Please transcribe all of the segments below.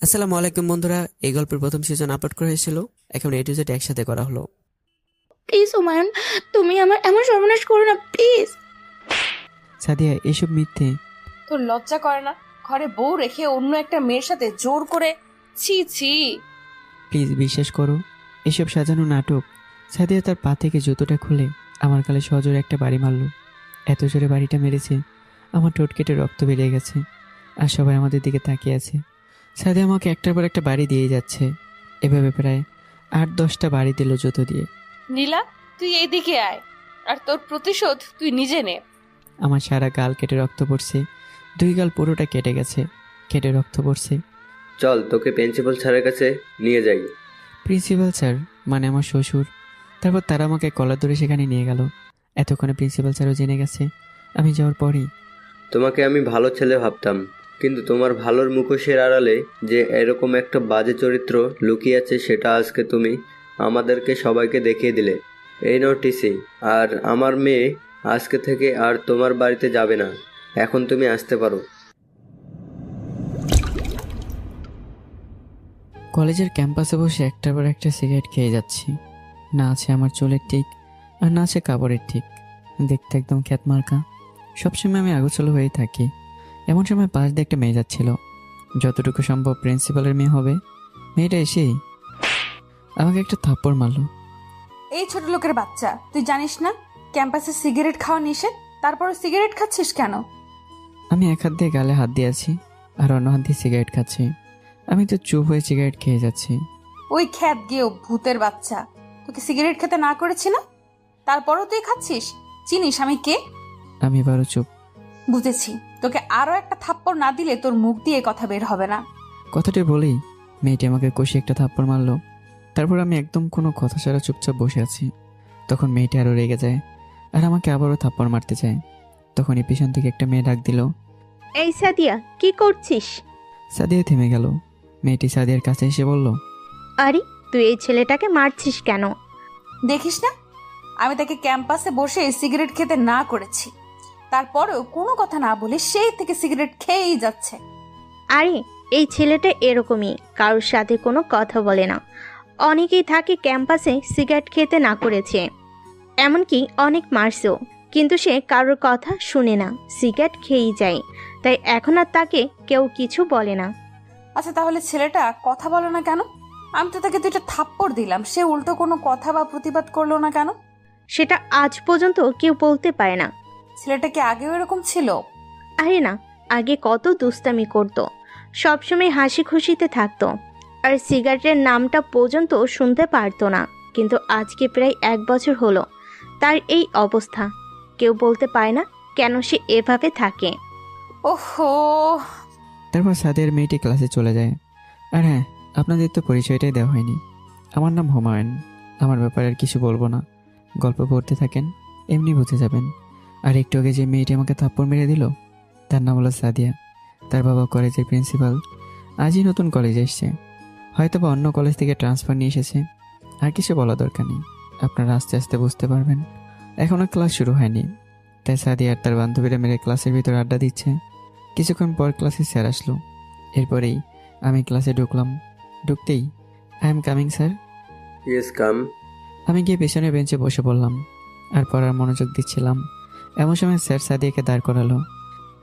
আসসালামু আলাইকুম বন্ধুরা, এই গল্পের প্রথম সিজন আপলোড করা হয়েছিল। এখন এ টু জেড একসাথে করা হলো। প্লিজ হুমায়ুন, তুমি আমার এমন সর্বনাশ করো না প্লিজ। সাদিয়া, এসব মিথ্যে। তোর লজ্জা করে না? ঘরে বউ রেখে অন্য একটা মেয়ের সাথে জোর করে। ছি ছি। প্লিজ বিশ্বাস করো, এসব সাজানো নাটক। সাদিয়া তার পা থেকে জুতোটা খুলে আমার গালে সজোরে একটা বাড়ি মারলো। এত জোরে বাড়িটা মেরেছে, আমার ঠোঁট কেটে রক্ত বেরিয়ে গেছে। আর সবাই আমাদের দিকে তাকিয়ে আছে। সাদিয়া আমাকে একটার পর একটা বাড়ি দিয়ে যাচ্ছে। এভাবে প্রায় 8-10টা বাড়ি দিল জুতো দিয়ে। নীলা, তুই এইদিকে আয়, আর তোর প্রতিশোধ তুই নিজে নে। আমার সারা গাল কেটে রক্ত পড়ছে। 2 গাল পুরোটা কেটে গেছে, কেটে রক্ত পড়ছে। চল তোকে প্রিন্সিপাল স্যারের কাছে নিয়ে যাই। প্রিন্সিপাল স্যার মানে আমার শ্বশুর। তারপর তারা আমাকে কলার ধরে সেখানে নিয়ে গেল। এতক্ষণে প্রিন্সিপাল স্যারও জেনে গেছে আমি যাওয়ার পরেই। তোমাকে আমি ভালো ছেলে ভাবতাম, কিন্তু তোমার ভালোর মুখোশের আড়ালে যে এরকম একটা বাজে চরিত্র লুকিয়ে আছে সেটা আজকে তুমি আমাদেরকে সবাইকে দেখিয়ে দিলে। এই নোটিসি, আর আমার মেয়ে আজকে থেকে আর তোমার বাড়িতে যাবে না। এখন তুমি আসতে পারো। কলেজের ক্যাম্পাসে বসে একটার পর একটা সিগারেট খেয়ে যাচ্ছি। না আছে আমার চুলের ঠিক, আর না আছে কাপড়ের ঠিক। দেখতে একদম খ্যাতমার্কা। সবসময় আমি আগোছালো হয়েই থাকি। এমন সময় পাশ দিয়ে একটা মেয়ে যাচ্ছিল, যতটুকু সম্ভব প্রিন্সিপালের মেয়ে হবে। মেয়েটা এসেই আমাকে একটা থাপ্পড় মারলো। এই ছোট লোকের বাচ্চা, তুই জানিস না ক্যাম্পাসে সিগারেট খাওয়া নিষেধ? তারপরে সিগারেট খাচ্ছিস কেন? আমি এক হাত দিয়ে গালে হাত দিয়ে আছি, আর অন্য হাত দিয়ে সিগারেট খাচ্ছি। আমি তো চুপ হয়ে সিগারেট খেয়ে যাচ্ছি। ওই খ্যাত গিয়েও ভূতের বাচ্চা, তোকে সিগারেট খেতে না করেছি না? তারপরও তুই খাচ্ছিস। চিনিস আমি কে? আমি এবারও চুপ। বুঝেছি, তোকে আরো একটা থাপ্পড় না দিলে তোর মুখ দিয়ে কথা বের হবে না। কথাটি বলেই মেয়েটি আমাকে কষে একটা থাপ্পড় মারলো। তারপর আমি একদম কোনো কথা ছাড়া চুপচাপ বসে আছি। তখন মেয়েটি আরও রেগে যায়, আর আমাকে আবারও থাপ্পড় মারতে চায়। তখনই পিছন থেকে একটা মেয়ে ডাক দিল, এই সাদিয়া, কি করছিস? সাদিয়া থেমে গেল। মেয়েটি সাদিয়ার কাছে এসে বলল, আরে, তুই এই ছেলেটাকে মারছিস কেন? দেখিস না, আমি তাকে ক্যাম্পাসে বসে সিগারেট খেতে না করেছি, তারপরেও কোনো কথা না বলে সেই থেকে সিগারেট খেয়েই যাচ্ছে। আরে, এই ছেলেটা এরকমই, কারোর সাথে কোনো কথা বলে না। অনেকেই থাকে ক্যাম্পাসে সিগারেট খেতে না করেছে, এমনকি অনেক মারছেও, কিন্তু সে কারোর কথা শুনে না, সিগারেট খেয়েই যায়। তাই এখন আর তাকে কেউ কিছু বলে না। আচ্ছা, তাহলে ছেলেটা কথা বলো না কেন? আমি তো তাকে দুইটা থাপ্পড় দিলাম, সে উল্টো কোনো কথা বা প্রতিবাদ করলো না কেন? সেটা আজ পর্যন্ত কেউ বলতে পারে না। ছেলেটা কি আগেও এরকম ছিল? আরে না, আগে কত দুষ্টামি করতো, সবসময় হাসি খুশিতে থাকতো, আর সিগারেটের নামটা পর্যন্ত শুনতে পারতো না। কিন্তু আজকে প্রায় 1 বছর হলো তার এই অবস্থা। কেউ বলতে পারে না কেন সে এভাবে থাকে। ওহো, তারপর সাদিয়ার মেয়েটি ক্লাসে চলে যায়। আর হ্যাঁ, আপনাদের তো পরিচয়টাই দেওয়া হয়নি। আমার নাম হুমায়ুন। আমার ব্যাপারে আর কিছু বলবো না, গল্প পড়তে থাকেন, এমনি বুঝে যাবেন। আর একটু আগে যে মেয়েটি আমাকে থাপ্পড় মেরে দিল, তার নাম হলো সাদিয়া। তার বাবা কলেজের প্রিন্সিপাল, আজই নতুন কলেজে এসছে। হয়তো বা অন্য কলেজ থেকে ট্রান্সফার নিয়ে এসেছে। আর কিছু বলা দরকার নেই, আপনারা আস্তে আস্তে বুঝতে পারবেন। এখনও ক্লাস শুরু হয়নি, তাই সাদিয়া আর তার বান্ধবীরা মেরে ক্লাসের ভিতরে আড্ডা দিচ্ছে। কিছুক্ষণ পর ক্লাসে স্যার আসলো। এরপরেই আমি ক্লাসে ঢুকলাম। ঢুকতেই, I am coming sir. Yes come. আমি গিয়ে পেছনের বেঞ্চে বসে পড়লাম আর পড়ার মনোযোগ দিচ্ছিলাম। এমন সময় স্যার সাদিয়াকে দাঁড় করালো।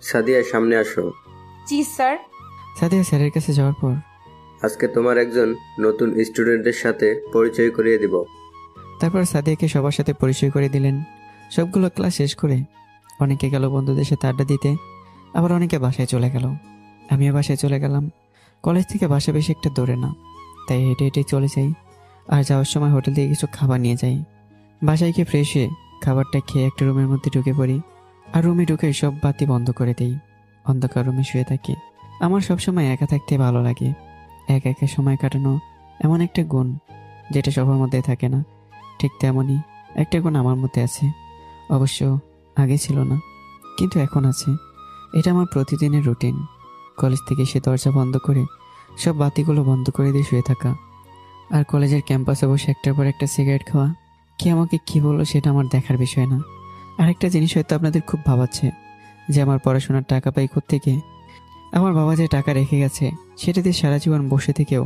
সাদিয়া, সামনে আসো। জি স্যার। সাদিয়া স্যারের কাছে যাওয়ার পর, আজকে তোমার একজন নতুন স্টুডেন্টের সাথে পরিচয় করিয়ে দিব। তারপর সাদিয়াকে সবার সাথে পরিচয় করে দিলেন। সবগুলো ক্লাস শেষ করে অনেকে গেল বন্ধুদের সাথে আড্ডা দিতে, আবার অনেকে বাসায় চলে গেল। আমিও বাসায় চলে গেলাম। কলেজ থেকে বাসা বেশি একটা দূরে না, তাই হেঁটে হেঁটে চলে যাই। আর যাওয়ার সময় হোটেল থেকে কিছু খাবার নিয়ে যাই। বাসায় গিয়ে ফ্রেশ হয়ে খাবারটা খেয়ে একটা রুমের মধ্যে ঢুকে পড়ি। আর রুমে ঢুকে সব বাতি বন্ধ করে দিই। অন্ধকার রুমে শুয়ে থাকি। আমার সবসময় একা থাকতে ভালো লাগে। একা একা সময় কাটানো এমন একটা গুণ যেটা সবার মধ্যে থাকে না। ঠিক তেমনই একটা গুণ আমার মধ্যে আছে। অবশ্য আগে ছিল না, কিন্তু এখন আছে। এটা আমার প্রতিদিনের রুটিন। কলেজ থেকে এসে দরজা বন্ধ করে সব বাতিগুলো বন্ধ করে দিয়ে শুয়ে থাকা, আর কলেজের ক্যাম্পাসে বসে একটার পর একটা সিগারেট খাওয়া। কে আমাকে কী বললো সেটা আমার দেখার বিষয় না। আরেকটা জিনিস হয়তো আপনাদের খুব ভাবাচ্ছে, যে আমার পড়াশোনার টাকা পাই কোত্থেকে। আমার বাবা যে টাকা রেখে গেছে সেটা দিয়ে সারা জীবন বসে থেকেও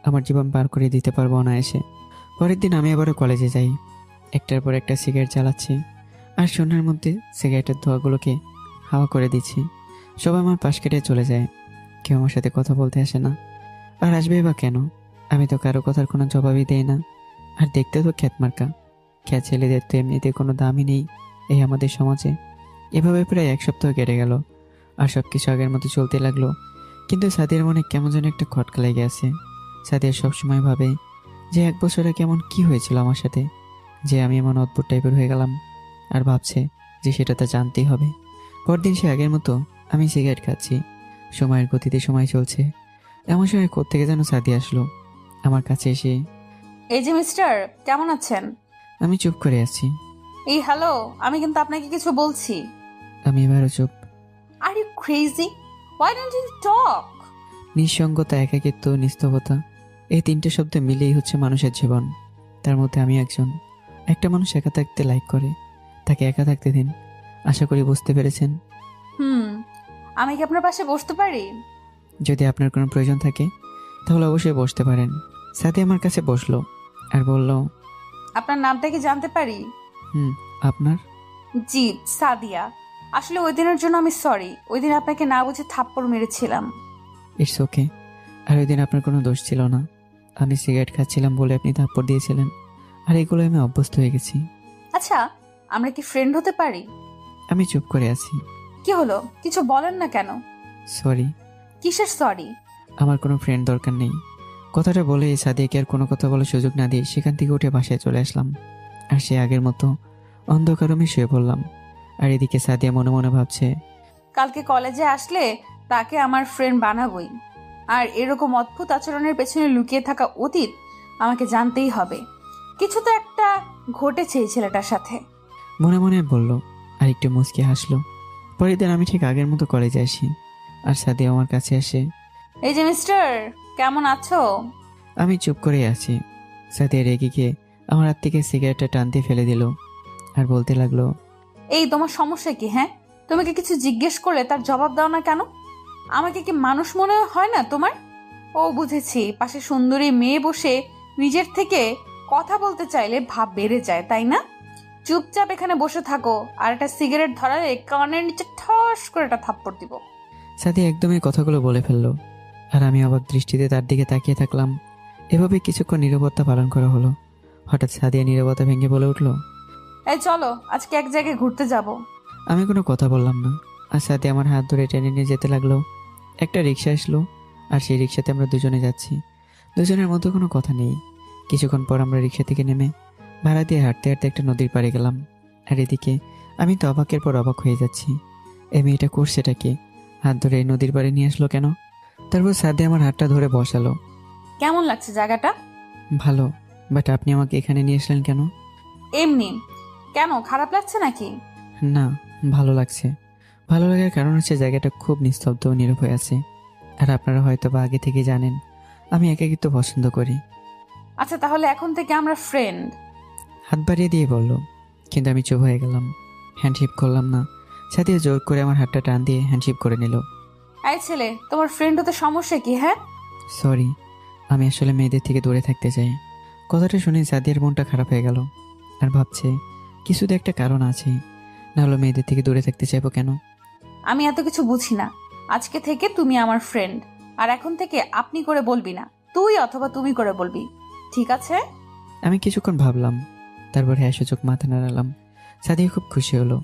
আমার জীবন পার করে দিতে পারবো অনায়াসে। পরের দিন আমি আবারও কলেজে যাই। একটার পর একটা সিগারেট জ্বালাচ্ছি আর শূন্যের মধ্যে সিগারেটের ধোঁয়াগুলোকে হাওয়া করে দিচ্ছি। সবাই আমার পাশ কেটে চলে যায়, কেউ আমার সাথে কথা বলতে আসে না। আর আসবেই বা কেন? আমি তো কারো কথার কোনো জবাবই দেই না। আর দেখতে তো খ্যাতমার্কা, খ্যাত ছেলেদের তো এমনিতে কোনো দামই নেই এই আমাদের সমাজে। এভাবে প্রায় এক সপ্তাহ কেটে গেল আর সব কিছু আগের মতো চলতে লাগলো। কিন্তু সাদিয়ার মনে কেমন যেন একটা খটকা লেগে আছে। সাদিয়া সবসময় ভাবে যে 1 বছর আগে এমন কি হয়েছিল আমার সাথে যে আমি এমন অদ্ভুত টাইপের হয়ে গেলাম, আর ভাবছে যে সেটা তা জানতেই হবে। পরদিন সে আগের মতো আমি সিগারেট খাচ্ছি। সময়ের গতিতে সময় চলছে। এমন সময় কোত্থেকে যেন সাদিয়া আসলো আমার কাছে এসে। এই যে মিস্টার, কেমন আছেন? আমি চুপ করে আছি। এই হ্যালো, আমি কিন্তু আপনাকে কিছু বলছি। আমি এবারও চুপ। Are you crazy? Why don't you talk? নিঃসঙ্গতা, একাকিত্ব, নিস্তবতা, এই 3টে শব্দ মিলেই হচ্ছে মানুষের জীবন। তার মধ্যে আমি একজন। একটা মানুষ একা থাকতে লাইক করে, তাকে একা থাকতে দিন। আশা করি বুঝতে পেরেছেন। আমি কি আপনার পাশে বসতে পারি? যদি আপনার কোনো প্রয়োজন থাকে তাহলে অবশ্যই বসতে পারেন। সাথে আমার কাছে বসলো আর বলল, আপনার নামটা কি জানতে পারি? আপনার? জি, সাদিয়া। আসলে ওই দিনের জন্য আমি সরি। ওই দিন আপনাকে না বুঝে থাপ্পড় মেরেছিলাম। It's okay. আর ওই দিন আপনার কোনো দোষ ছিল না। আমি সিগারেট খাচ্ছিলাম বলে আপনি থাপ্পড় দিয়েছিলেন, আর এগুলো আমি অভ্যস্ত হয়ে গেছি। আচ্ছা, আমরা কি ফ্রেন্ড হতে পারি? আমি চুপ করে আছি। কি হলো, কিছু বলেন না কেন? সরি। কিসের সরি? আমার কোনো ফ্রেন্ড দরকার নেই। কথাটা বলে সাদিয়াকে আর কোনো কথা বলার সুযোগ না দিয়ে সেখান থেকে উঠে বাসায় চলে আসলাম। আর সে আগের মতো অন্ধকার রুমে শুয়ে পড়লাম। আর এদিকে সাদিয়া মনে মনে ভাবছে, কালকে কলেজে আসলে তাকে আমার ফ্রেন্ড বানাবই। আর এরকম অদ্ভুত আচরণের পেছনে লুকিয়ে থাকা অতীত আমাকে জানতেই হবে। কিছু তো একটা ঘটেছে এই ছেলেটার সাথে। মনে মনে বলল আর একটু মুচকি হাসলো। পরের দিন আমি ঠিক আগের মতো কলেজে আসি আর সাদিয়া আমার কাছে আসে। এই যে মিস্টার, কেমন আছো? আমি চুপ করে আছি। সাদিয়া রেগে গিয়ে আমার হাত থেকে সিগারেটটা টান দিয়ে ফেলে দিল আর বলতে লাগলো, এই তোমার সমস্যা কি? হ্যাঁ, তোমাকে কিছু জিজ্ঞেস করলে তার জবাব দাও না কেন? আমাকে কি মানুষ মনে হয় না তোমার? ও বুঝেছি, পাশে সুন্দরী মেয়ে বসে নিজের থেকে কথা বলতে চাইলে ভাব বেড়ে যায়, তাই না? চুপচাপ এখানে বসে থাকো, আর একটা সিগারেট ধরালে কানের নিচে ঠস করে একটা থাপ্পড় দিব। সাদিয়া একদমই কথাগুলো বলে ফেললো আর আমি অবাক দৃষ্টিতে তার দিকে তাকিয়ে থাকলাম। এভাবে কিছুক্ষণ নীরবতা পালন করা হলো। হঠাৎ সাদিয়া নীরবতা ভেঙে বলে উঠলো, এই চলো, আজকে এক জায়গায় ঘুরতে যাব। আমি কোনো কথা বললাম না। আর সাথে আমার হাত ধরে টেনে নিয়ে যেতে লাগলো। একটা রিক্সা আসলো আর সেই রিক্সাতে আমরা দুজনে যাচ্ছি। দুজনের মধ্যে কোনো কথা নেই। কিছুক্ষণ পর আমরা রিক্সা থেকে নেমে ভাড়া দিয়ে হাঁটতে হাঁটতে একটা নদীর পাড়ে গেলাম। আর এদিকে আমি তো অবাকের পর অবাক হয়ে যাচ্ছি। এই মেয়েটা করছেটা কি? হাত ধরে এই নদীর পাড়ে নিয়ে আসলো কেন? তারপর সাথে আমার হাতটা ধরে বসালো। কেমন লাগছে জায়গাটা? ভালো, বাট আপনি আমাকে এখানে নিয়ে আসলেন কেন? এমনি। কেন, খারাপ লাগছে নাকি? না, ভালো লাগছে। ভালো লাগার কারণ হচ্ছে জায়গাটা খুব নিস্তব্ধ ও নীরব হয়ে আছে। আর আপনারা হয়তো বা আগে থেকে জানেন আমি একাকিত্ব পছন্দ করি। আচ্ছা, তাহলে এখন থেকে আমরা ফ্রেন্ড। হাত বাড়িয়ে দিয়ে বলল, কিন্তু আমি চুপ হয়ে গেলাম। হ্যান্ডশেপ করলাম না। সাথীও জোর করে আমার হাতটা টান দিয়ে হ্যান্ডশেপ করে নিল। এই ছেলে, তোমার ফ্রেন্ড হতে সমস্যা কি? হ্যাঁ, সরি, আমি আসলে মেয়েদের থেকে দূরে থাকতে চাই। কথাটা শুনে সাদিয়ার মনটা খারাপ হয়ে গেল আর ভাবছে কিছু তো একটা কারণ আছে, নাহলে মেয়েদের থেকে দূরে থাকতে চাইবো কেন? আমি এত কিছু বুঝি না। আজকে থেকে তুমি আমার ফ্রেন্ড, আর এখন থেকে আপনি করে বলবি না, তুই অথবা তুমি করে বলবি, ঠিক আছে? আমি কিছুক্ষণ ভাবলাম, তারপর হ্যাঁ সূচক মাথা নাড়ালাম। সাদিয়া খুব খুশি হলো।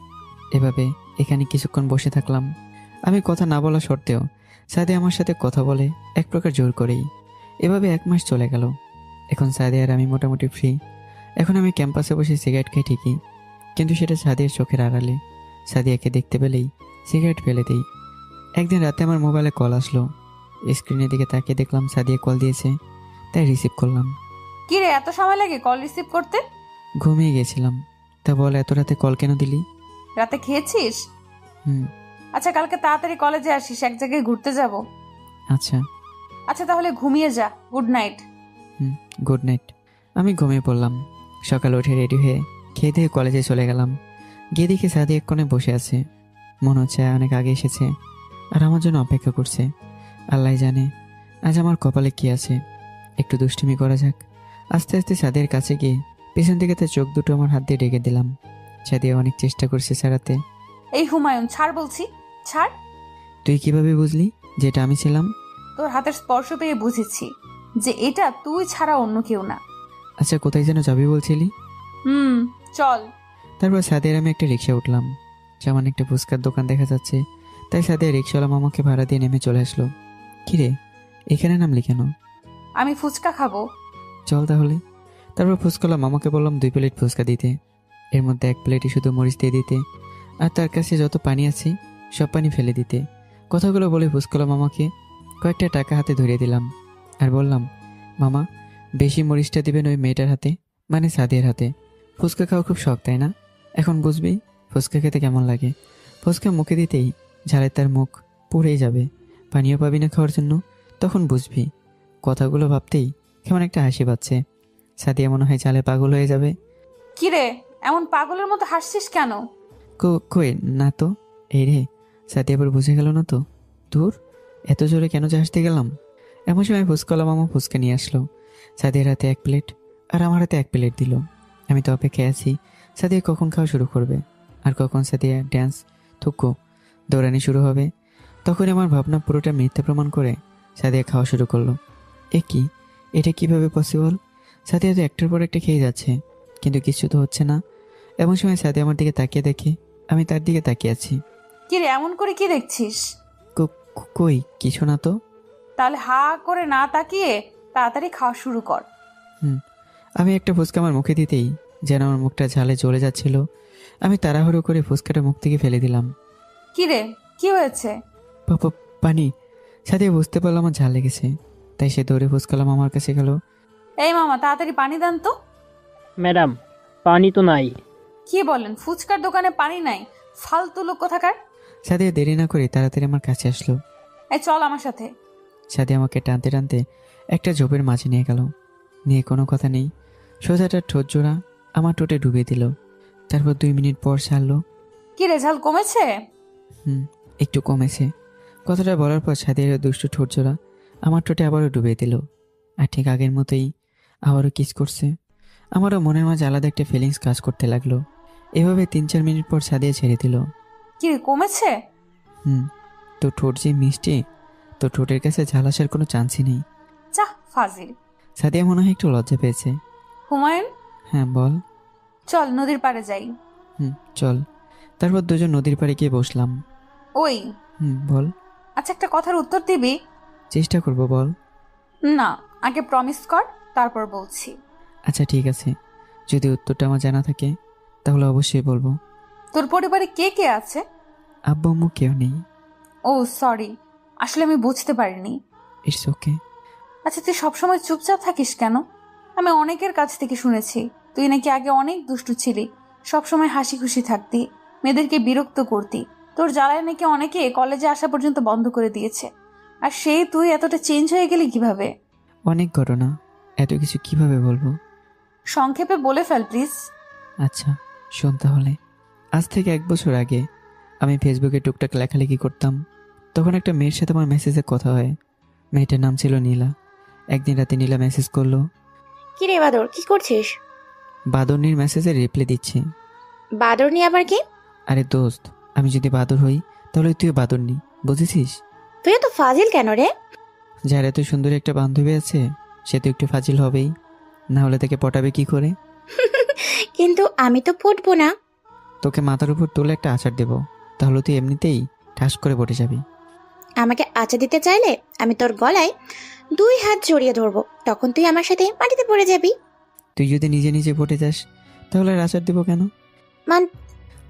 এভাবে এখানে কিছুক্ষণ বসে থাকলাম। আমি কথা না বলা সত্ত্বেও সাদিয়া আমার সাথে কথা বলে এক প্রকার জোর করেই। এভাবে 1 মাস চলে গেল। এখন সাদিয়া আর আমি মোটামুটি ফ্রি। এখন আমি ক্যাম্পাসে বসে সিগারেট খাই ঠিকই, কিন্তু সেটা সাদিয়ার চোখের আড়ালে। সাদিয়াকে দেখতে পেলেই সিগারেট ফেলে দিই। একদিন রাতে আমার মোবাইলে কল আসলো। স্ক্রিনের দিকে তাকিয়ে দেখলাম সাদিয়া কল দিয়েছে, তাই রিসিভ করলাম। কি রে, এত সময় লাগে কল রিসিভ করতে? ঘুমিয়ে গেছিলাম। তা বল, এত রাতে কল কেন দিলি? রাতে খেয়েছিস? আচ্ছা, কালকে তাড়াতাড়ি কলেজে আসিস, এক জায়গায় ঘুরতে যাব। আচ্ছা। আচ্ছা, তাহলে ঘুমিয়ে যা। Good night. Good night. আমি ঘুমিয়ে পড়লাম। সকালে উঠে রেডি হয়ে খেয়ে দিয়ে কলেজে চলে গেলাম। গিয়ে দেখি সাদি এক কোণে বসে আছে। মনে হচ্ছে অনেক আগে এসেছে। আর আমার জন্য অপেক্ষা করছে। আল্লাহ জানে আজ আমার কপালে কি আছে। একটু দুষ্টুমি করা যাক। আস্তে আস্তে সাদিয়ার কাছে গিয়ে পেছন থেকে তার চোখ দুটো আমার হাত দিয়ে ডেকে দিলাম। সাদিয়া অনেক চেষ্টা করছে ছাড়াতে। এই হুমায়ুন, ছাড় বলছি, ছাড়। তুই কিভাবে বুঝলি যে এটা আমি ছিলাম? তোর হাতের স্পর্শ পেয়ে বুঝেছি যে এটা তুই ছাড়া অন্য কেউ না। আচ্ছা, কোথায় যেন যাবি বলছিলি? চল। তারপর সাদিয়ার আমি একটা রিক্সা উঠলাম। সামনে একটা ফুচকার দোকান দেখা যাচ্ছে, তাই সাদিয়া রিক্সাওয়ালা মামাকে ভাড়া দিয়ে নেমে চলে আসলো। কিরে, এখানে নামলি কেন? আমি ফুচকা খাবো। চল তাহলে। তারপর ফুচকাওয়ালা মামাকে বললাম 2 প্লেট ফুচকা দিতে। এর মধ্যে 1 প্লেটই শুধু মরিচ দিয়ে দিতে, আর তার কাছে যত পানি আছে সব পানি ফেলে দিতে। কথাগুলো বলে ফুচকাওয়ালা মামাকে কয়েকটা টাকা হাতে ধরিয়ে দিলাম আর বললাম, মামা বেশি মরিচটা দিবেন ওই মেয়েটার হাতে, মানে সাদিয়ার হাতে। ফুচকা খাওয়া খুব শখ, তাই না? এখন বুঝবি ফুচকা খেতে কেমন লাগে। ফুচকা মুখে দিতেই ঝালে তার মুখ পুড়েই যাবে, পানিও পাবি না খাওয়ার জন্য। তখন বুঝবি। কথাগুলো ভাবতেই কেমন একটা হাসি পাচ্ছে। সাদিয়া মনে হয় ঝালে পাগল হয়ে যাবে। কিরে, এমন পাগলের মতো হাসছিস কেন? কই না তো। এই রে, সাদিয়া আবার বুঝে গেল না তো। দূর, এত জোরে কেন যে হাসতে গেলাম। এমন সময় ফুচকাওয়ালা মামা ফুচকা নিয়ে আসলো। সাদিয়ার হাতে 1 প্লেট আর আমার হাতে 1 প্লেট দিল। আমি তো অপেক্ষায় আছি সাদিয়া কখন খাওয়া শুরু করবে আর কখন সাদিয়া ড্যান্স থুকো দৌড়ানি শুরু হবে। তখন আমার ভাবনা পুরোটা মিথ্যা প্রমাণ করে সাদিয়া খাওয়া শুরু করলো। কি, এটা কিভাবে পসিবল? সাদিয়া তো একটার পর একটা খেয়ে যাচ্ছে, কিন্তু কিছু তো হচ্ছে না। এমন সময় সাদিয়া আমার দিকে তাকিয়ে দেখে আমি তার দিকে তাকিয়ে আছি। কিরে, এমন করে কি দেখছিস? কই কিছু না তো। তাহলে হা করে না তাকিয়ে তাড়াতাড়ি খাওয়া শুরু কর। আমি একটা ফুচকা আমার মুখে দিতেই যেন আমার মুখটা ঝালে জ্বলে যাচ্ছিল। আমি তাড়াহুড়ো করে ফুচকাটা মুখ থেকে ফেলে দিলাম। কিরে, কি হয়েছে? পানি। সাদিয়া বুঝতে পারলো আমার ঝাল লেগেছে, তাই সে দৌড়ে ফুচকালাম আমার কাছে গেল। এই মামা, তাড়াতাড়ি পানি দেন তো। ম্যাডাম, পানি তো নাই। কি বলেন, ফুচকার দোকানে পানি নাই? ফালতু লোক কোথাকার। সাদিয়া দেরি না করে তাড়াতাড়ি আমার কাছে আসলো। এই চল আমার সাথে। সাদিয়া আমাকে টানতে টানতে একটা ঝোপের মাঝে নিয়ে গেল। নিয়ে কোনো কথা নেই সোজাটা ঠোঁট জোড়া আমার ঠোঁটে ডুবিয়ে দিল। তারপর 2 মিনিট পর ছাড়লো। কি রেজাল্ট কমেছে? একটু কমেছে। কথাটা বলার পর সাদিয়ার দুষ্টু ঠোঁট জোড়া আমার ঠোঁটে আবারও ডুবিয়ে দিল। আর ঠিক আগের মতোই আবারও কিস করছে। আমারও মনের মাঝে আলাদা একটা ফিলিংস কাজ করতে লাগলো। এভাবে 3-4 মিনিট পর সাদিয়া ছেড়ে দিল। কি রে, কমেছে? তো ঠোঁট যে মিষ্টি, তো ঠোঁটের কাছে ঝাল আসার কোনো চান্সই নেই। চাহ, ফাজিল। সাদিয়া মনে হয় একটু লজ্জা পেয়েছে। হুমায়ুন, হ্যাঁ বল। চল নদীর পাড়ে যাই। চল। তারপর দুজন নদীর পাড়ে গিয়ে বসলাম। ওই বল। আচ্ছা, একটা কথার উত্তর দিবি? চেষ্টা করবো, বল। না, আগে প্রমিস কর, তারপর বলছি। আচ্ছা ঠিক আছে, যদি উত্তরটা আমার জানা থাকে তাহলে অবশ্যই বলবো। তোর পরিবারে কে কে আছে? আব্বু আম্মু কেউ নেই। ও সরি, আসলে আমি বুঝতে পারিনি। It's okay. আচ্ছা, তুই সবসময় চুপচাপ থাকিস কেন? আমি অনেকের কাছ থেকে শুনেছি তুই নাকি আগে অনেক দুষ্টু ছিলি, সবসময় হাসি খুশি থাকতি, মেয়েদেরকে বিরক্ত করতি। তোর জ্বালায় নাকি অনেকে কলেজে আসা পর্যন্ত বন্ধ করে দিয়েছে। আর সেই তুই এতটা চেঞ্জ হয়ে গেলি কিভাবে? অনেক ঘটনা, এত কিছু কিভাবে বলবো? সংক্ষেপে বলে ফেল প্লিজ। আচ্ছা শোন তাহলে। আজ থেকে 1 বছর আগে আমি ফেসবুকে টুকটাক লেখালেখি করতাম। তখন একটা মেয়ের সাথে আমার মেসেজে কথা হয়। মেয়েটার নাম ছিল নীলা। একদিন রাতে নীলা মেসেজ করলো। কি রে বাদর, কি করছিস? বাদরনির মেসেজে রিপ্লাই দিচ্ছি। বাদর নিয়ে আবার কি? আরে দোস্ত, আমি যদি বাদর হই তাহলে তুইও বাদরনি, বুঝেছিস? তুই এত ফাজিল কেন রে? যার এত সুন্দর একটা বান্ধবী আছে সে তো একটু ফাজিল হবেই, না হলে তাকে পটাবে কি করে? কিন্তু আমি তো পড়বো না। তোকে মাথার উপর তুলে একটা আচার দেব, তাহলে তুই এমনিতেই ঠাস করে পটে যাবি। আমাকে আচা দিতে চাইলে আমি তোর গলায় 2 হাত জড়িয়ে ধরবো, তখন তুই আমার সাথে মাটিতে পড়ে যাবি। তুই যদি নিজে নিজে পটে যাস তাহলে আর আচার দেবো কেন?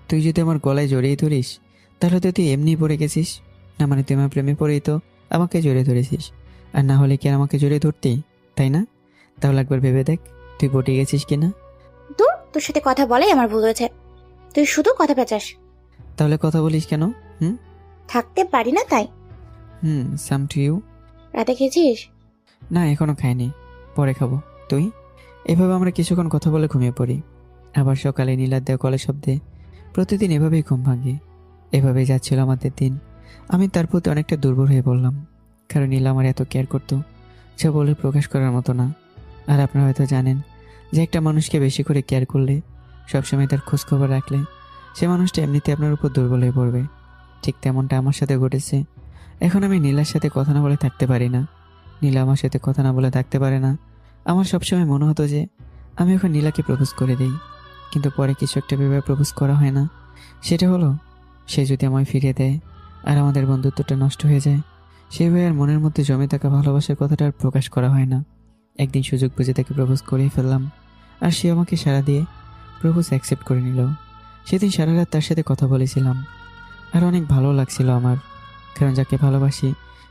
তুই যদি আমার গলায় জড়িয়ে ধরিস তাহলে তো তুই এমনিই পড়ে গেছিস। না মানে তুই আমার প্রেমে পড়েই তো আমাকে জড়িয়ে ধরেছিস, আর না হলে কি আর আমাকে জড়িয়ে ধরতেই, তাই না? তাহলে একবার ভেবে দেখ তুই পটে গেছিস কিনা। তোর সাথে কথা বলাই আমার ভুল হয়েছে, তুই শুধু কথা পেঁচাস। তাহলে কথা বলিস কেন? থাকতে পারি না তাই। সাম টু ইউ। রাতে খেয়েছিস? না এখনো খাইনি, পরে খাবো। তুই? এভাবে আমরা কিছুক্ষণ কথা বলে ঘুমিয়ে পড়ি। আবার সকালে নীলার দেওয়া কলের শব্দে প্রতিদিন এভাবেই ঘুম ভাঙে। এভাবেই যাচ্ছিল আমাদের দিন। আমি তার প্রতি অনেকটা দুর্বল হয়ে পড়লাম, কারণ নীলা আমার এত কেয়ার করতো যা বলে প্রকাশ করার মতো না। আর আপনারা হয়তো জানেন যে একটা মানুষকে বেশি করে কেয়ার করলে, সবসময় তার খোঁজখবর রাখলে, সে মানুষটা এমনিতে আপনার উপর দুর্বল হয়ে পড়বে। ঠিক তেমনটা আমার সাথে ঘটেছে। এখন আমি নীলার সাথে কথা না বলে থাকতে পারি না, নীলা আমার সাথে কথা না বলে থাকতে পারে না। আমার সবসময় মনে হতো যে আমি এখন নীলাকে প্রপোজ করে দিই, কিন্তু পরে কিছু একটা ভেবে প্রপোজ করা হয় না। সেটা হলো, সে যদি আমায় ফিরিয়ে দেয় আর আমাদের বন্ধুত্বটা নষ্ট হয়ে যায়, সেভাবে আর মনের মধ্যে জমে থাকা ভালোবাসার কথাটা আর প্রকাশ করা হয় না। একদিন সুযোগ বুঝে তাকে প্রপোজ করেই ফেললাম, আর সে আমাকে সাড়া দিয়ে প্রপোজ অ্যাকসেপ্ট করে নিল। সেদিন সারা রাত তার সাথে কথা বলেছিলাম, আর অনেক ভালো লাগছিল আমার, কারণ যাকে ভালোবাসি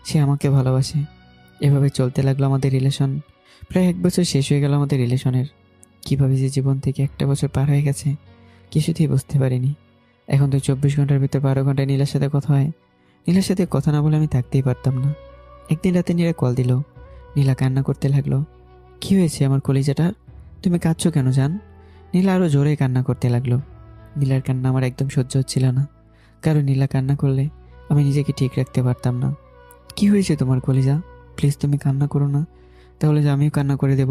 সে আমাকে ভালোবাসে। এভাবে চলতে লাগলো আমাদের রিলেশন। প্রায় 1 বছর শেষ হয়ে গেল আমাদের রিলেশনের। কীভাবে যে জীবন থেকে 1টা বছর পার হয়ে গেছে কিছুতেই বুঝতে পারিনি। এখন তো 24 ঘন্টার ভিতর 12 ঘন্টায় নীলার সাথে কথা হয়। নীলার সাথে কথা না বলে আমি থাকতেই পারতাম না। একদিন রাতে নীলা কল দিল। নীলা কান্না করতে লাগলো। কি হয়েছে আমার কলিজাটার? তুমি কাঁদছো কেন জান? নীলা আরও জোরে কান্না করতে লাগলো। নীলার কান্না আমার একদম সহ্য হচ্ছিল না, কারণ নীলা কান্না করলে আমি নিজেকে ঠিক রাখতে পারতাম না। কি হয়েছে তোমার কলিজা? প্লিজ তুমি কান্না করো না, তাহলে যে আমিও কান্না করে দেব।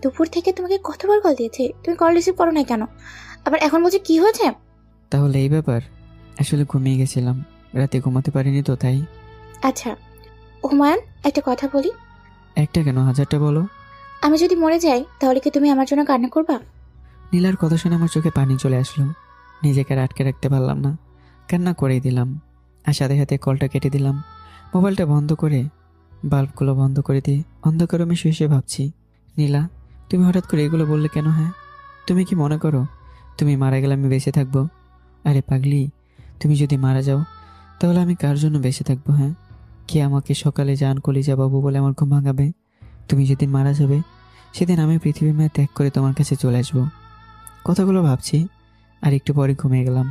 দুপুর থেকে তোমাকে কতবার কল দিয়েছি, তুমি কল রিসিভ করো না কেন? আবার এখন বলছি কি হয়েছে? তাহলে এই ব্যাপার। আসলে ঘুমিয়ে গেছিলাম, রাতে ঘুমাতে পারিনি তো তাই। আচ্ছা হুমায়ুন, একটা কথা বলি। একটা কেন, 1000টা বলো। আমি যদি মরে যাই তাহলে কি তুমি আমার জন্য কান্না করবা? নীলার কথা শুনে আমার চোখে পানি চলে আসলো। নিজেকে আর আটকে রাখতে পারলাম না, কান্না করেই দিলাম। আর সাথে সাথে কলটা কেটে দিলাম। মোবাইলটা বন্ধ করে বাল্বগুলো বন্ধ করে দিয়ে অন্ধকার রুমে শুয়ে শুয়ে ভাবছি, নীলা তুমি হঠাৎ করে এগুলো বললে কেন? হ্যাঁ, তুমি কি মনে করো তুমি মারা গেলে আমি বেঁচে থাকবো? আরে পাগলি, তুমি যদি মারা যাও তাহলে আমি কার জন্য বেঁচে থাকবো? হ্যাঁ, কে আমাকে সকালে জান কলিজা বাবু বলে আমার ঘুম ভাঙাবে? তুমি যেদিন মারা যাবে সেদিন আমি পৃথিবীর মায়া ত্যাগ করে তোমার কাছে চলে আসবো। কথাগুলো ভাবছি আর একটু পরে ঘুমিয়ে গেলাম।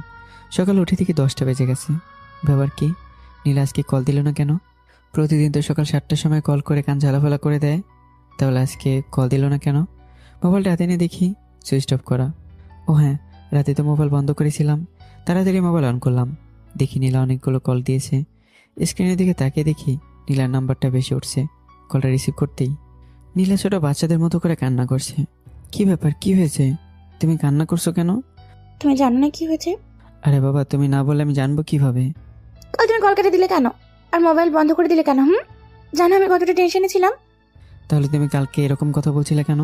সকালে উঠে থেকে 10টা বেজে গেছে। ব্যাপার কি, নীলা আজকে কল দিল না কেন? প্রতিদিন তো সকাল 7টার সময় কল করে কান ঝালাফালা করে দেয়, তাহলে আজকে কল দিল না কেন? মোবাইলটা হাতে নিয়ে দেখি সুইচ অফ করা। ও হ্যাঁ, রাতে তো মোবাইল বন্ধ করেছিলাম। তাড়াতাড়ি মোবাইল অন করলাম, দেখি নীলা অনেকগুলো কল দিয়েছে। স্ক্রিনের দিকে তাকিয়ে দেখি নীলার নাম্বারটা বেশি উঠছে। কলটা রিসিভ করতেই নীলা ছোট বাচ্চাদের মতো করে কান্না করছে। কি ব্যাপার, কি হয়েছে? তুমি কান্না করছো কেন? তুমি জানো না কি হয়েছে? আরে বাবা, তুমি না বললে আমি জানবো কিভাবে? কাল তুমি কল কেটে দিলে কেন আর মোবাইল বন্ধ করে দিলে কেন? জানো আমি কতটা টেনশনে ছিলাম? তাহলে তুমি কালকে এরকম কথা বলছিলে কেন?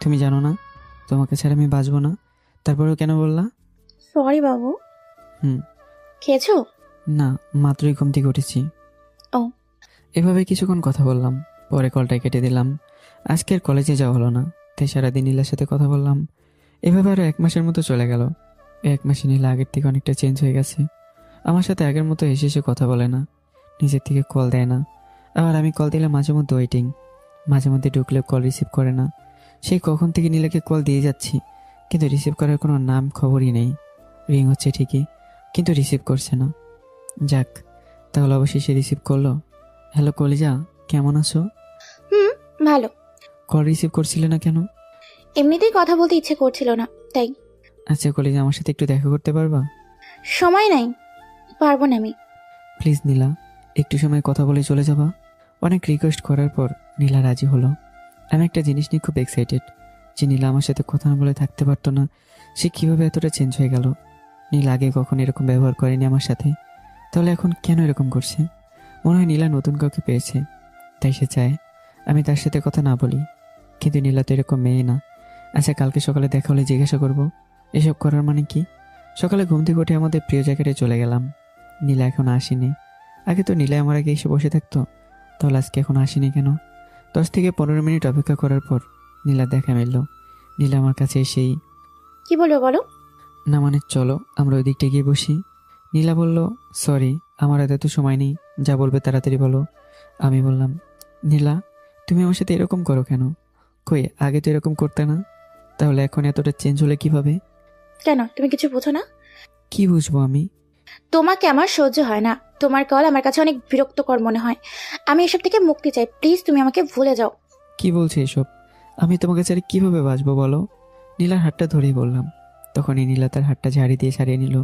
তুমি জানো না তোমাকে ছাড়া আমি বাঁচবো না, তারপরেও কেন বললা? সরি বাবু। হুম। খেয়েছো? না, মাত্রই ঘুম থেকে উঠেছি। ও। এভাবে কিছুক্ষণ কথা বললাম, পরে কলটা কেটে দিলাম। আজকে আর কলেজে যাওয়া হলো না, তাই সারাদিন নীলার সাথে কথা বললাম। এভাবে আরও 1 মাসের মতো চলে গেল। 1 মাসে নীলা আগের থেকে অনেকটা চেঞ্জ হয়ে গেছে। আমার সাথে আগের মতো হেসে হেসে কথা বলে না, নিজের থেকে কল দেয় না। আবার আমি কল দিলে মাঝে মধ্যে ওয়েটিং, মাঝে মধ্যে ঢুকলেও কল রিসিভ করে না। সেই কখন থেকে নীলাকে কল দিয়ে যাচ্ছি, কিন্তু রিসিভ করার কোনো নাম খবরই নেই। রিং হচ্ছে ঠিকই, কিন্তু রিসিভ করছে না। যাক, তাহলে অবশ্যই রিসিভ করলো। হ্যালো কলিজা, কেমন আছো? ভালো। কল রিসিভ করছিলে না কেন? এমনিতেই কথা বলতে ইচ্ছে করছিল না তাই। আচ্ছা কলিজা, আমার সাথে একটু দেখা করতে পারবা? সময় নাই, পারবো না আমি। প্লিজ নীলা, একটু সময় কথা বলে চলে যাবা। অনেক রিকোয়েস্ট করার পর নীলা রাজি হলো। আমি একটা জিনিস নিয়ে খুব এক্সাইটেড যে নীলা আমার সাথে কথা না বলে থাকতে পারতো না, সে কীভাবে এতটা চেঞ্জ হয়ে গেল। নীলা আগে কখন এরকম ব্যবহার করেনি আমার সাথে, তাহলে এখন কেন এরকম করছে? মনে হয় নীলা নতুন কাউকে পেয়েছে, তাই সে চায় আমি তার সাথে কথা না বলি। কিন্তু নীলা তো এরকম মেয়ে না। আচ্ছা, কালকে সকালে দেখা হলে জিজ্ঞাসা করবো এসব করার মানে কি। সকালে ঘুম থেকে উঠে আমাদের প্রিয় জায়গাটায় চলে গেলাম। নীলা এখন আসেনি। আগে তো নীলা আমার আগে এসে বসে থাকতো, তাহলে আজকে এখন আসেনি কেন? 10 থেকে 15 মিনিট অপেক্ষা করার পর নীলা দেখা মিলল। নীলা আমার কাছে এসেই কি বলবো বলো? না মানে চলো আমরা ওই দিকটা গিয়ে বসি। নীলা বলল, সরি আমার হাতে তো সময় নেই, যা বলবে তাড়াতাড়ি বলো। আমি বললাম, নীলা তুমি আমার সাথে এরকম করো কেন? কই আগে তো এরকম করতে না, তাহলে এখন এতটা চেঞ্জ হলে কিভাবে? কেন তুমি কিছু বোঝো না? কি বুঝবো আমি? তোমাকে আমার সহ্য হয় না। তোমার কল আমার কাছে অনেক বিরক্তকর মনে হয়। আমি এসব থেকে মুক্তি চাই, প্লিজ তুমি আমাকে ভুলে যাও। কি বলছে এসব? আমি তোমাকে ছেড়ে কিভাবে বাঁচবো বলো? নীলার হাতটা ধরেই বললাম। তখনই নীলা তার হাতটা ঝাড়ি দিয়ে সারিয়ে নিল।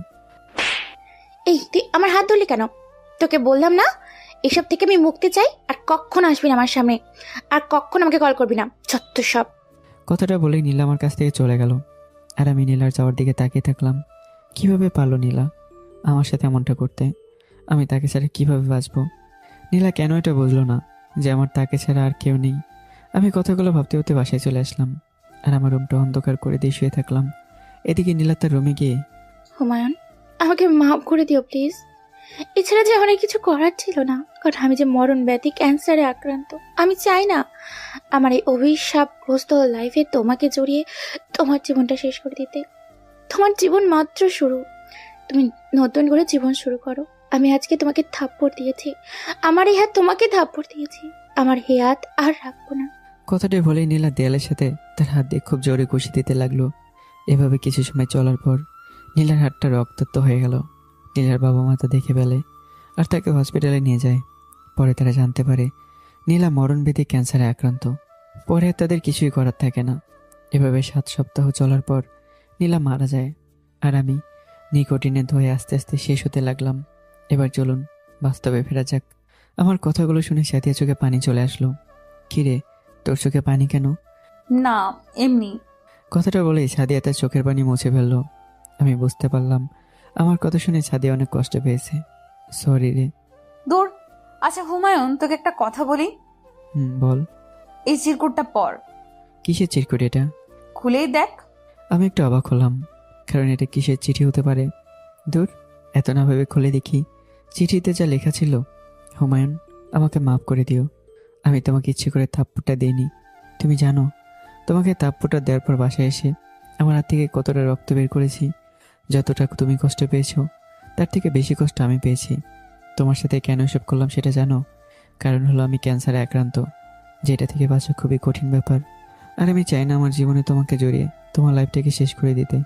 এই তুই আমার হাত ধরলি কেন? তোকে বললাম না, এসব থেকে আমি মুক্তি চাই। আর কখনো আসবি না আমার সামনে, আর কখনো আমাকে কল করবি না, যত সব। কথাটা বলেই নীলা আমার কাছ থেকে চলে গেল। আর আমি নীলার যাওয়ার দিকে তাকিয়ে থাকলাম। কিভাবে পারলো নীলা আমার সাথে এমনটা করতে? আমি তাকে ছাড়া কিভাবে বাঁচবো? নীলা কেন এটা বুঝলো না যে আমার তাকে ছাড়া আর কেউ নেই? আমি কথাগুলো ভাবতে ভাবতে বাসায় চলে আসলাম। আর আমার রুমটা অন্ধকার করে দিয়ে শুয়ে থাকলাম। এদিকে নীলা তার রুমে গিয়ে, হুমায়ুন, আমাকে মাফ করে দিও প্লিজ। এছাড়া যে অনেক কিছু করার ছিল না, কারণ আমি যে মরণ ব্যাধি ক্যান্সারে আক্রান্ত। আমি চাই না আমার এই অভিশাপগ্রস্ত লাইফে তোমাকে জড়িয়ে তোমার জীবনটা শেষ করে দিতে। তোমার জীবন মাত্র শুরু, তুমি নতুন করে জীবন শুরু করো। আমি আজকে তোমাকে থাপ্পড় দিয়েছি, আমার এই হাত তোমাকে থাপ্পড় দিয়েছি, আমার এই হাত আর রাখবো না। কথাটা বলেই নীলা দেয়ালের সাথে তার হাত দিয়ে খুব জোরে ঘুষি দিতে লাগলো। এভাবে কিছু সময় চলার পর নীলার হাতটা রক্তাক্ত হয়ে গেল। নীলার বাবা মা তা দেখে ফেলে আর তাকে হসপিটালে নিয়ে যায়। পরে তারা জানতে পারে নীলা মরণবেদী ক্যান্সারে আক্রান্ত। পরে আর তাদের কিছুই করার থাকে না। এভাবে 7 সপ্তাহ চলার পর নীলা মারা যায়। আর আমি নিকোটিনের ধোঁয়ায় আস্তে আস্তে শেষ হতে লাগলাম। এবার চলুন বাস্তবে ফেরা যাক। আমার কথাগুলো শুনে সাথিয়া চোখে পানি চলে আসলো। কিরে, তোর চোখে পানি কেন? না, এমনি। কথাটা বলেই সাদিয়া তার চোখের পানি মুছে ফেললো। আমি বুঝতে পারলাম আমার কথা শুনে সাদিয়া অনেক কষ্ট পেয়েছে। সরি রে। দূর। আচ্ছা হুমায়ুন, তোকে একটা কথা বলি। বল। এই চিরকুটটা পর। কিসের চিরকুট এটা? খুলেই দেখ। আমি একটু অবাক হলাম, কারণ এটা কিসের চিঠি হতে পারে? দূর, এত না ভেবে খুলে দেখি। চিঠিতে যা লেখা ছিল, হুমায়ুন আমাকে মাফ করে দিও, আমি তোমাকে ইচ্ছে করে থাপ্পড়টা দিইনি। তুমি জানো তোমাকে থাপ্পড়টা দেওয়ার পর বাসায় এসে আমার হাত থেকে কতটা রক্ত বের করেছি। যতটা তুমি কষ্ট পেয়েছো তার থেকে বেশি কষ্ট আমি পেয়েছি। তোমার সাথে কেন এসব করলাম সেটা জানো? কারণ হলো আমি ক্যান্সারে আক্রান্ত, যেটা থেকে বাঁচা খুবই কঠিন ব্যাপার। আর আমি চাই না আমার জীবনে তোমাকে জড়িয়ে তোমার লাইফটাকে শেষ করে দিতে।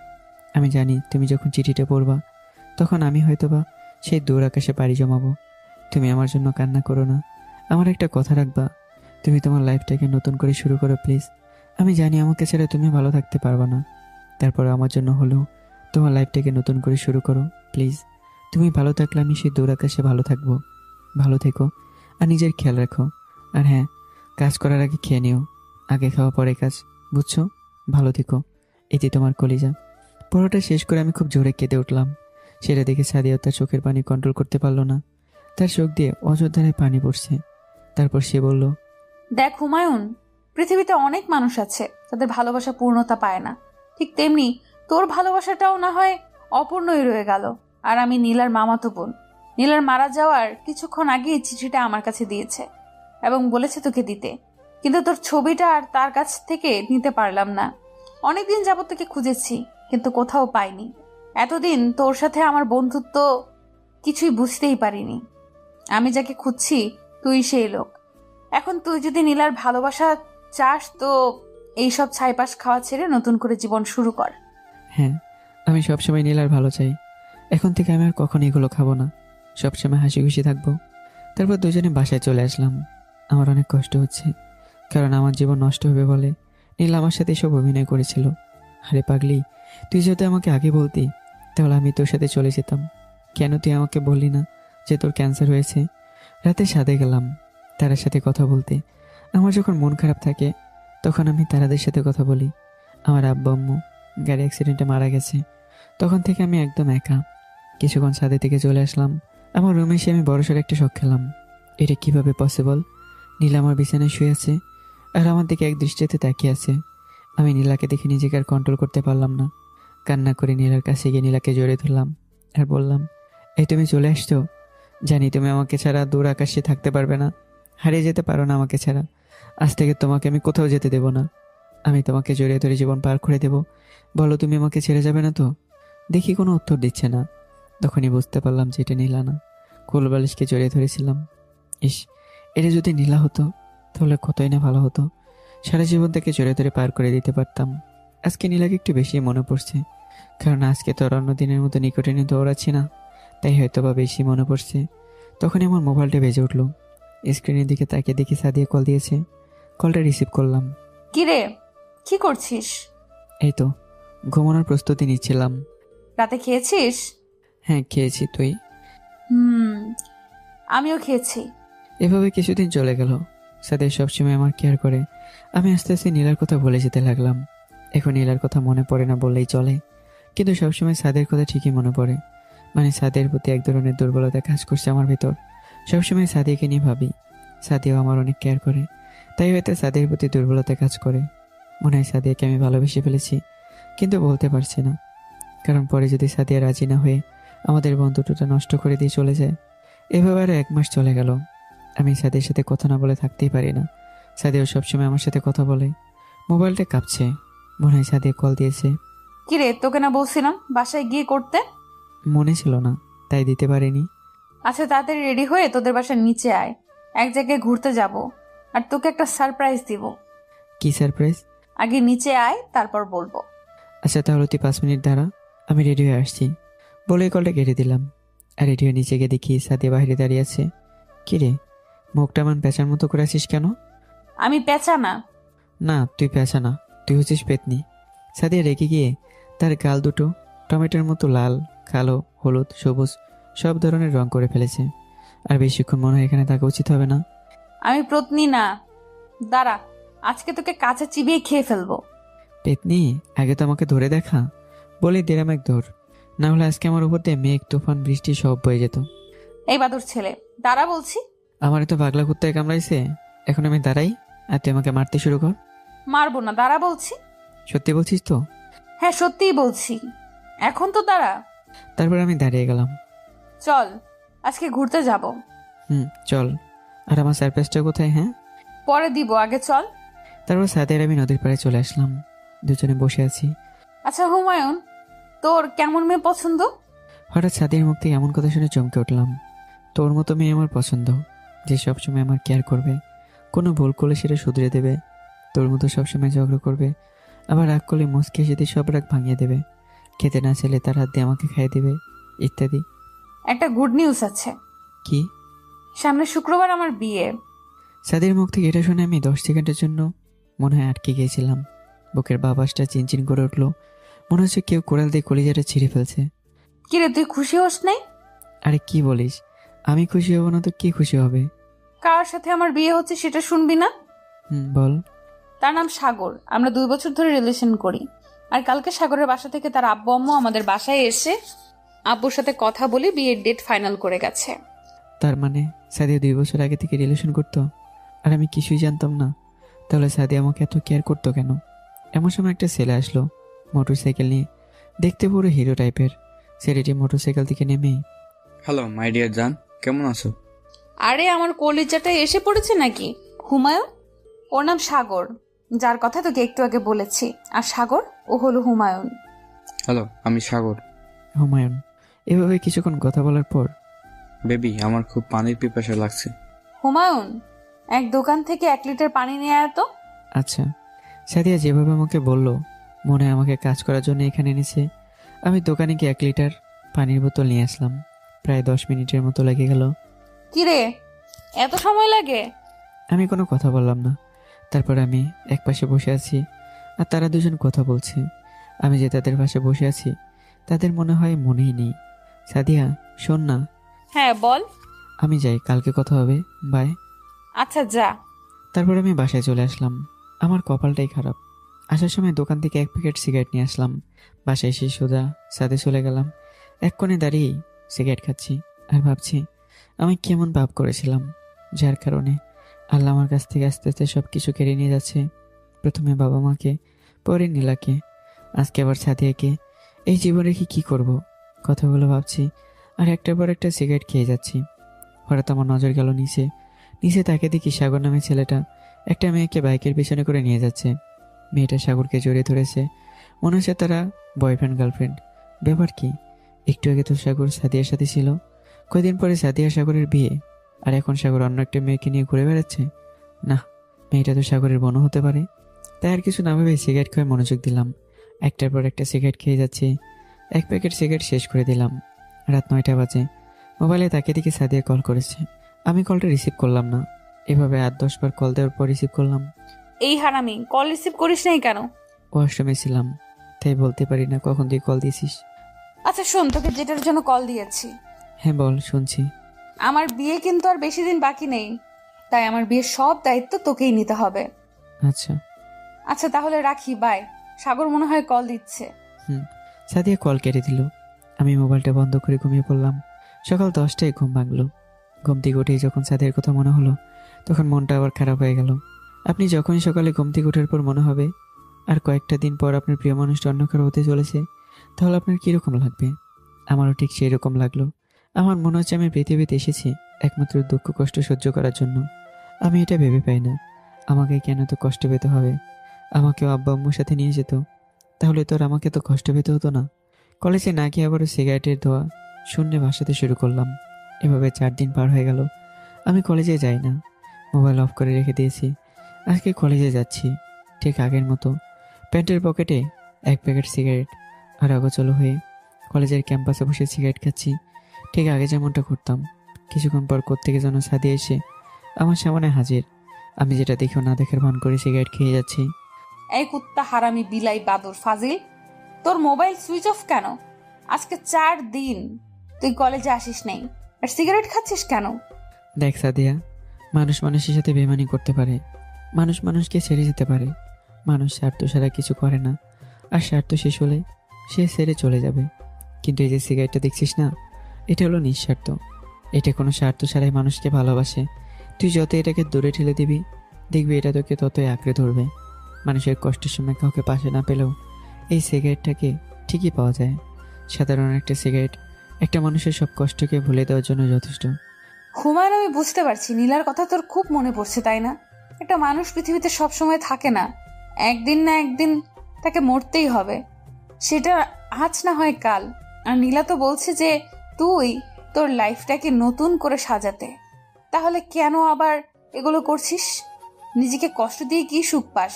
আমি জানি তুমি যখন চিঠিটা পড়বা তখন আমি হয়তোবা সেই দূর আকাশে পাড়ি জমাবো। তুমি আমার জন্য কান্না করো না, আমার একটা কথা রাখবা। তুমি তোমার লাইফটাকে নতুন করে শুরু করো প্লিজ। আমি জানি আমাকে ছাড়া তুমি ভালো থাকতে পারবা না, তারপর আমার জন্য হলেও তোমার লাইফটাকে নতুন করে শুরু করো প্লিজ। তুমি ভালো থাকলে আমি সেই দূর আকাশে ভালো থাকবো। ভালো থেকো আর নিজের খেয়াল রাখো। আর হ্যাঁ, কাজ করার আগে খেয়ে নিও, আগে খাওয়া পরে কাজ, বুঝছো? ভালো থেকো। এতে তোমার কলিজা। পড়াটা শেষ করে আমি খুব জোরে কেঁদে উঠলাম। সেটা দেখে সাদিয়া তার চোখের পানি কন্ট্রোল করতে পারলো না। তার চোখ দিয়ে অযোধ্যায় পানি পড়ছে। তারপর সে বলল, দেখ হুমায়ুন, পৃথিবীতে অনেক মানুষ আছে তাদের ভালোবাসা পূর্ণতা পায় না। ঠিক তেমনি তোর ভালোবাসাটাও না হয় অপূর্ণই রয়ে গেল। আর আমি নীলার মামাতো বোন। নীলার মারা যাওয়ার কিছুক্ষণ আগেই চিঠিটা আমার কাছে দিয়েছে এবং বলেছে তোকে দিতে, কিন্তু তোর ছবিটা আর তার কাছ থেকে নিতে পারলাম না। অনেকদিন যাবত তোকে খুঁজেছি কিন্তু কোথাও পাইনি। এতদিন তোর সাথে আমার বন্ধুত্ব কিছুই বুঝতেই পারিনি। আমি যাকে খুঁজছি তুই সেই লোক। এখন তুই যদি নীলার ভালোবাসা চাস তো এইসব ছাইপাশ খাওয়া ছেড়ে নতুন করে জীবন শুরু কর। হ্যাঁ, আমি সবসময় নীলার ভালো চাই। এখন থেকে আমি আর কখনো এগুলো খাবো না, সবসময় হাসি খুশি থাকবো। তারপর দুজনে বাসায় চলে আসলাম। আমার অনেক কষ্ট হচ্ছে, কারণ আমার জীবন নষ্ট হবে বলে নীলা আমার সাথে সব অভিনয় করেছিল। আরে পাগলি, তুই যদি আমাকে আগে বলতি তাহলে আমি তোর সাথে চলে যেতাম। কেন তুই আমাকে বললি না যে তোর ক্যান্সার হয়েছে? রাতে সাথে গেলাম তারার সাথে কথা বলতে। আমার যখন মন খারাপ থাকে তখন আমি তারাদের সাথে কথা বলি। আমার আব্বু আম্মু গাড়ি অ্যাক্সিডেন্টে মারা গেছে, তখন থেকে আমি একদম একা। কিছুক্ষণ ছাদে থেকে চলে আসলাম। আমার রুমে এসে আমি বড়সড় একটা শখ খেলাম। এটা কিভাবে পসিবল? নীলা আমার বিছানায় শুয়ে আছে আর আমার দিকে এক দৃষ্টিতে তাকিয়ে আছে। আমি নীলাকে দেখে নিজেকে আর কন্ট্রোল করতে পারলাম না। কান্না করে নীলার কাছে গিয়ে নীলাকে জড়িয়ে ধরলাম আর বললাম, এই তুমি চলে আসছো? জানি তুমি আমাকে ছাড়া দূর আকাশে থাকতে পারবে না, হারিয়ে যেতে পারো না আমাকে ছাড়া। আজ থেকে তোমাকে আমি কোথাও যেতে দেব না। আমি তোমাকে জড়িয়ে ধরে জীবন পার করে দেব। বলো, তুমি আমাকে ছেড়ে যাবে না তো? দেখি কোনো উত্তর দিচ্ছে না। তখনই বুঝতে পারলাম যে এটা নীলা না। কোলবালিশকে জড়িয়ে ধরেছিলাম। ইস, এটা যদি নীলা হতো তাহলে কতই না ভালো হতো। সারা জীবন তাকে জড়িয়ে ধরে পার করে দিতে পারতাম। আজকে নীলাকে একটু বেশি মনে পড়ছে, কারণ আজকে তো আর অন্য দিনের মতো নিকটে নিয়ে দৌড়াচ্ছি না, তাই হয়তো বা বেশি মনে পড়ছে। তখনই আমার মোবাইলটা বেজে উঠলো। স্ক্রিনের দিকে তাকিয়ে দেখি সাদিয়া কল দিয়েছে। কলটা রিসিভ করলাম। কি রে, কি করছিস? এই তো ঘুমানোর প্রস্তুতি নিচ্ছিলাম। রাতে খেয়েছিস? হ্যাঁ খেয়েছি, তুই? আমিও খেয়েছি। এভাবে কিছুদিন চলে গেল। সাদিয়া সবসময় আমার কেয়ার করে। আমি আস্তে আস্তে নীলার কথা ভুলে যেতে লাগলাম। এখন নীলার কথা মনে পড়ে না বললেই চলে, কিন্তু সবসময় সাদের কথা ঠিকই মনে পড়ে। মানে সাদের প্রতি এক ধরনের দুর্বলতা কাজ করছে আমার ভিতর। সবসময় সাদিয়াকে নিয়ে ভাবি। সাদিয়াও আমার অনেক কেয়ার করে, তাই হয়তো সাদিয়ার প্রতি দুর্বলতা কাজ করে। মনে হয় সাদিয়াকে আমি ভালোবেসে ফেলেছি, কিন্তু বলতে পারছি না। কারণ পরে যদি সাদিয়া রাজি না হয়ে আমাদের বন্ধুত্বটা নষ্ট করে দিয়ে চলে যায়। এভাবে আরও 1 মাস চলে গেল। আমি সাদিয়ার সাথে কথা না বলে থাকতেই পারি না। সাদিয়াও সবসময় আমার সাথে কথা বলে। মোবাইলটা কাঁপছে, মনে হয় সাদিয়া কল দিয়েছে। কিরে, তোকে না বলছিলাম বাসায় গিয়ে করতে? মনে ছিল না, তাই দিতে পারিনি। আচ্ছা, তাড়াতাড়ি রেডি হয়ে তোদের বাসার নিচে আয়, এক জায়গায় ঘুরতে যাব, আর তোকে একটা সারপ্রাইজ দিব। কি সারপ্রাইজ? আগে নিচে আয়, তারপর বলবো। আচ্ছা তাহলে তুই 5 মিনিট দাঁড়া, আমি রেডি হয়ে আসছি। বলে কলটা কেটে দিলাম। আর রেডি হয়ে নিচে গিয়ে দেখি সাদিয়া বাইরে দাঁড়িয়ে আছে। কিরে, মুখটা এমন পেঁচার মতো করে আছিস কেন? আমি পেঁচা না। না তুই পেঁচা না, তুই হচ্ছিস পেতনি। সাদিয়া রেগে গিয়ে তার গাল দুটো টমেটোর মতো লাল, কালো, হলুদ, সবুজ সব ধরনের রং করে ফেলেছে। আর বেশিক্ষণ মনে হয় এখানে থাকা উচিত হবে না। আমি প্রত্নী না। দাঁড়া, আজকে তোকে কাঁচা চিবিয়ে খেয়ে ফেলবো। পেতনি, আগে তো আমাকে ধরে দেখা। বলি দিলাম এক ধর, না হলে আজকে আমার উপর দিয়ে মেঘ, তুফান, বৃষ্টি সব বয়ে যেত। এই বাদুর ছেলে, দাঁড়া বলছি। আমার তো পাগলা কুত্তায় কামড়াইছে, এখন আমি দাঁড়াই আর তুই আমাকে মারতে শুরু কর। মারবো না, দাঁড়া বলছি। সত্যি বলছিস তো? হ্যাঁ, সত্যিই বলছি। এখন তো দাঁড়া। তারপর আমি দাঁড়িয়ে গেলাম। চল, আজকে ঘুরতে যাব। চল। আর আমার সারপ্রাইজটা কোথায়? হ্যাঁ, পরে দিব, আগে চল। তারপর সাদিয়ার আমি নদীর পাড়ে চলে আসলাম। দুজনে বসে আছি। আচ্ছা হুমায়ুন, তোর কেমন মেয়ে পছন্দ? হঠাৎ সাদিয়ার মুখ থেকে এমন কথা শুনে চমকে উঠলাম। তোর মতো মেয়ে আমার পছন্দ, যে সবসময় আমার কেয়ার করবে, কোনো ভুল করলে সেটা শুধরে দেবে। তোর মতো সবসময় ঝগড়া করবে, আবার রাগ করলে মুচকে এসে দিয়ে সব রাগ ভাঙিয়ে দেবে। খেতে না চাইলে তার হাত দিয়ে আমাকে খাইয়ে দেবে, ইত্যাদি। একটা গুড নিউজ আছে। কি? সামনে শুক্রবার আমার বিয়ে। সাদিয়ার মুখ থেকে এটা শুনে আমি 10 সেকেন্ডের জন্য মনে হয় আটকে গিয়েছিলাম। বুকের বাবাসটা চিনচিন করে উঠলো। মনে হচ্ছে কেউ কোড়াল দিয়ে কলিজাটা ছিঁড়ে ফেলছে। কিরে, তুই খুশি হোস নাই? আরে কি বলিস, আমি খুশি হব না তো কে খুশি হবে? কার সাথে আমার বিয়ে হচ্ছে সেটা শুনবি না? বল। তার নাম সাগর। আমরা 2 বছর ধরে রিলেশন করি। আর কালকে সাগরের বাসা থেকে তার আব্বু আম্মু আমাদের বাসায় এসে আব্বুর সাথে কথা বলে বিয়ের ডেট ফাইনাল করে গেছে। তার মানে সাদিয়া 2 বছর আগে থেকে রিলেশন করতো, আর আমি কিছুই জানতাম না। তাহলে সাদিয়া আমাকে এত কেয়ার করতো কেন? এমন সময় একটা ছেলে আসলো মোটর সাইকেল নিয়ে, দেখতে পুরো হিরো টাইপের। ছেলেটি মোটর সাইকেল থেকে নেমে, হ্যালো মাই ডিয়ার জান, কেমন আছো? আরে আমার কলিজাটা এসে পড়েছে নাকি? হুমায়ুন, ওর নাম সাগর, যার কথা তোকে একটু আগে বলেছি। আর সাগর, ও হলো হুমায়ুন। হ্যালো, আমি সাগর। হুমায়ুন। এভাবে কিছুক্ষণ কথা বলার পর, বেবি, আমার খুব পানির পিপাসা লাগছে। হুমায়ুন, এক দোকান থেকে 1 লিটার পানি নিয়ে আয় তো। আচ্ছা। সাদিয়া যেভাবে আমাকে বলল, মনে হয় আমাকে কাজ করার জন্য এখানে এনেছে। আমি দোকানে গিয়ে 1 লিটার পানির বোতল নিয়ে আসলাম। প্রায় 10 মিনিটের মতো লেগে গেল। কিরে, এত সময় লাগে? আমি কোনো কথা বললাম না। তারপর আমি এক পাশে বসে আছি, আর তারা দুজন কথা বলছে। আমি যে তাদের পাশে বসে আছি, তাদের মনে হয় মনেই নেই। সাদিয়া, শোন না। হ্যাঁ বল। আমি যাই, কালকে কথা হবে, বাই। আচ্ছা যা। তারপর আমি বাসায় চলে আসলাম। আমার কপালটাই খারাপ। আসার সময় দোকান থেকে 1 প্যাকেট সিগারেট নিয়ে আসলাম। বাসায় এসে সোজা সাথে চলে গেলাম। এক কোণে দাঁড়িয়ে সিগারেট খাচ্ছি আর ভাবছি আমি কেমন পাপ করেছিলাম, যার কারণে আল্লাহ আমার কাছ থেকে আস্তে আস্তে সব কিছু কেড়ে নিয়ে যাচ্ছে। প্রথমে বাবা মাকে, পরে নীলাকে, আজকে আবার সাদিয়াকে। এই জীবন রেখে কী করব? কথাগুলো ভাবছি আর একটার পর একটা সিগারেট খেয়ে যাচ্ছি। হঠাৎ আমার নজর গেল নিচে। নিচে তাকে দেখি সাগর নামে ছেলেটা একটা মেয়েকে বাইকের পিছনে করে নিয়ে যাচ্ছে। মেয়েটা সাগরকে জড়িয়ে ধরেছে, মনে হচ্ছে তারা বয়ফ্রেন্ড গার্লফ্রেন্ড। ব্যাপার কি? একটু আগে তো সাগর সাদিয়ার সাথে ছিল, কয়েকদিন পরে সাদিয়া সাগরের বিয়ে, আর এখন সাগর অন্য একটা মেয়েকে নিয়ে ঘুরে বেড়াচ্ছে। না, মেয়েটা তো সাগরের বোনও হতে পারে। তাই আর কিছু না ভেবে সিগারেট খেয়ে মনোযোগ দিলাম। একটার পর একটা সিগারেট খেয়ে যাচ্ছি। 1 প্যাকেট সিগারেট শেষ করে দিলাম। রাত 9টা বাজে। মোবাইলে তাকে দেখে সাদিয়া কল করেছে। আমি কলটা রিসিভ করলাম না। এভাবে 8-10 বার কল দেওয়ার পর রিসিভ করলাম। এই হারামি, কল রিসিভ করিস নাই কেন? ওয়াশরুমে ছিলাম, তাই বলতে পারি না কখন তুই কল দিয়েছিস। আচ্ছা শোন, তোকে যেটার জন্য কল দিয়েছি। হ্যাঁ বল, শুনছি। আমার বিয়ে কিন্তু আর বেশি দিন বাকি নেই, তাই আমার বিয়ের সব দায়িত্ব তোকেই নিতে হবে। আচ্ছা। আচ্ছা তাহলে রাখি, বাই। সাগর মনে হয় কল দিচ্ছে। সাদিয়া কল কেটে দিল। আমি মোবাইলটা বন্ধ করে ঘুমিয়ে পড়লাম। সকাল 10টায় ঘুম ভাঙলো। ঘুম থেকে উঠেই যখন সাদিয়ার কথা মনে হলো, তখন মনটা আবার খারাপ হয়ে গেল। আপনি যখনই সকালে ঘুম থেকে ওঠার পর মনে হবে আর কয়েকটা দিন পর আপনার প্রিয় মানুষটা অন্য কারো হতে চলেছে, তাহলে আপনার কীরকম লাগবে? আমারও ঠিক সেই রকম লাগলো। আমার মনে হচ্ছে আমি পৃথিবীতে এসেছি একমাত্র দুঃখ কষ্ট সহ্য করার জন্য। আমি এটা ভেবে পাই না আমাকে কেন তো কষ্ট পেতে হবে। আমাকেও আব্বা আম্মুর সাথে নিয়ে যেত, তাহলে তো আর আমাকে তো কষ্ট পেতে হতো না। কলেজে না গিয়ে আবারও সিগারেটের ধোয়া শূন্যে ভাসাতে শুরু করলাম। এভাবে 4 দিন পার হয়ে গেল। আমি কলেজে যাই না, মোবাইল অফ করে রেখে দিয়েছি। আজকে কলেজে যাচ্ছি ঠিক আগের মতো, প্যান্টের পকেটে 1 প্যাকেট সিগারেট আর অগোছলো হয়ে কলেজের ক্যাম্পাসে বসে সিগারেট খাচ্ছি, ঠিক আগে যেমনটা করতাম। কিছুক্ষণ পর কোত্থেকে যেন সাদিয়ে এসে আমার সামনে হাজির। আমি যেটা দেখেও না দেখার ভান করে সিগারেট খেয়ে যাচ্ছি। এই কুত্তা হারামি বিলাই বাদর ফাজিল, তোর মোবাইল সুইচ অফ কেন? আজকে 4 দিন তুই কলেজে আসিস নাই আর সিগারেট খাচ্ছিস কেন? দেখ সাদিয়া, মানুষ মানুষের সাথে বেমানি করতে পারে, মানুষ মানুষকে ছেড়ে যেতে পারে। মানুষ স্বার্থ ছাড়া কিছু করে না, আর স্বার্থ শেষ হলে সে ছেড়ে চলে যাবে। কিন্তু এই যে সিগারেটটা দেখছিস না, এটা হলো নিঃস্বার্থ। এটা কোনো স্বার্থ ছাড়াই মানুষকে ভালোবাসে। তুই যত এটাকে দূরে ঠেলে দিবি, দেখবি এটা তোকে ততই আঁকড়ে ধরবে। মানুষের কষ্টের সময় কাউকে পাশে না পেলেও এই সিগারেটটাকে ঠিকই পাওয়া যায়। সাধারণ একটা সিগারেট একটা মানুষের সব কষ্টকে ভুলে দেওয়ার জন্য যথেষ্ট। হুমায়ুন, আমি বুঝতে পারছি নীলার কথা তোর খুব মনে পড়ছে, তাই না? একটা মানুষ পৃথিবীতে সব সময় থাকে না, একদিন না একদিন তাকে মরতেই হবে, সেটা আজ না হয় কাল। আর নীলা তো বলছে যে তুই তোর লাইফটাকে নতুন করে সাজাতে, তাহলে কেন আবার এগুলো করছিস? নিজেকে কষ্ট দিয়ে কি সুখ পাস?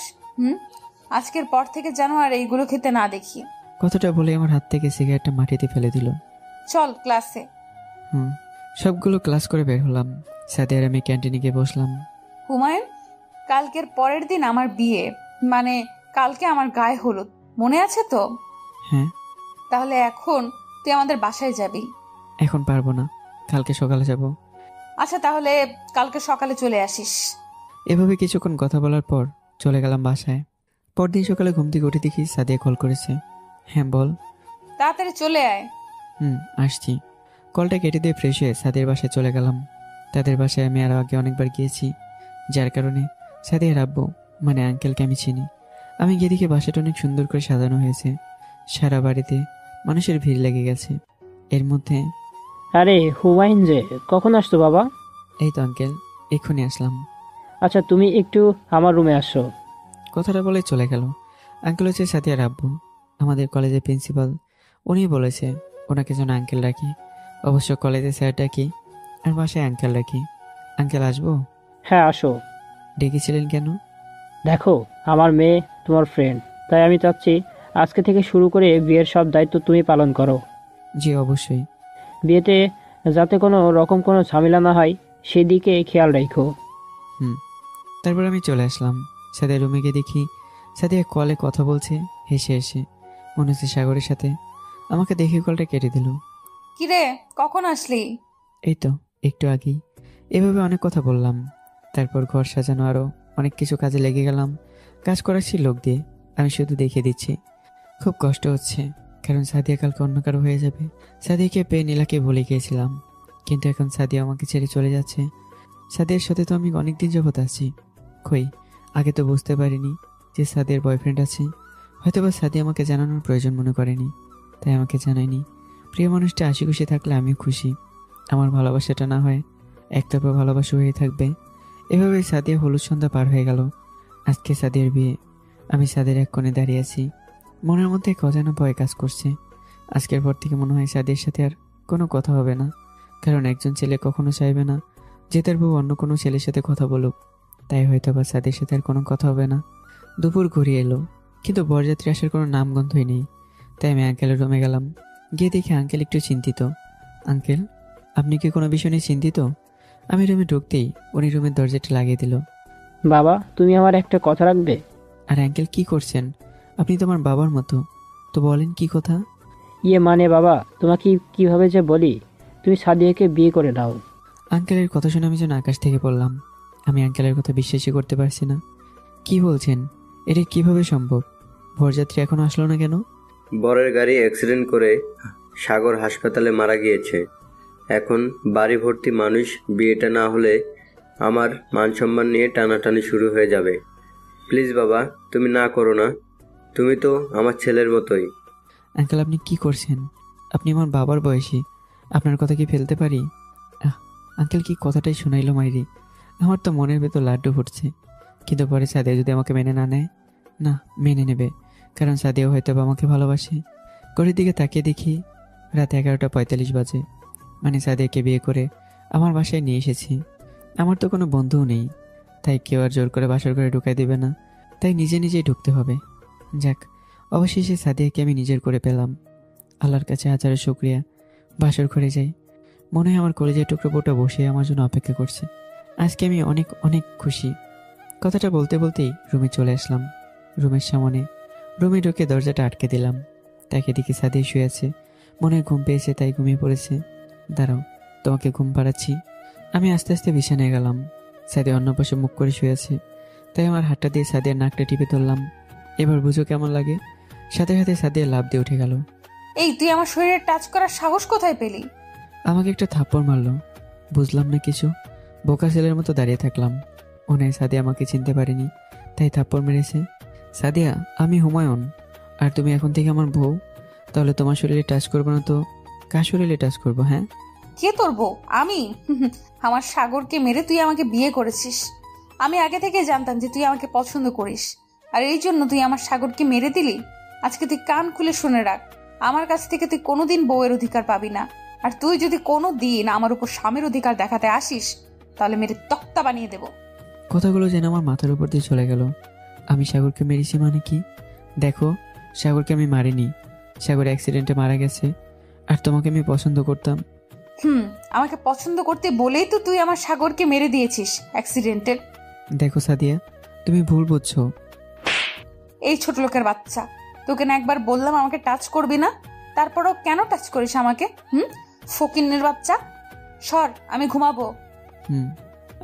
আজকের পর থেকে যেন আর এইগুলো খেতে না দেখি। কথাটা বলে আমার হাত থেকে সিগারেটটা মাটিতে ফেলে দিল। চল ক্লাসে। সবগুলো ক্লাস করে বের হলাম। সাদিয়ার আমি ক্যান্টিনে গিয়ে বসলাম। হুমায়ুন, কালকের পরের দিন আমার বিয়ে, মানে কালকে আমার গায়ে হলুদ, মনে আছে তো? হ্যাঁ। তাহলে এখন তুই আমাদের বাসায় যাবি। এখন পারবো না, কালকে সকালে যাব। আচ্ছা তাহলে কালকে সকালে চলে আসিস। এভাবে কিছুক্ষণ কথা বলার পর চলে গেলাম বাসায়। পরদিন সকালে ঘুম থেকে উঠে দেখি সাদিয়া কল করেছে। হ্যাঁ বল। তাড়াতাড়ি চলে আয়। আসছি। কলটা কেটে দিয়ে ফ্রেশ হয়ে সাদিয়ার বাসায় চলে গেলাম। তাদের বাসায় আমি আরও আগে অনেকবার গিয়েছি, যার কারণে সাদিয়ার আব্বু মানে আঙ্কেলকে আমি চিনি। আমি গিয়ে দেখি বাসাটা অনেক সুন্দর করে সাজানো হয়েছে। সারা বাড়িতে মানুষের ভিড় লেগে গেছে। এর মধ্যে আরে হুমায়ুন যে, কখন আসছো বাবা? এই তো আঙ্কেল, এক্ষুনি আসলাম। আচ্ছা তুমি একটু আমার রুমে আসো। কথাটা বলে চলে গেল। আঙ্কেল হচ্ছে সাদিয়ার আব্বু, আমাদের কলেজের প্রিন্সিপাল। উনি বলেছে ওনাকে যেন আঙ্কেল রাখি। অবশ্য কলেজে স্যার ডাকি আর বাসায় আঙ্কেল রাখি। আঙ্কেল আসবো? হ্যাঁ আসো। ডেকেছিলেন কেন? দেখো, আমার মেয়ে তোমার ফ্রেন্ড, তাই আমি চাচ্ছি আজকে থেকে শুরু করে বিয়ের সব দায়িত্ব তুমি পালন করো। জি অবশ্যই। বিয়েতে যাতে কোনো রকম কোনো ঝামেলা না হয় সেদিকে খেয়াল রাখো। তারপর আমি চলে আসলাম। সাদিয়ার রুমে গিয়ে দেখি সাদিয়া কলে কথা বলছে হেসে হেসে, মনে হচ্ছে সাগরের সাথে। আমাকে দেখে কলটা কেটে দিল। কিরে, কখন আসলি? এই তো একটু আগেই। এভাবে অনেক কথা বললাম। তারপর ঘর সাজানো আরও অনেক কিছু কাজে লেগে গেলাম। কাজ করাচ্ছি লোক দিয়ে, আমি শুধু দেখিয়ে দিচ্ছি। খুব কষ্ট হচ্ছে, কারণ সাদিয়া কালকে অন্য কারো হয়ে যাবে। সাদিয়াকে পেয়ে নীলাকে ভুলে গিয়েছিলাম, কিন্তু এখন সাদিয়া আমাকে ছেড়ে চলে যাচ্ছে। সাদিয়ার সাথে তো আমি অনেকদিন যাবত আছি। কই, আগে তো বুঝতে পারিনি যে সাদিয়ার বয়ফ্রেন্ড আছে। হয়তোবা সাদিয়া আমাকে জানানোর প্রয়োজন মনে করেনি, তাই আমাকে জানায়নি। প্রিয় মানুষটা হাসি খুশি থাকলে আমিও খুশি। আমার ভালোবাসাটা না হয় একতরফা ভালোবাসা হয়ে থাকবে। এভাবে সাদিয়া হলুদ সন্ধ্যা পার হয়ে গেল। আজকে সাদিয়ার বিয়ে। আমি সাদিয়ার এক কোণে দাঁড়িয়ে আছি। মনের মধ্যে এক অজানা ভয় কাজ করছে। আজকের পর থেকে মনে হয় সাদিয়ার সাথে আর কোনো কথা হবে না, কারণ একজন ছেলে কখনো চাইবে না যে তার বউ অন্য কোনো ছেলের সাথে কথা বলুক। তাই হয়তো বা সাদিয়ার সাথে আর কোনো কথা হবে না। দুপুর ঘুরিয়ে এলো, কিন্তু বরযাত্রী আসার কোনো নামগন্ধই নেই। তাই আমি আঙ্কেলের রুমে গেলাম। গিয়ে দেখি আঙ্কেল একটু চিন্তিত। আঙ্কেল, আপনি কি কোনো বিষয় নিয়ে চিন্তিত? আমি রুমে ঢুকতেই উনি রুমের দরজাটা লাগিয়ে দিল। বাবা, তুমি আমার একটা কথা রাখবে? আর আঙ্কেল কি করছেন? আপনি তো আমার বাবার মতো, তো বলেন কি কথা? মানে বাবা, তোমাকে কিভাবে যে বলি, তুমি সাদিয়াকে বিয়ে করে নাও। আঙ্কেলের কথা শুনে আমি যেন আকাশ থেকে পড়লাম। আমি আঙ্কেলের কথা বিশ্বাসই করতে পারছি না। কি বলছেন? এটা কিভাবে সম্ভব? বরযাত্রী এখনো আসলো না কেন? বরের গাড়ি অ্যাক্সিডেন্ট করে সাগর হাসপাতালে মারা গিয়েছে। এখন বাড়ি ভর্তি মানুষ, বিয়েটা না হলে আমার মান সম্মান নিয়ে টানাটানি শুরু হয়ে যাবে। প্লিজ বাবা, তুমি না করো না, তুমি তো আমার ছেলের মতোই। আঙ্কেল, আপনি কি করছেন? আপনি আমার বাবার বয়সী, আপনার কথা কি ফেলতে পারি? আঙ্কেল কি কথাটাই শোনাইলো মাইরি। আমার তো মনের ভেতর লাড্ডু ফুটছে। কিন্তু পরে সাদিয়া যদি আমাকে মেনে না নেয়? না, মেনে নেবে, কারণ সাদিয়াও হয়তো বা আমাকে ভালোবাসে। ঘড়ির দিকে তাকিয়ে দেখি রাত 11:45 বাজে। মানে সাদিয়াকে বিয়ে করে আমার বাসায় নিয়ে এসেছি। আমার তো কোনো বন্ধুও নেই, তাই কেউ আর জোর করে বাসার ঘরে ঢুকাই দেবে না, তাই নিজে নিজেই ঢুকতে হবে। যাক, অবশেষে সাদিয়াকে আমি নিজের করে পেলাম। আল্লাহর কাছে হাজারো শুকরিয়া। বাসর ঘরে যাই, মনে হয় আমার কলেজের টুকরো বোটা বসে আমার জন্য অপেক্ষা করছে। আজকে আমি অনেক অনেক খুশি। কথাটা বলতে বলতেই রুমে চলে আসলাম। রুমের সামনে রুমে ঢুকে দরজাটা আটকে দিলাম। তাকে দেখি সাদিয়া শুয়ে আছে। মনে ঘুম পেয়েছে, তাই ঘুমিয়ে পড়েছে। দাঁড়াও, তোমাকে ঘুম পাড়াচ্ছি। আমি আস্তে আস্তে বিছানায় গেলাম। সাদিয়া অন্য পাশে মুখ করে শুয়ে আছে, তাই আমার হাতটা দিয়ে সাদিয়ার নাকটা টিপে ধরলাম। এবার বুঝো কেমন লাগে? সাথে সাথে সাদিয়া লাফ দিয়ে উঠে গেল। এই, তুই আমার শরীরে টাচ করার সাহস কোথায় পেলি? আমাকে একটা থাপ্পড় মারলো। বুঝলাম না কিছু, বোকা ছেলের মতো দাঁড়িয়ে থাকলাম। ওনায় সাদিয়া আমাকে চিনতে পারেনি, তাই থাপ্পড় মেরেছে। সাদিয়া, আমি হুমায়ুন, আর তুমি এখন থেকে আমার বউ। তাহলে তোমার শরীরে টাচ করবো না তো কার শরীরে টাচ করবো? হ্যাঁ, কে তোর বউ? আমি? আমার সাগরকে মেরে তুই আমাকে বিয়ে করেছিস। আমি আগে থেকে জানতাম যে তুই আমাকে পছন্দ করিস, আর এই জন্য তুই আমার সাগরকে মেরে দিলি। আজকে তুই কান খুলে শুনে রাখ, আমার কাছ থেকে তুই কোনোদিন বউয়ের অধিকার পাবি না। আর তুই যদি কোনো দিন আমার উপর স্বামীর অধিকার দেখাতে আসিস, তাহলে মেরে তক্তা বানিয়ে দেব। কথাগুলো যেন আমার মাথার উপর দিয়ে চলে গেল। আমি সাগরকে মেরেছি মানে কি? দেখো, সাগরকে আমি মারিনি। সাগর অ্যাক্সিডেন্টে মারা গেছে। আর তোমাকে আমি পছন্দ করতাম। আমাকে পছন্দ করতে বলেই তো তুই আমার সাগরকে মেরে দিয়েছিস অ্যাক্সিডেন্টের। দেখো সাদিয়া, তুমি ভুল বুঝছো। এই ছোট লোকের বাচ্চা, তোকে না একবার বললাম আমাকে টাচ করবি না, তারপরও কেন টাচ করিস আমাকে? ফকিন্নের বাচ্চা, সর, আমি ঘুমাবো।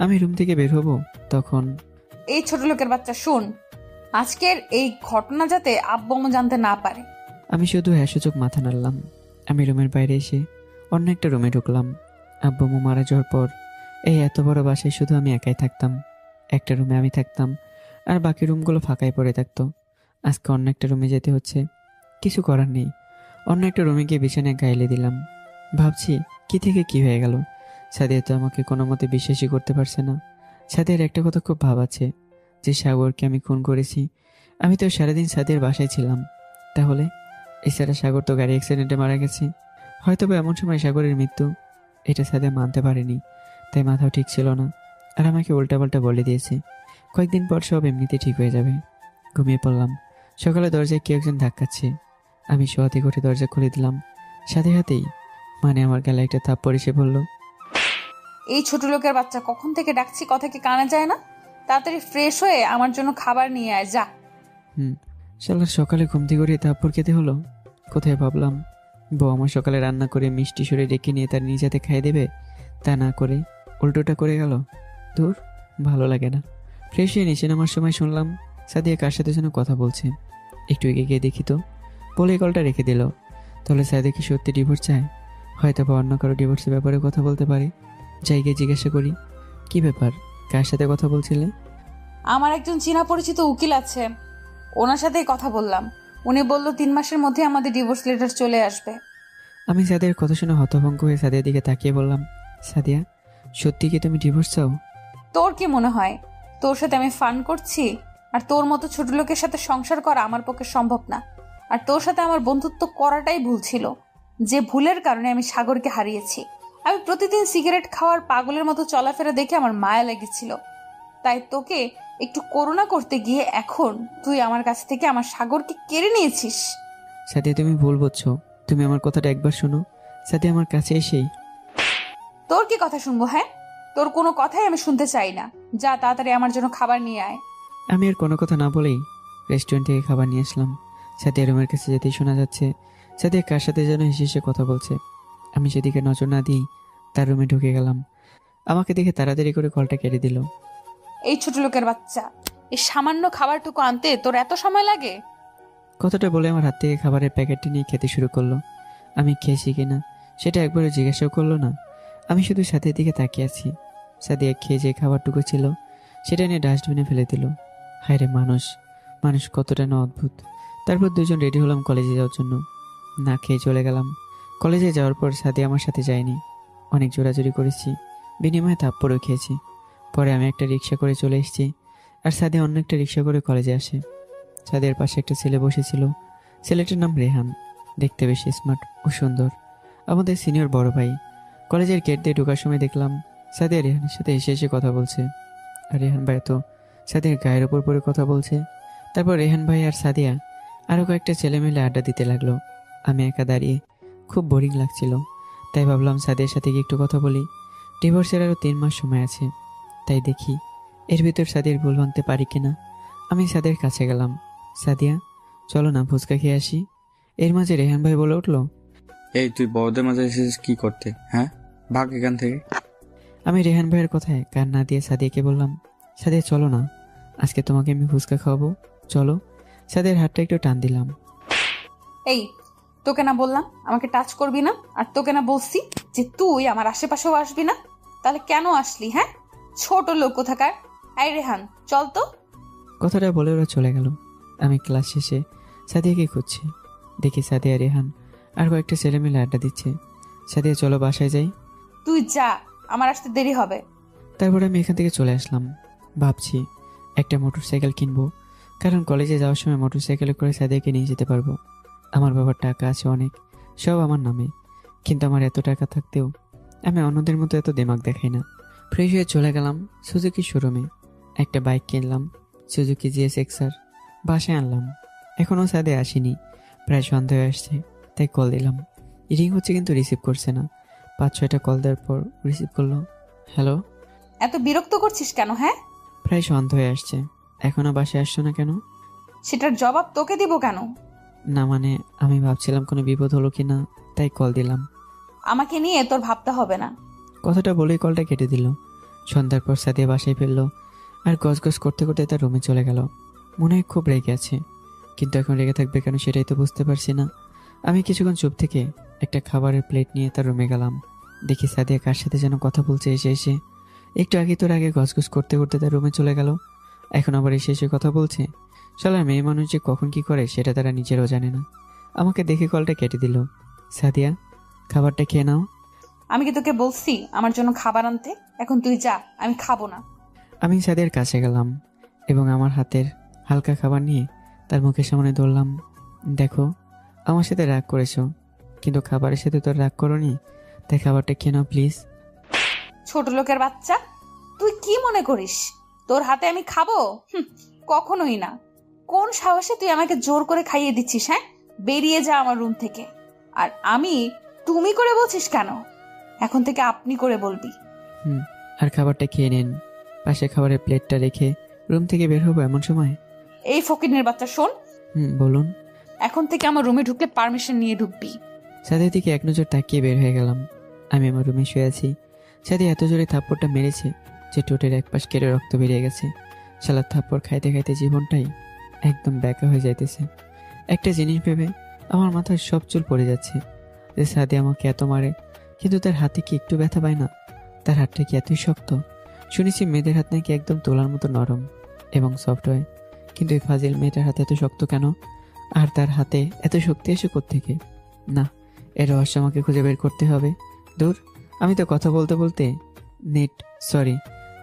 আমি রুম থেকে বের হব তখন। এই ছোট লোকের বাচ্চা, শুন, আজকের এই ঘটনা যাতে আব্বু আম্মু জানতে না পারে। আমি শুধু হ্যাসূচক মাথা নাড়লাম। আমি রুমের বাইরে এসে অন্য একটা রুমে ঢুকলাম। আব্বু আম্মু মারা যাওয়ার পর এই এত বড় বাসায় শুধু আমি একাই থাকতাম। একটা রুমে আমি থাকতাম, আর বাকি রুমগুলো ফাঁকাই পড়ে থাকতো। আজকে অন্য একটা রুমে যেতে হচ্ছে, কিছু করার নেই। অন্য একটা রুমে গিয়ে বিছানায় গাইলে দিলাম। ভাবছি কি থেকে কি হয়ে গেল। সাদিয়া তো আমাকে কোনো মতে বিশ্বাসই করতে পারছে না। সাদিয়ার একটা কথা খুব ভাব আছে, যে সাগরকে আমি খুন করেছি। আমি তো সারাদিন সাদিয়ার বাসায় ছিলাম। তাহলে এছাড়া সাগর তো গাড়ি অ্যাক্সিডেন্টে মারা গেছে। হয়তো বা এমন সময় সাগরের মৃত্যু। এটা সাদিয়া মানতে পারেনি, তাই মাথাও ঠিক ছিল না, আর আমাকে উল্টাপাল্টা বলে দিয়েছে। কয়েকদিন পর সব এমনিতে ঠিক হয়ে যাবে। ঘুমিয়ে পড়লাম। সকালে দরজায় কেউ একজন ধাক্কাচ্ছে। আমি শোয়াতে ঘটে দরজা খুলে দিলাম। সাথে সাথেই মানে আমার গালে একটা থাপ্পড় এসে বলল, এই ছোট লোকের বাচ্চা, কখন থেকে ডাকছি, কথা কি কানে যায় না? তাড়াতাড়ি ফ্রেশ হয়ে আমার জন্য খাবার নিয়ে আয়, যা। শালার সকালে ঘুম থেকে উঠে থাপ্পড় খেতে হলো। কোথায় ভাবলাম বউ আমার সকালে রান্না করে মিষ্টি সুরে ডেকে নিয়ে তার নিজেতে খাইয়ে দেবে, তা না করে উল্টোটা করে গেল। দূর, ভালো লাগে না। ফ্রেশ হয়ে নিচে নামার সময় শুনলাম সাদিয়া কার সাথে যেন কথা বলছে। একটু এগিয়ে গিয়ে দেখি তো, বলে কলটা রেখে দিল। তাহলে সাদিয়া কি সত্যি ডিভোর্স চায়? হয়তো বা অন্য কারো ডিভোর্সের ব্যাপারে কথা বলতে পারে। যাই গিয়ে জিজ্ঞাসা করি, কি ব্যাপার, কার সাথে কথা বলছিলে? আমার একজন চেনা পরিচিত উকিল আছে, ওনার সাথেই কথা বললাম। উনি বলল 3 মাসের মধ্যে আমাদের ডিভোর্স লেটার চলে আসবে। আমি সাদিয়ার কথা শুনে হতভম্ব হয়ে সাদিয়ার দিকে তাকিয়ে বললাম, সাদিয়া, সত্যি কি তুমি ডিভোর্স চাও? তোর কি মনে হয় তোর সাথে আমি ফান করছি? আর তোর মতো ছোট লোকের সাথে সংসার করা আমার পক্ষে সম্ভব না। আর তোর সাথে আমার বন্ধুত্ব করাটাই ভুল ছিল, যে ভুলের কারণে আমি সাগরকে হারিয়েছি। আমি প্রতিদিন সিগারেট খাওয়ার পাগলের মতো চলাফেরা দেখে আমার মায়া লেগেছিল, তাই তোকে একটু করুণা করতে গিয়ে এখন তুই আমার কাছ থেকে আমার সাগরকে কেড়ে নিয়েছিস। সাদিয়া, তুমি ভুল বুঝছো। তুমি আমার কথাটা একবার শোনো। সাদিয়া, আমার কাছে এসেই। তোর কি কথা শুনবো? হ্যাঁ, তোর কোনো কথাই আমি শুনতে চাই না। যা তাড়াতাড়ি আমার জন্য খাবার নিয়ে আয়। আমি আর কোনো কথা না বলেই রেস্টুরেন্ট থেকে খাবার নিয়ে আসলাম। সাদিয়া রুমের কাছে যেতেই শোনা যাচ্ছে সাদিয়া কার সাথে যেন হেসে হেসে কথা বলছে। আমি সেদিকে নজর না দিয়েই তার রুমে ঢুকে গেলাম। আমাকে দেখে তাড়াতাড়ি করে কলটা কেটে দিল। এই ছোট লোকের বাচ্চা, এই সামান্য খাবারটুকু আনতে তোর এত সময় লাগে? কথাটা বলে আমার হাত থেকে খাবারের প্যাকেটটি নিয়ে খেতে শুরু করলো। আমি খেয়েছি কিনা সেটা একবারও জিজ্ঞাসাও করলো না। আমি শুধু সাথের দিকে তাকিয়ে আছি। সাদিয়া খেয়ে যে খাবারটুকু ছিল সেটা নিয়ে ডাস্টবিনে ফেলে দিল। হায় রে মানুষ, মানুষ কতটা না অদ্ভুত। তারপর দুজন রেডি হলাম কলেজে যাওয়ার জন্য। না খেয়ে চলে গেলাম। কলেজে যাওয়ার পর সাদিয়া আমার সাথে যায়নি। অনেক জোরাজুরি করেছি, বিনিময়ে থাপ্পড়ও খেয়েছি। পরে আমি একটা রিক্সা করে চলে এসেছি, আর সাদিয়া অন্য একটা রিক্সা করে কলেজে আসে। সাদিয়ার পাশে একটা ছেলে বসেছিল। ছেলেটার নাম রেহান, দেখতে বেশ স্মার্ট ও সুন্দর, আমাদের সিনিয়র বড় ভাই। কলেজের গেট দিয়ে ঢোকার সময় দেখলাম সাদিয়া রেহানের সাথে এসে এসে কথা বলছে, আর রেহান ভাই তো সাদিয়ার গায়ের ওপর পরে কথা বলছে। তারপর রেহান ভাই আর সাদিয়া আরও কয়েকটা ছেলে মিলে আড্ডা দিতে লাগলো। আমি একা দাঁড়িয়ে, খুব বোরিং লাগছিল। তাই ভাবলাম সাদিয়ার সাথে গিয়ে একটু কথা বলি। ডিভোর্সের আরও 3 মাস সময় আছে, তাই দেখি এর ভিতর সাদিয়ার ভুল ভাঙতে পারি কিনা। আমি সাদিয়ার কাছে গেলাম। সাদিয়া, চলো না ফুচকা খেয়ে আসি। এর মাঝে রেহান ভাই বলে উঠলো, এই তুই বড়দের মাঝে এসেছিস কি করতে? হ্যাঁ, ভাগ এখান থেকে। আমি রেহান ভাইয়ের কথায় কান না দিয়ে সাদিয়াকে বললাম, সাদিয়া চলো না, আজকে তোমাকে আমি ফুচকা খাওয়াবো, চলো। সাদিয়ার হাতটা একটু টান দিলাম। এই, তোকে না বললাম আমাকে টাচ করবি না? আর তোকে না বলছি যে তুই আমার আশেপাশেও আসবি না? তাহলে কেন আসলি? হ্যাঁ, ছোট লোক কোথাকার। এই রেহান, চল তো। কথাটা বলে ওরা চলে গেল। আমি ক্লাস শেষে সাদিয়াকে খুঁজছি। দেখি সাদিয়া, রেহান আর কয়েকটা ছেলে মিলে আড্ডা দিচ্ছে। সাদিয়া, চলো বাসায় যাই। তুই যা, আমার আসতে দেরি হবে। তারপর আমি এখান থেকে চলে আসলাম। ভাবছি একটা মোটরসাইকেল কিনবো, কারণ কলেজে যাওয়ার সময় মোটরসাইকেলে করে সাদিয়াকে নিয়ে যেতে পারবো। আমার বাবার টাকা আছে অনেক, সব আমার নামে, কিন্তু আমার এত টাকা থাকতেও আমি অন্যদের মতো এত দিমাগ দেখাই না। ফ্রেশ হয়ে চলে গেলাম সুজুকি শোরুমে। একটা বাইক কিনলাম, সুজুকি GSX-R। বাসায় আনলাম। এখনও সাদিয়া আসেনি, প্রায় সন্ধ্যা হয়ে আসছে। তাই কল দিলাম। রিং হচ্ছে কিন্তু রিসিভ করছে না। 5-6টা কল দেওয়ার পর রিসিভ করলো। হ্যালো। এত বিরক্ত করছিস কেন? হ্যাঁ, প্রায় সন্ধ্যা হয়ে আসছে, এখনো বাসায় আসছো না কেন? সেটার জবাব তোকে দিব কেন? না মানে আমি ভাবছিলাম কোনো বিপদ হলো কি না, তাই কল দিলাম। আমাকে নিয়ে তোর ভাবতে হবে না। কথাটা বলেই কলটা কেটে দিল। সন্ধ্যার পর সাদিয়া বাসায় ফিরলো, আর গজগজ করতে করতে তার রুমে চলে গেল। মনে হয় খুব রেগে আছে, কিন্তু এখন রেগে থাকবে কেন সেটাই তো বুঝতে পারছি না। আমি কিছুক্ষণ চুপ থেকে একটা খাবারের প্লেট নিয়ে তার রুমে গেলাম। দেখি সাদিয়া কার সাথে যেন কথা বলছে এসে এসে। একটু আগে তোর আগে গজগজ করতে করতে তার রুমে চলে গেল, এখন আবার এসে এসে কথা বলছে। শালার মেয়ে মানুষ যে কখন কি করে সেটা তারা নিজেরাও জানে না। আমাকে দেখে কলটা কেটে দিল। সাদিয়া, খাবারটা খেয়ে নাও। আমি কি তোকে বলছি আমার জন্য খাবার আনতে? এখন তুই যা, আমি খাবো না। আমি সাদিয়ার কাছে গেলাম এবং আমার হাতের হালকা খাবার নিয়ে তার মুখের সামনে ধরলাম। দেখো, আমার সাথে রাগ করেছো, কিন্তু খাবারের সাথে তো রাগ করোনি, তাই খাবারটা খেয়ে নাও প্লিজ। ছোট লোকের বাচ্চা, তুই কি মনে করিস তোর হাতে আমি খাবো? কখনোই না। কোন সাহসে তুই আমাকে জোর করে খাইয়ে দিচ্ছিস? হ্যাঁ, বেরিয়ে যা আমার রুম থেকে। আর আমি তুমি করে বলছিস কেন? এখন থেকে আপনি করে বলবি। আর খাবারটা খেয়ে নেন। পাশে খাবারের প্লেটটা রেখে রুম থেকে বের হবো এমন সময়। এই ফকিনের বাচ্চা, শোন। বলুন। এখন থেকে আমার রুমে ঢুকলে পারমিশন নিয়ে ঢুকবি। সাদিয়ার দিকে এক নজর তাকিয়ে বের হয়ে গেলাম। আমি আমার রুমে শুয়ে আছি। সাদিয়া এত জোরে থাপ্পড়টা মেরেছে যে ঠোঁটের এক পাশ কেটে রক্ত বেরিয়ে গেছে। শালার থাপ্পড় খাইতে খাইতে জীবনটাই একদম ব্যাকা হয়ে যাইতেছে। একটা জিনিস ভেবে আমার মাথায় সব চুল পড়ে যাচ্ছে যে সাদিয়া আমাকে এত মারে, কিন্তু তার হাতে কি একটু ব্যথা পায় না? তার হাতটা কি এতই শক্ত? শুনেছি মেয়েদের হাত নাকি একদম তোলার মতো নরম এবং সফট হয়, কিন্তু এই ফাজিল মেয়েটার হাতে এত শক্ত কেন? আর তার হাতে এত শক্তি এসে কোত্থেকে? না, এর রহস্য আমাকে খুঁজে বের করতে হবে। দূর, আমি তো কথা বলতে বলতে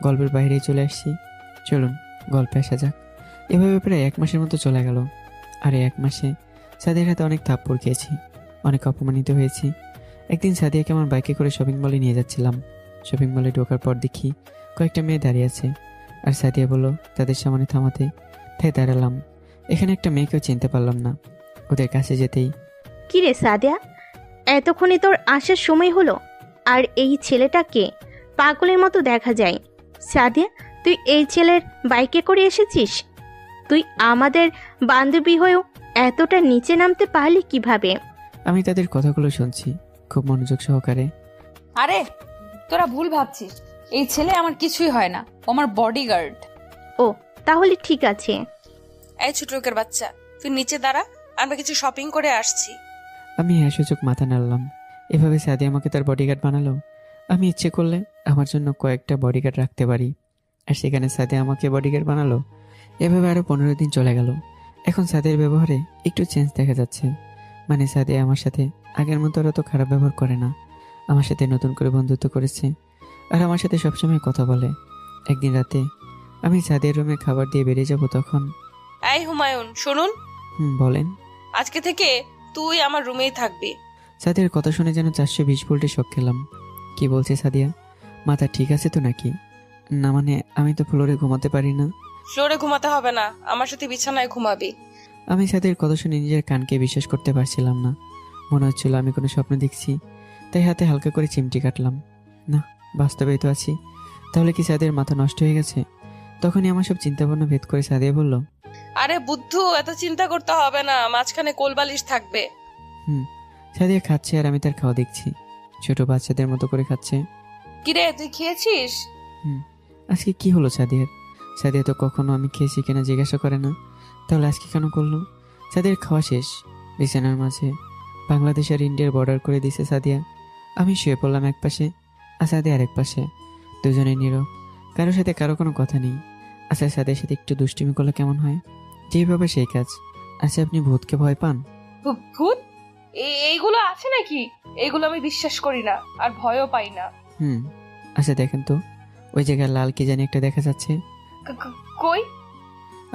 গল্পের বাইরেই চলে আসছি। চলুন গল্পে আসা যাক। এভাবে প্রায় 1 মাসের মতো চলে গেল। আর এই 1 মাসে সাদিয়ার হাতে অনেক থাপ্পড় খেয়েছি, অনেক অপমানিত হয়েছি। একদিন সাদিয়াকে আমার বাইকে করে শপিং মলে নিয়ে যাচ্ছিলাম। শপিং মলে ঢোকার পর দেখি কয়েকটা মেয়ে দাঁড়িয়ে আছে, আর সাদিয়া বলল তাদের সামনে থামাতে, তাই দাঁড়ালাম। এখানে একটা মেয়েকেও চিনতে পারলাম না। ওদের কাছে যেতেই, কি রে সাদিয়া, এতক্ষণে তোর আসার সময় হলো? আর এই ছেলেটা কে? পাগলের মতো দেখা যায়। সাদিয়া, তুই এই ছেলের বাইকে করে এসেছিস? তুই আমাদের বান্ধবী হয়েও এতটা নিচে নামতে পারলি কিভাবে? আমি তাদের কথাগুলো শুনছি খুব মনোযোগ সহকারে। আরে তোরা ভুল ভাবছিস, এই ছেলে আমার কিছুই হয় না, ও আমার বডিগার্ড। ও তাহলে ঠিক আছে। এই ছোট লোকের বাচ্চা, তুই নিচে দাঁড়া, আমরা কিছু শপিং করে আসছি। আমি হ্যাঁ সূচক মাথা নাড়লাম। এভাবে সাদিয়া আমাকে তার বডিগার্ড বানালো। আমি ইচ্ছে করলে আমার জন্য কয়েকটা বডিগার্ড রাখতে পারি, আর সেখানে সাদিয়া আমাকে বডিগার্ড বানালো। এভাবে আরও 15 দিন চলে গেল। এখন সাদিয়ার ব্যবহারে একটু চেঞ্জ দেখা যাচ্ছে। মানে সাদিয়া আমার সাথে আগের মতো আর অত খারাপ ব্যবহার করে না। আমার সাথে নতুন করে বন্ধুত্ব করেছে, আর আমার সাথে সবসময় কথা বলে। একদিন রাতে আমি সাদিয়ার রুমে খাবার দিয়ে বেরিয়ে যাব, তখন এই হুমায়ুন, শুনুন, বলেন। আজকে থেকে তুই আমার রুমেই থাকবি। সাদিয়ার কথা শুনে যেন 420 ভোল্টে শক খেলাম। কি বলছে সাদিয়া? মাথা ঠিক আছে তো নাকি? না মানে আমি তো ফ্লোরে ঘুমাতে পারি না। ফ্লোরে ঘুমাতে হবে না, আমার সাথে বিছানায় ঘুমাবি। আমি সাদিয়ার কথা শুনে নিজের কানকে বিশ্বাস করতে পারছিলাম না। মনে হচ্ছিল আমি কোনো স্বপ্ন দেখছি, তাই হাতে হালকা করে চিমটি কাটলাম। না, বাস্তবেই তো আছি। তাহলে কি সাদিয়ার মাথা নষ্ট হয়ে গেছে? তখনই আমার সব চিন্তাভাবনা ভেদ করে সাদিয়া বলল, আরে বুদ্ধু, এত চিন্তা করতে হবে না, মাঝখানে কোলবালিশ থাকবে। সাদিয়া খাচ্ছে আর আমি তার খাওয়া দেখছি। ছোট বাচ্চাদের মতো করে খাচ্ছে। কিরে, তুই খেয়েছিস? আজকে কি হলো সাদিয়ার? সাদিয়া তো কখনো আমি খেয়েছি কিনা জিজ্ঞাসা করে না, তাহলে আজকে কেন করলো? সাদিয়ার খাওয়া শেষ। বিছানার মাঝে বাংলাদেশ আর ইন্ডিয়ার বর্ডার করে দিছে সাদিয়া। আমি শুয়ে পড়লাম এক পাশে, আর সাদিয়া আরেক পাশে। দুজনে নীরব, কারোর সাথে কারো কোনো কথা নেই। আচ্ছা, সাদিয়ার সাথে একটু দুষ্টুমি করলে কেমন হয়? যেভাবে সেই কাজ। আচ্ছা, আপনি ভূতকে ভয় পান? ভূত? এইগুলো আছে নাকি? এইগুলো আমি বিশ্বাস করি না, আর ভয়ও পাই না। আচ্ছা দেখেন তো, ওই জায়গায় লাল কি জানি একটা দেখা যাচ্ছে। কই?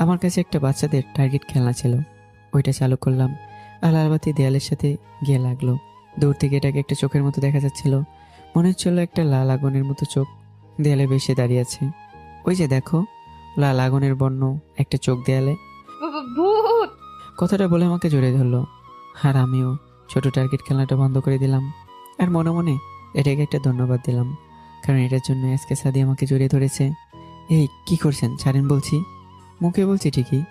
আমার কাছে একটা বাচ্চাদের টার্গেট খেলনা ছিল, ওইটা চালু করলাম, আর লালবাতি দেয়ালের সাথে গিয়ে লাগলো। দূর থেকে এটাকে একটা চোখের মতো দেখা যাচ্ছিল। মনে হচ্ছিল একটা লাল আগুনের মতো চোখ দেয়ালে বেশি দাঁড়িয়ে আছে। ওই যে দেখো, লাল আগুনের বর্ণ একটা চোখ দেয়ালে। ভূত! কথাটা বলে আমাকে জড়িয়ে ধরলো, আর আমিও ছোট টার্গেট খেলনাটা বন্ধ করে দিলাম। আর মনে মনে এটাকে একটা ধন্যবাদ দিলাম, কারণ এটার জন্য আজকে সাদি আমাকে জড়িয়ে ধরেছে। এই কি করছেন? ছাড়েন বলছি। মুখে বলছি ঠিকই,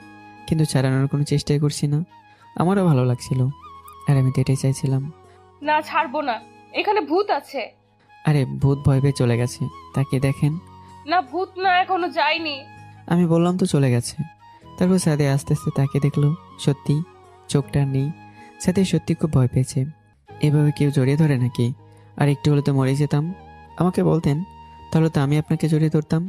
কিন্তু ছাড়ানোর কোনো চেষ্টাই করছি না। আমারও ভালো লাগছিল, আর আমি তো এটাই চাইছিলাম। না, ছাড়বো না, এখানে ভূত আছে। আরে ভূত ভয় পেয়ে চলে গেছে, তাকে দেখেন। না, ভূত না, এখনো যায়নি। আমি বললাম তো চলে গেছে। তারপর সাদে আস্তে আস্তে তাকে দেখলো, সত্যি চোখটা আর নেই। সাথে সত্যি খুব ভয় পেয়েছে। এভাবে কেউ জড়িয়ে ধরে নাকি? আর একটু হলে তো মরে যেতাম। আমাকে বলতেন, তাহলে তো আমি আপনাকে জড়িয়ে ধরতাম।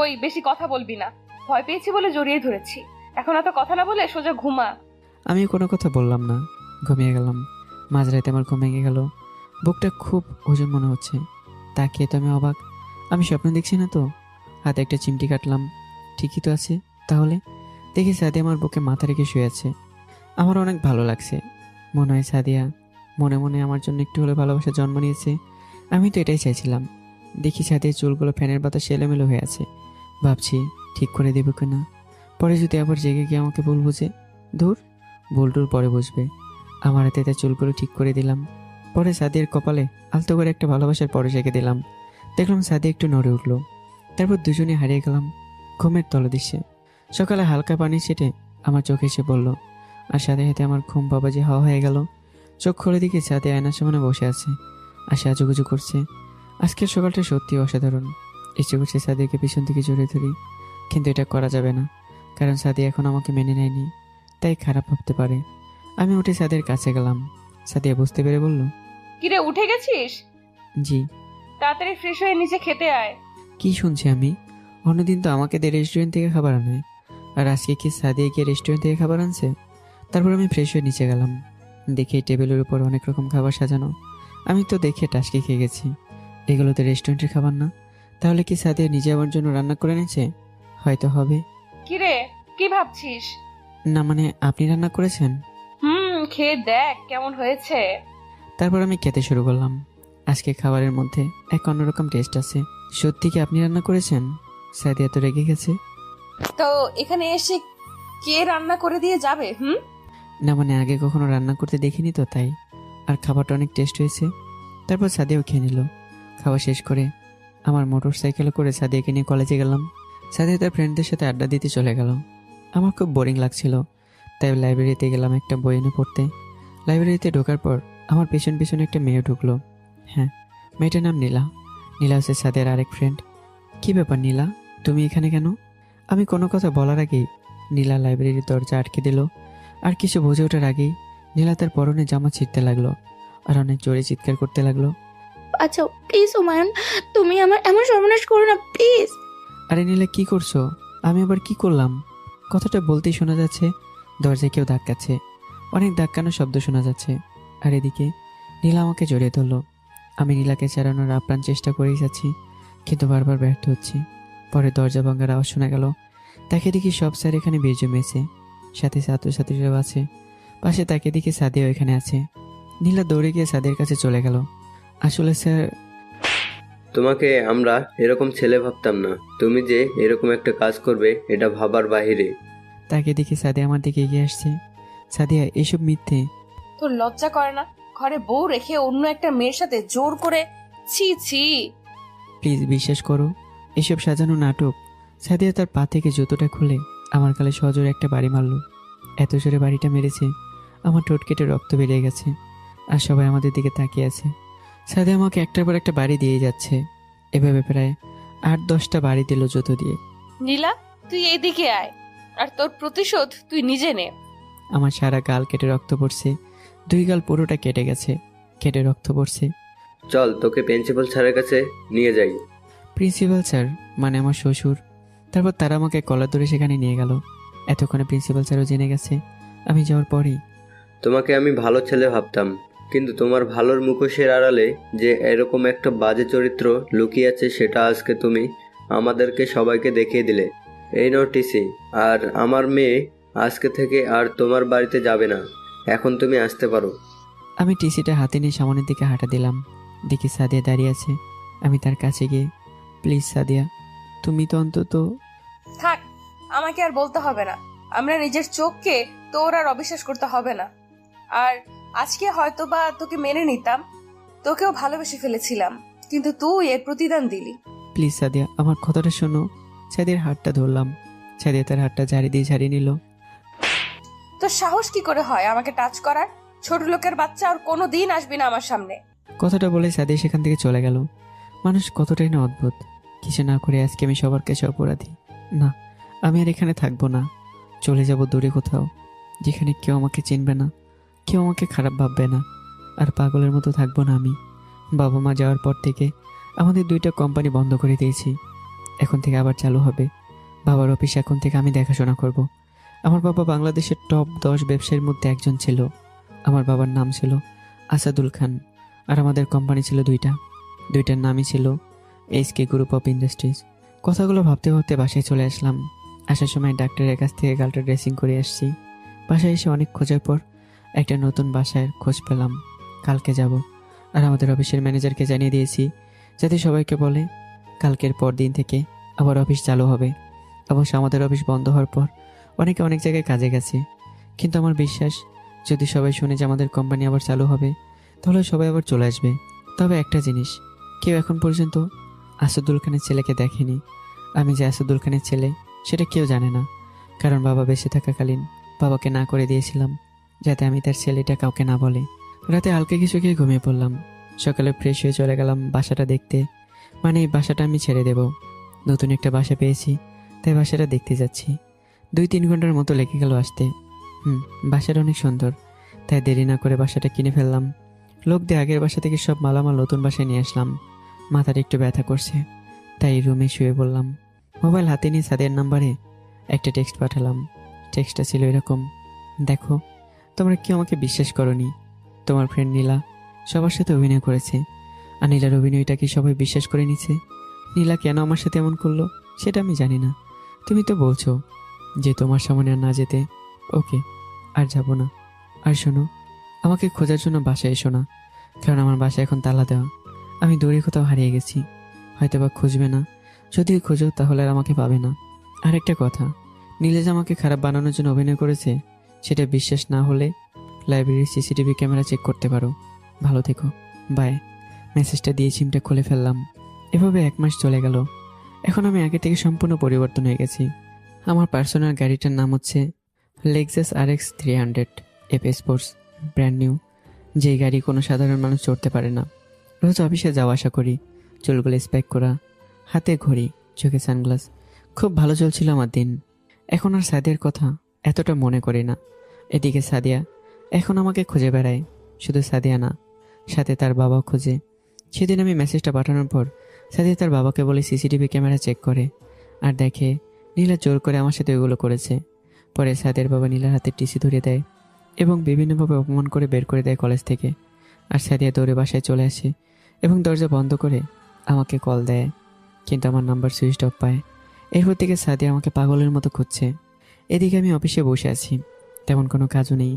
ওই, বেশি কথা বলবি না। ভয় পেয়েছি বলে জড়িয়ে ধরেছি, এখন এত কথা না বলে সোজা ঘুমা। আমি কোনো কথা বললাম না, ঘুমিয়ে গেলাম। মাঝরাতে আমার ঘুম ভেঙে গেল। বুকটা খুব ওজন মনে হচ্ছে। তাকিয়ে তো আমি অবাক, আমি স্বপ্ন দেখছি না তো। হাতে একটা চিমটি কাটলাম, ঠিকই তো আছে। তাহলে দেখি সাদিয়া আমার বুকে মাথা রেখে শুয়ে আছে। আমার অনেক ভালো লাগছে। মনে হয় সাদিয়া মনে মনে আমার জন্য একটু হলে ভালোবাসা জন্ম নিয়েছে। আমি তো এটাই চাইছিলাম। দেখি সাদিয়ার চুলগুলো ফ্যানের বাতাসে এলোমেলো হয়ে আছে। ভাবছি ঠিক করে দেবো কিনা, পরে যদি আবার জেগে গিয়ে আমাকে ভুল বুঝে। ধুর, ভুলটুর পরে বুঝবে। আমার হাতে তার চুলগুলো ঠিক করে দিলাম। পরে সাদিয়ার কপালে আলতো করে একটা ভালোবাসার পরে রেখে দিলাম। দেখলাম সাদিয়া একটু নড়ে উঠলো। তারপর দুজনে হারিয়ে গেলাম ঘুমের তলদৃশ্যে। সকালে হালকা পানি ছেটে আমার চোখে এসে পড়ল, আর সাথে সাথে আমার ঘুম বাবাজি হাওয়া হয়ে গেল। চোখ খুলে দিকে সাদিয়া আয়নার সামনে বসে আছে আর সাজুগুজু করছে। আজকের সকালটা সত্যি অসাধারণ। ইচ্ছে করছে সাদিয়াকে পিছন থেকে জড়িয়ে ধরি, কিন্তু এটা করা যাবে না, কারণ সাদিয়া এখন আমাকে মেনে নেয়নি, তাই খারাপ ভাবতে পারে। আমি উঠে সাদিয়ার কাছে গেলাম। সাদিয়া বুঝতে পেরে বলল, কিরে, উঠে গেছিস? জি। তাড়াতাড়ি ফ্রেশ হয়ে নিচে খেতে আয়। কি শুনছি আমি? অন্যদিন তো আমাকে দিয়ে রেস্টুরেন্ট থেকে খাবার আনায়, আর আজকে কি সাদিয়া গিয়ে রেস্টুরেন্ট থেকে খাবার আনছে? তারপর আমি ফ্রেশ হয়ে নিচে গেলাম। দেখে টেবিলের উপর অনেক রকম খাবার সাজানো। আমি তো দেখে টাসকে খেয়ে গেছি। এগুলো তো রেস্টুরেন্টের খাবার না। তাহলে কি সাদিয়া নিজে আমার জন্য রান্না করে নিয়েছে? হয়তো হবে। কিরে, কি ভাবছিস? না মানে আপনি রান্না করেছেন? খেয়ে দেখ কেমন হয়েছে। তারপর আমি খেতে শুরু করলাম। আজকে খাবারের মধ্যে এক অন্যরকম টেস্ট আছে। সত্যি কি আপনি রান্না করেছেন? সাদিয়া তো রেগে গেছে। তো এখানে এসে কে রান্না করে দিয়ে যাবে? না মানে আগে কখনো রান্না করতে দেখিনি তো, তাই। আর খাবারটা অনেক টেস্ট হয়েছে। তারপর সাদিয়াও খেয়ে নিল। খাওয়া শেষ করে আমার মোটর সাইকেলে করে সাদিয়াকে নিয়ে কলেজে গেলাম। সাদিয়া তার ফ্রেন্ডদের সাথে আড্ডা দিতে চলে গেল। আমার খুব বোরিং লাগছিল, তাই লাইব্রেরিতে গেলাম একটা বই এনে পড়তে। লাইব্রেরিতে ঢোকার পর আমার পেছন পেছনে একটা মেয়ে ঢুকলো। হ্যাঁ, মেয়েটার নাম নীলা। নীলা হচ্ছে সাদিয়ার আরেক ফ্রেন্ড। কি ব্যাপার নীলা, তুমি এখানে কেন? আমি কোনো কথা বলার আগেই নীলা লাইব্রেরির দরজা আটকে দিল। আর কিছু বুঝে ওঠার আগেই নীলা তার পরনে জামা ছিঁড়তে লাগলো আর অনেক জোরে চিৎকার করতে লাগলো। আচ্ছা প্লিজ হুমায়ুন, তুমি আমার এমন সর্বনাশ করো না প্লিজ। আরে নীলা, কি করছো? আমি আবার কি করলাম? কথাটা বলতেই শোনা যাচ্ছে দরজায় কেউ ধাক্কাচ্ছে। অনেক ধাক্কানোর শব্দ শোনা যাচ্ছে। আর এদিকে নীলা আমাকে জড়িয়ে ধরলো। আমি নীলাকে ছাড়ানোর আপ্রাণ চেষ্টা করেই যাচ্ছি, কিন্তু বারবার ব্যর্থ হচ্ছি। পরে দরজা ভাঙার আওয়াজ শোনা গেল। তাকে দেখি সব স্যার এখানে ভিড় জমেছে, সাথে ছাত্রছাত্রীরাও আছে। পাশে তাকে দেখি সাদিয়াও এখানে আছে। নীলা দৌড়ে গিয়ে সাদিয়ার কাছে চলে গেল। আসলে স্যার, তোমাকে আমরা এরকম ছেলে ভাবতাম না। তুমি যে এরকম একটা কাজ করবে এটা ভাবার বাহিরে। তাকে দেখি সাদিয়া আমার দিকে এগিয়ে আসছে। সাদিয়া, এসব মিথ্যে। তোর লজ্জা করে না? ঘরে বউ রেখে অন্য একটা মেয়ের সাথে জোর করে, ছি ছি। প্লিজ বিশ্বাস করো, এসব সাজানো নাটক। সাদিয়া তার পা থেকে জুতোটা খুলে আমার গালে সজোরে একটা বাড়ি মারল। এত জোরে বাড়িটা মেরেছে আমার ঠোঁট কেটে রক্ত বেরিয়ে গেছে। আর সবাই আমাদের দিকে তাকিয়ে আছে। সাদিয়া আমাকে একটার পর একটা বাড়ি দিয়ে যাচ্ছে। এভাবে প্রায় 8-10টা বাড়ি দিল জুতো দিয়ে। নীলা, তুই এইদিকে আয়, আর তোর প্রতিশোধ তুই নিজে নে। আমার সারা গাল কেটে রক্ত পড়ছে। 2 গাল পুরোটা কেটে গেছে, কেটে রক্ত পড়ছে। চল তোকে প্রিন্সিপাল স্যারের কাছে নিয়ে যাই। প্রিন্সিপাল স্যার মানে আমার শ্বশুর। তারপর তারা আমাকে কলার ধরে সেখানে নিয়ে গেল। এতক্ষণে প্রিন্সিপাল স্যারও জেনে গেছে আমি যাওয়ার পরেই। তোমাকে আমি ভালো ছেলে ভাবতাম, কিন্তু তোমার ভালোর মুখোশের আড়ালে যে এরকম একটা বাজে চরিত্র লুকিয়ে আছে সেটা আজকে তুমি আমাদেরকে সবাইকে দেখিয়ে দিলে। এই নাও টিসি। আর আমার মেয়ে আজকে থেকে আর তোমার বাড়িতে যাবে না। এখন তুমি আসতে পারো। আমি টিসিটা হাতে নিয়ে সামনের দিকে হাঁটা দিলাম। দেখি সাদিয়া দাঁড়িয়ে আছে। আমি তার কাছে গিয়ে, প্লিজ সাদিয়া, তুমি তো অন্তত। থাক, আমাকে আর বলতে হবে না। আমরা নিজের চোখকে তোর আর অবিশ্বাস করতে হবে না। আর আজকে হয়তো বা তোকে মেনে নিতাম, তোকেও ভালোবেসে ফেলেছিলাম, কিন্তু তুই এর প্রতিদান দিলি। প্লিজ সাদিয়া, আমার কথাটা শোনো। সাদিয়ার হাতটা ধরলাম। সাদিয়া তার হাতটা ঝাড়িয়ে নিল। তোর সাহস কি করে হয় আমাকে টাচ করার? ছোট লোকের বাচ্চা আর কোনো দিন আসবি না আমার সামনে। কথাটা বলে সাদিয়া সেখান থেকে চলে গেল। মানুষ কতটাই না অদ্ভুত। কিছু না করে আজকে আমি সবার কাছে অপরাধী। না, আমি আর এখানে থাকবো না। চলে যাব দূরে কোথাও, যেখানে কেউ আমাকে চিনবে না, কেউ আমাকে খারাপ ভাববে না। আর পাগলের মতো থাকবো না আমি। বাবা মা যাওয়ার পর থেকে আমাদের 2টা কোম্পানি বন্ধ করে দিয়েছি। এখন থেকে আবার চালু হবে। বাবার অফিস এখন থেকে আমি দেখাশোনা করব। আমার বাবা বাংলাদেশের টপ 10 ব্যবসায়ীর মধ্যে একজন ছিল। আমার বাবার নাম ছিল আসাদুল খান। আর আমাদের কোম্পানি ছিল 2টার নামই ছিল SK গ্রুপ অফ ইন্ডাস্ট্রিজ। কথাগুলো ভাবতে ভাবতে বাসায় চলে আসলাম। আসার সময় ডাক্তারের কাছ থেকে গালটা ড্রেসিং করে আসছি। বাসায় এসে অনেক খোঁজার পর একটা নতুন বাসায় খোঁজ পেলাম। কালকে যাব। আর আমাদের অফিসের ম্যানেজারকে জানিয়ে দিয়েছি যাতে সবাইকে বলে কালকের পর দিন থেকে আবার অফিস চালু হবে। অবশ্য আমাদের অফিস বন্ধ হওয়ার পর অনেকে অনেক জায়গায় কাজে গেছে, কিন্তু আমার বিশ্বাস যদি সবাই শুনে যে আমাদের কোম্পানি আবার চালু হবে তাহলে সবাই আবার চলে আসবে। তবে একটা জিনিস, কেউ এখন পর্যন্ত আসাদুল খানের ছেলেকে দেখেনি। আমি যে আসাদুল খানের ছেলে সেটা কেউ জানে না, কারণ বাবা বেঁচে থাকাকালীন বাবাকে না করে দিয়েছিলাম যাতে আমি তার ছেলেটা কাউকে না বলে। রাতে হালকা কিছু খেয়ে ঘুমিয়ে পড়লাম। সকালে ফ্রেশ হয়ে চলে গেলাম বাসাটা দেখতে। মানে এই বাসাটা আমি ছেড়ে দেব। নতুন একটা বাসা পেয়েছি, তাই বাসাটা দেখতে যাচ্ছি। 2-3 ঘন্টার মতো লেগে গেল আসতে। বাসাটা অনেক সুন্দর, তাই দেরি না করে বাসাটা কিনে ফেললাম। লোক দিয়ে আগের বাসা থেকে সব মালামাল নতুন বাসায় নিয়ে আসলাম। মাথাটা একটু ব্যথা করছে, তাই রুমে শুয়ে পড়লাম। মোবাইল হাতে নিয়ে সাদিয়ার নাম্বারে একটা টেক্সট পাঠালাম। টেক্সটটা ছিল এরকম, দেখো, তোমরা কেউ আমাকে বিশ্বাস করোনি। তোমার ফ্রেন্ড নীলা সবার সাথে অভিনয় করেছে, আর নীলার অভিনয়টা কি সবাই বিশ্বাস করে নিছে? নীলা কেন আমার সাথে এমন করলো সেটা আমি জানি না। তুমি তো বলছো যে তোমার সামনে আর না যেতে। ওকে, আর যাব না। আর শোনো, আমাকে খোঁজার জন্য বাসায় এসো না, কারণ আমার বাসা এখন তালা দেওয়া। আমি দূরে কোথাও হারিয়ে গেছি, হয়তো বা খুঁজবে না। যদি খোঁজো তাহলে আর আমাকে পাবে না। আর একটা কথা, নীলা যে আমাকে খারাপ বানানোর জন্য অভিনয় করেছে সেটা বিশ্বাস না হলে লাইব্রেরির CCTV ক্যামেরা চেক করতে পারো। ভালো থেকো, বাই। মেসেজটা দিয়ে সিমটা খুলে ফেললাম। এভাবে 1 মাস চলে গেল। এখন আমি আগে থেকে সম্পূর্ণ পরিবর্তন হয়ে গেছি। আমার পার্সোনাল গাড়িটার নাম হচ্ছে Lexus RX 300 F sports, brand new. যেই গাড়ি কোনো সাধারণ মানুষ চড়তে পারে না। রোজ অফিসে যাওয়া আসা করি, চুলগুলো স্প্যাক করা, হাতে ঘড়ি, চোখে সানগ্লাস। খুব ভালো চলছিল আমার দিন। এখন আর সাদিয়ার কথা এতটা মনে করি না। এদিকে সাদিয়া এখন আমাকে খুঁজে বেড়ায়। শুধু সাদিয়া না, সাথে তার বাবাও খোঁজে। সেদিন আমি মেসেজটা পাঠানোর পর সাদিয়া তার বাবাকে বলে সিসিটিভি ক্যামেরা চেক করে, আর দেখে নীলা জোর করে আমার সাথে ওইগুলো করেছে। পরে সাদিয়ার বাবা নীলার হাতে টিসি ধরে দেয় এবং বিভিন্নভাবে অপমান করে বের করে দেয় কলেজ থেকে। আর সাদিয়া দৌড়ে বাসায় চলে আসে এবং দরজা বন্ধ করে আমাকে কল দেয়, কিন্তু আমার নাম্বার সুইচ অফ পায়। এরপর থেকে সাদিয়া আমাকে পাগলের মতো খুঁজছে। এদিকে আমি অফিসে বসে আছি, তেমন কোনো কাজও নেই,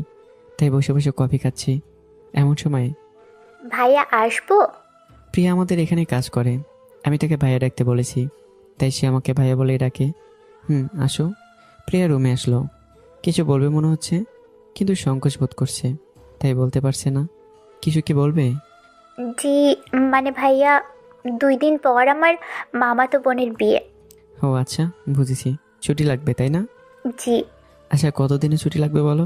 তাই বসে বসে কফি খাচ্ছি। এমন সময় ভাইয়া আসবো? প্রিয়া আমাদের এখানে কাজ করে। আমি তাকে ভাইয়া ডাকতে বলেছি, তাই সে আমাকে ভাইয়া বলেই ডাকে। আসো। প্রিয়া রুমে আসলো। কিছু বলবে মনে হচ্ছে, কিন্তু সংকোচ বোধ করছে, তাই বলতে পারছে না। কিছু কি বলবে? জি, মানে ভাইয়া 2 দিন পর আমার মামাতো বোনের বিয়ে। ও আচ্ছা, বুঝেছি। ছুটি লাগবে তাই না? জি। আচ্ছা, কতদিনের ছুটি লাগবে বলো?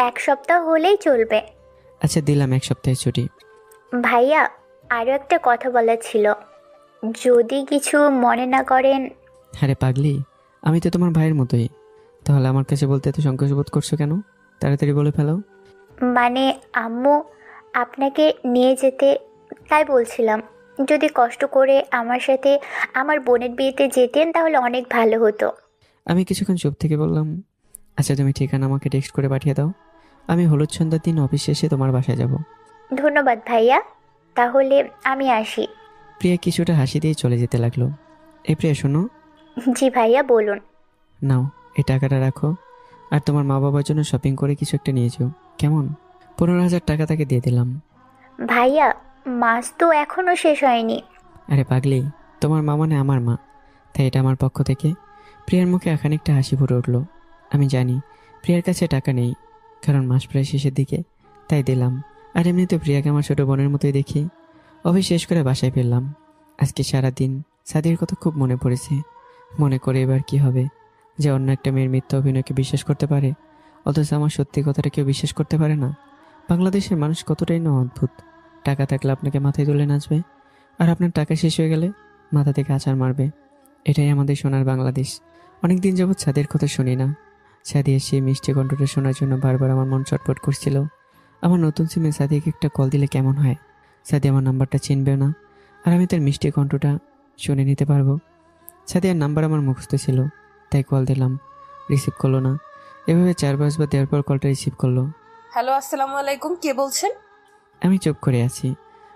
1 সপ্তাহ হলেই চলবে। আচ্ছা, দিলাম 1 সপ্তাহের ছুটি। ভাইয়া আরও একটা কথা বলার ছিল, যদি কিছু মনে না করেন। আরে পাগলি, আমি তো তোমার ভাইয়ের মতোই, তাহলে আমার কাছে বলতে এত সংকোচ বোধ করছো কেন? তাড়াতাড়ি বলে ফেলো। মানে আম্মু আপনাকে নিয়ে যেতে, তাই বলছিলাম। যদি কষ্ট করে আমার সাথে আমার বোনের বিয়েতে যেতেন তাহলে অনেক ভালো হতো। আমি কিছুক্ষণ চুপ থেকে বললাম, আচ্ছা তুমি ঠিকানা আমাকে টেক্সট করে পাঠিয়ে দাও। আমি হলুদ সন্ধ্যার দিন অফিস শেষে তোমার বাসায় যাব। ধন্যবাদ ভাইয়া, তাহলে আমি আসি। প্রিয়া কিছুটা হাসি দিয়ে চলে যেতে লাগলো। এই প্রিয়া শোনো। জি ভাইয়া বলুন। নাও, এই টাকাটা রাখো, আর তোমার মা বাবার জন্য শপিং করে কিছু একটা নিয়ে যাও, কেমন? 15,000 টাকা তাকে দিয়ে দিলাম। ভাইয়া মাস তো এখনো শেষ হয়নি। আরে পাগলি, তোমার মা মানে আমার মা, তাই এটা আমার পক্ষ থেকে। প্রিয়ার মুখে খানিকটা হাসি ফুটে উঠলো। আমি জানি প্রিয়ার কাছে টাকা নেই, কারণ মাস প্রায় শেষের দিকে, তাই দিলাম। আর এমনিতে প্রিয়াকে আমার ছোটো বোনের মতোই দেখি। অফিস শেষ করে বাসায় ফিরলাম। আজকে সারাদিন সাদির কথা খুব মনে পড়েছে। মনে করে এবার কি হবে, যে অন্য একটা মেয়ের মিথ্যা অভিনয়কে বিশ্বাস করতে পারে, অথচ আমার সত্যি কথাটা কেউ বিশ্বাস করতে পারে না। বাংলাদেশের মানুষ কতটাই না অদ্ভুত। টাকা থাকলে আপনাকে মাথায় তুলে নাচবে, আর আপনার টাকা শেষ হয়ে গেলে মাথা থেকে আছাড় মারবে। এটাই আমাদের সোনার বাংলাদেশ। অনেকদিন যাবৎ সাদের কথা শুনি না। সাদি এসে মিষ্টি কণ্ঠটা শোনার জন্য বারবার আমার মন চটপট করছিল। আমার নতুন সিমে সাদিকে একটা কল দিলে কেমন হয়? সাদি আমার নাম্বারটা চিনবেও না, আর আমি তার মিষ্টি কণ্ঠটা শুনে নিতে পারবো। সাদিয়ার নাম্বার আমার মুখস্থ ছিল, তাই কল দিলাম। রিসিভ করলো না। এভাবে 4-5 বার দেওয়ার পর কলটা রিসিভ করলো। হ্যালো, আসসালামু আলাইকুম, কে বলছেন? আমি চুপ করে আছি।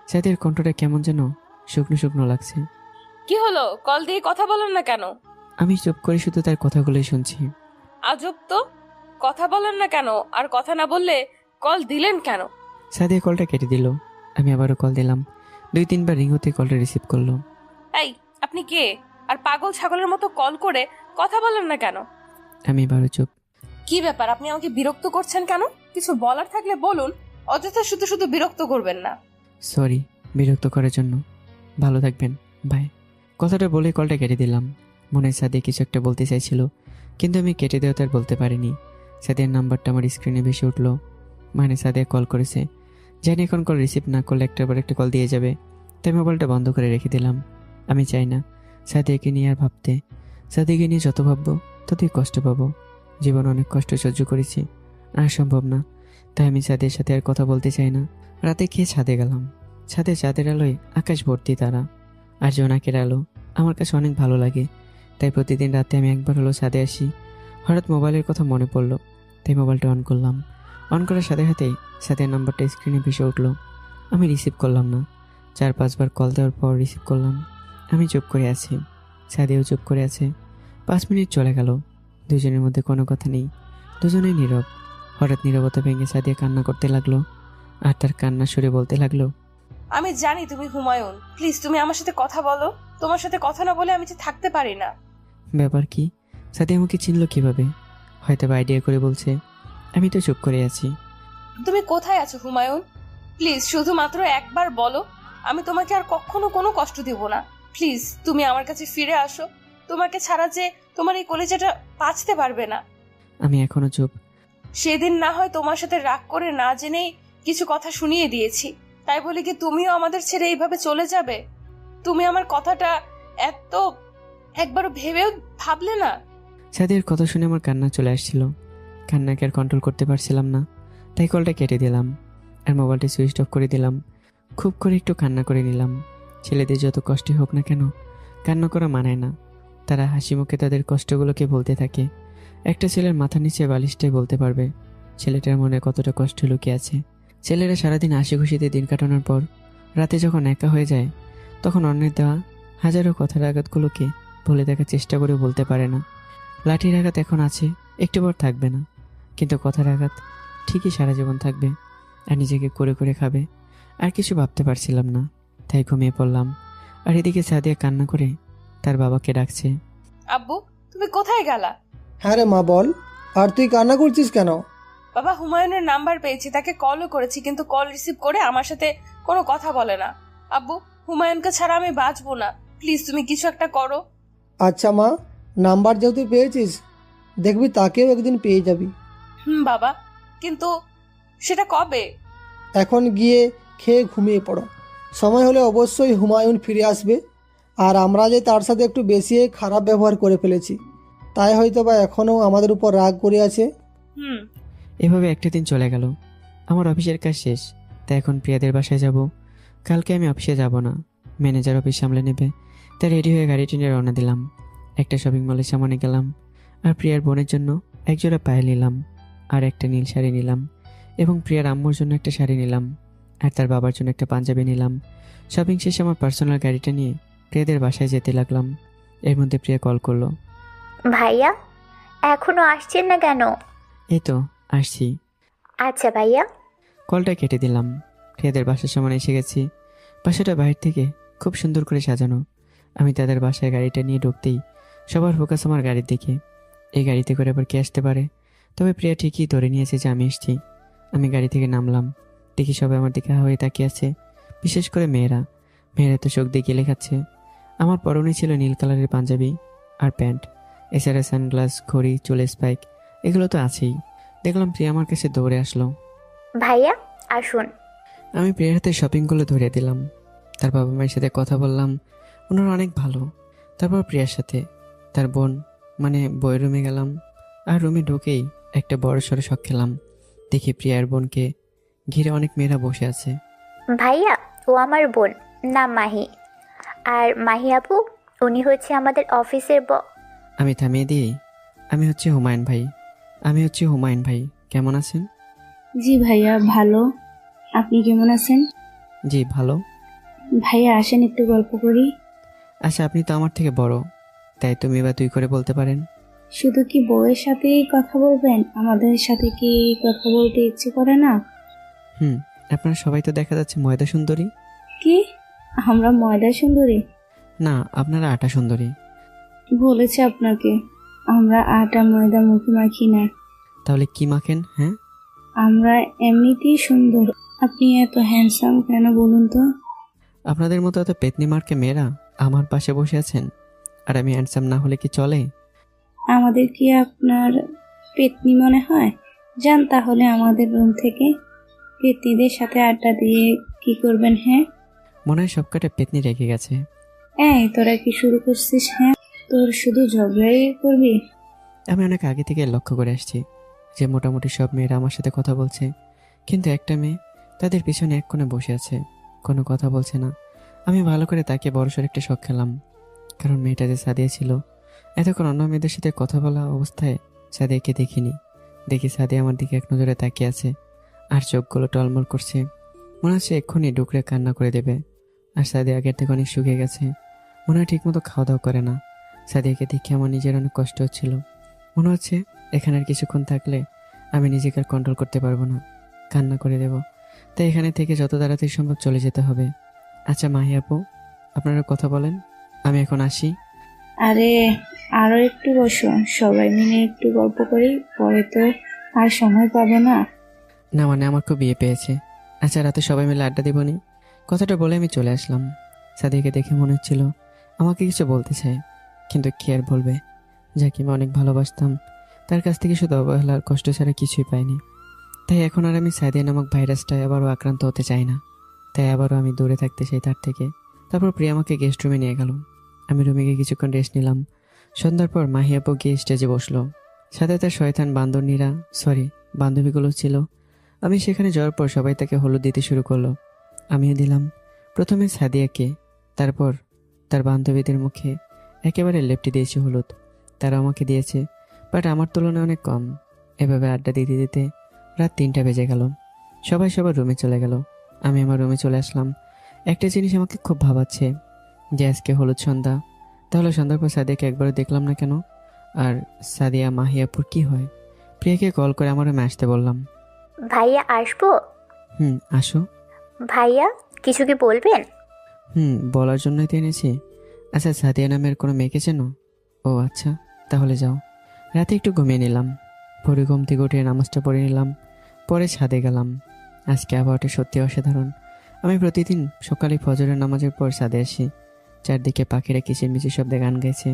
সাদিয়ার কণ্ঠটা কেমন যেন শুকনো শুকনো লাগছে। কি হলো, কল দিয়ে কথা বলেন না কেন? আমি চুপ করে শুধু তার কথাগুলোই শুনছি। আজব তো, কথা বলেন না কেন? আর কথা না বললে কল দিলেন কেন? সাদিয়া কলটা কেটে দিল। আমি আবারও কল দিলাম। 2-3 বার রিং হতে কলটা রিসিভ করলো। এই, আপনি কে? আর পাগল ছাগলের মতো কল করে কথা বলেন না কেন? আমি এবারও চুপ। কি ব্যাপার, আপনি আমাকে বিরক্ত করছেন কেন? কিছু বলার থাকলে বলুন, অযথা শুধু শুধু বিরক্ত করবেন না। সরি বিরক্ত করার জন্য। ভালো থাকবেন, বাই। কথাটা বলে কলটা কেটে দিলাম। মনে হয় সাদিয়া কিছু একটা বলতে চাইছিল, কিন্তু আমি কেটে দেওয়া তার বলতে পারিনি। সাদিয়ার নাম্বারটা আমার স্ক্রিনে ভেসে উঠলো। মানে সাদিয়া কল করেছে। জানি এখন কল রিসিভ না করলে একটার পর একটা কল দিয়ে যাবে, তাই মোবাইলটা বন্ধ করে রেখে দিলাম। আমি চাই না সাদিয়াকে নিয়ে আর ভাবতে। সাদিয়াকে নিয়ে যত ভাববো ততই কষ্ট পাবো। জীবন অনেক কষ্ট সহ্য করেছি, আর সম্ভব না। তাই আমি সাদিয়ার সাথে আর কথা বলতে চাই না। রাতে খেয়ে ছাদে গেলাম। ছাদে চাঁদের আলোয় আকাশ ভর্তি তারা আর জোনাকের আলো আমার কাছে অনেক ভালো লাগে। তাই প্রতিদিন রাতে আমি একবার হলো ছাদে আসি। হঠাৎ মোবাইলের কথা মনে পড়লো, তাই মোবাইলটা অন করলাম। অন করার সাথে সাথেই সাদিয়ার নাম্বারটা স্ক্রিনে ভেসে উঠলো। আমি রিসিভ করলাম না। 4-5 বার কল দেওয়ার পর রিসিভ করলাম। আমি চুপ করে আছি, সাদিয়াও চুপ করে আছে। 5 মিনিট চলে গেল। দুজনের মধ্যে কোনো কথা নেই, দুজনেই নীরব। হঠাৎ নীরবতা ভেঙে সাদিয়া কান্না করতে লাগলো, আর তার কান্না সুরে বলতে লাগলো, আমি জানি তুমি হুমায়ুন, প্লিজ তুমি আমার সাথে কথা বলো। তোমার সাথে কথা না বলে আমি যে থাকতে পারি না। ব্যাপার কি? সাদিয়া আমাকে চিনলো কিভাবে? হয়তো আইডিয়া করে বলছে। আমি তো চুপ করে আছি। তুমি কোথায় আছো হুমায়ুন? প্লিজ শুধুমাত্র একবার বলো, আমি তোমাকে আর কখনো কোনো কষ্ট দেব না। প্লিজ তুমি আমার কাছে ফিরে আসো। তোমাকে ছাড়া যে তোমার এই কলেজাটা বাঁচতে পারবে না। আমি এখনো চুপ। সেদিন না হয় তোমার সাথে রাগ করে না জেনেই কিছু কথা শুনিয়ে দিয়েছি, তাই বলে কি তুমিও আমাদের ছেড়ে এইভাবে চলে যাবে? তুমি আমার কথাটা এত একবারও ভেবেও ভাবলে না? সাদিয়ার কথা শুনে আমার কান্না চলে আসছিল। কান্নাকে আর কন্ট্রোল করতে পারছিলাম না, তাই কলটা কেটে দিলাম আর মোবাইলটা সুইচ অফ করে দিলাম। খুব করে একটু কান্না করে নিলাম। ছেলেদের যত কষ্টই হোক না কেন, কান্না করা মানায় না। তারা হাসি মুখে তাদের কষ্টগুলোকে বলতে থাকে। একটা ছেলের মাথার নিচে বালিশটাই বলতে পারবে ছেলেটার মনে কতটা কষ্ট লুকিয়ে আছে। ছেলেরা সারাদিন হাসি খুশিতে দিন কাটানোর পর রাতে যখন একা হয়ে যায়, তখন অন্যের দেওয়া হাজারো কথার আঘাতগুলোকে ভুলে দেখার চেষ্টা করে বলতে পারে না। লাঠির আঘাত এখন আছে, একটু পর থাকবে না, কিন্তু কথার আঘাত ঠিকই সারা জীবন থাকবে। আর নিজেকে করে করে খাবে। আর কিছু ভাবতে পারছিলাম না, তাই ঘুমিয়ে পড়লাম। আর এদিকে সাদিয়া কান্না করে তার বাবাকে ডাকছে। আব্বু, তুমি কোথায় গেলা? হ্যাঁ রে মা, বল। আর তুই কান্না করছিস কেন? বাবা, হুমায়ুনের নাম্বার পেয়েছি, তাকে কলও করেছি, কিন্তু কল রিসিভ করে আমার সাথে কোনো কথা বলে না। আব্বু, হুমায়ুনকে ছাড়া আমি বাঁচবো না, প্লিজ তুমি কিছু একটা করো। আচ্ছা মা, নাম্বার যেহেতু পেয়েছিস, দেখবি তাকেও একদিন পেয়ে যাবি। বাবা, কিন্তু সেটা কবে? এখন গিয়ে খেয়ে ঘুমিয়ে পড়ো। সময় হলে অবশ্যই হুমায়ুন ফিরে আসবে। আর আমরা যে তার সাথে একটু বেশি খারাপ ব্যবহার করে ফেলেছি, তাই হয়তো বা এখনও আমাদের উপর রাগ করে আছে। এভাবে একটা দিন চলে গেল। আমার অফিসের কাজ শেষ, তাই এখন প্রিয়াদের বাসায় যাব। কালকে আমি অফিসে যাব না, ম্যানেজার অফিস সামলে নেবে। তাই রেডি হয়ে গাড়ি টেনে রওনা দিলাম। একটা শপিং মলের সামনে গেলাম আর প্রিয়ার বোনের জন্য একজোড়া পায়েল নিলাম আর একটা নীল শাড়ি নিলাম, এবং প্রিয়ার আম্মুর জন্য একটা শাড়ি নিলাম আর তার বাবার জন্য একটা পাঞ্জাবি নিলাম। শপিং শেষে আমার পার্সোনাল গাড়িটা নিয়ে প্রিয়াদের বাসায় যেতে লাগলাম। এর মধ্যে প্রিয়া কল করলো। ভাইয়া, এখনো আসছেন না কেন? এই তো আসছি। আচ্ছা ভাইয়া। কলটা কেটে দিলাম। প্রিয়াদের বাসার সামনে এসে গেছি। বাসাটা বাইরে থেকে খুব সুন্দর করে সাজানো। আমি তাদের বাসায় গাড়িটা নিয়ে ঢুকতেই সবার ফোকাস আমার গাড়ির দিকে। এই গাড়িতে করে আবার কে আসতে পারে? তবে প্রিয়া ঠিকই ধরে নিয়েছে যে আমি এসেছি। আমি গাড়ি থেকে নামলাম, দেখি সবাই আমার দিকে হা হয়ে তাকিয়ে আছে, বিশেষ করে মেয়েরা। মেয়েরা তো চোখ দিয়ে গেলে খাচ্ছে। আমার পরনে ছিল নীল কালারের পাঞ্জাবি আর প্যান্ট, এছাড়া সানগ্লাস, ঘড়ি, চুলে স্পাইক, এগুলো তো আছেই। দেখলাম প্রিয়া আমার কাছে দৌড়ে আসলো। ভাইয়া আসুন। আমি প্রিয়ার হাতে শপিংগুলো ধরিয়ে দিলাম। তার বাবা মায়ের সাথে কথা বললাম, ওনারা অনেক ভালো। তারপর প্রিয়ার সাথে তার বোন মানে বইয়ের রুমে গেলাম। আর রুমে ঢুকেই একটা বড় সড়ো শখ খেলাম। দেখি প্রিয়ার বোনকে ঘিরে অনেক মেয়েরা বসে আছে। ভাইয়া, ও আমার বোন, নাম মাহি। আর মাহি আপু, উনি হচ্ছে আমাদের অফিসের আমি থামিয়ে দিই, আমি হচ্ছে হুমায়ুন ভাই। কেমন আছেন? জি ভাইয়া, ভালো। আপনি কেমন আছেন? জি ভালো। ভাইয়া আসেন একটু গল্প করি। আচ্ছা, আপনি তো আমার থেকে বড়, তাই তুমি বা তুই করে বলতে পারেন। শুধু কি বউয়ের সাথেই কথা বলবেন? আমাদের সাথে কি কথা বলতে ইচ্ছে করে না? আপনারা সবাই তো দেখা যাচ্ছে ময়দা সুন্দরী। কি আমরা ময়দা সুন্দরী? না, আপনারা আটা সুন্দরী। বলেছে আপনাকে? আমরা আটা ময়দা মুখে মাখি না। তাহলে কি মাখেন? হ্যাঁ, আমরা এমনিতেই সুন্দর। আপনি এত হ্যান্ডসাম কেন বলুন তো? আপনাদের মতো এত পেতনি মার্কে মেয়েরা আমার পাশে বসে আছেন, আর আমি হ্যান্ডসাম না হলে কি চলে? আমাদের কি আপনার পেতনি মনে হয়? যান তাহলে আমাদের রুম থেকে। পেতনিদের সাথে আড্ডা দিয়ে কি করবেন? হ্যাঁ, মনে হয় সবকটা পেতনি রেখে গেছে। এই তোরা কি শুরু করছিস? হ্যাঁ, তোর শুধু ঝগড়াই করবি? আমি অনেক আগে থেকে লক্ষ্য করে আসছি যে মোটামুটি সব মেয়েরা আমার সাথে কথা বলছে, কিন্তু একটা মেয়ে তাদের পিছনে এক কোণে বসে আছে, কোনো কথা বলছে না। আমি ভালো করে তাকে বড়সড় একটা শখ খেলাম, কারণ মেয়েটা যে সাদিয়া ছিল, এতক্ষণ অন্য মেয়েদের সাথে কথা বলা অবস্থায় সাদিয়াকে দেখিনি। দেখি সাদিয়া আমার দিকে এক নজরে তাকিয়ে আছে, আর চোখগুলো টলমল করছে, মনে হচ্ছে এক্ষুনি ডুকরে কান্না করে দেবে। আর সাদিয়া আগের থেকে অনেক শুকিয়ে গেছে, মনে হয় ঠিক মতো খাওয়া দাওয়া করে না। সাদিয়াকে দেখে আমার নিজের অনেক কষ্ট হচ্ছিল। মনে হচ্ছে এখানে আর কিছুক্ষণ থাকলে আমি নিজেকে আর কন্ট্রোল করতে পারবো না, কান্না করে দেব। তাই এখানে থেকে যত তাড়াতাড়ি সম্ভব চলে যেতে হবে। আচ্ছা মাহি আপু, আপনারা কথা বলেন, আমি এখন আসি। আরে আরো একটু বসো, সবাই মিলে একটু গল্প করি, পরে তো আর সময় পাবো না। না মানে আমার খুব বিয়ে পেয়েছে। আচ্ছা রাতে সবাই মিলে আড্ডা দেবনি? কথাটা বলে আমি চলে আসলাম। সাদিয়াকে দেখে মনে হচ্ছিল আমাকে কিছু বলতে চায়, কিন্তু কি আর বলবে? যাকে আমি অনেক ভালোবাসতাম, তার কাছ থেকে শুধু অবহেলার কষ্ট ছাড়া কিছুই পাইনি। তাই এখন আর আমি সাদিয়া নামক ভাইরাসটায় আবারও আক্রান্ত হতে চাই না। তাই আবারও আমি দূরে থাকতে চাই তার থেকে। তারপর প্রিয়া আমাকে গেস্ট রুমে নিয়ে গেল। আমি রুমে গিয়ে কিছুক্ষণ রেস্ট নিলাম। সন্ধ্যার পর মাহি আপু গিয়ে স্টেজে বসলো। সাথে তার শয়তান বান্ধবীগুলো ছিল। আমি সেখানে যাওয়ার পর সবাই তাকে হলুদ দিতে শুরু করলো। আমিও দিলাম। প্রথমে সাদিয়াকে, তারপর তার বান্ধবীদের মুখে একেবারে লেপটে দিয়েছে হলুদ। তারা আমাকে দিয়েছে, বাট আমার তুলনায় অনেক কম। এভাবে আড্ডা দিতে দিতে রাত 3টা বেজে গেল। সবাই সবার রুমে চলে গেল। আমি আমার রুমে চলে আসলাম। একটা জিনিস আমাকে খুব ভাবাচ্ছে যে আজকে হলুদ সন্ধ্যা, তাহলে সন্ধ্যার পর সাদিয়াকে একবারও দেখলাম না কেন? আর সাদিয়া মাহিয়াপুর কি হয়? প্রিয়াকে কল করে আমার রুমে আসতে বললাম। ভাইয়া আসবো? আসো। ভাইয়া কিছু কি বলবেন? বলার জন্যই তো এনেছি। আচ্ছা, সাদিয়া নামের কোনো মেয়েকে চেনো? ও আচ্ছা, তাহলে যাও। রাতে একটু ঘুমিয়ে নিলাম। ভোরে ঘুম থেকে উঠে নামাজটা পড়ে নিলাম। পরে ছাদে গেলাম। আজকে আবহাওয়াটা সত্যি অসাধারণ। আমি প্রতিদিন সকালে ফজরের নামাজের পর ছাদে আসি। চারদিকে পাখিরা কিচিরমিচির শব্দে গান গাইছে।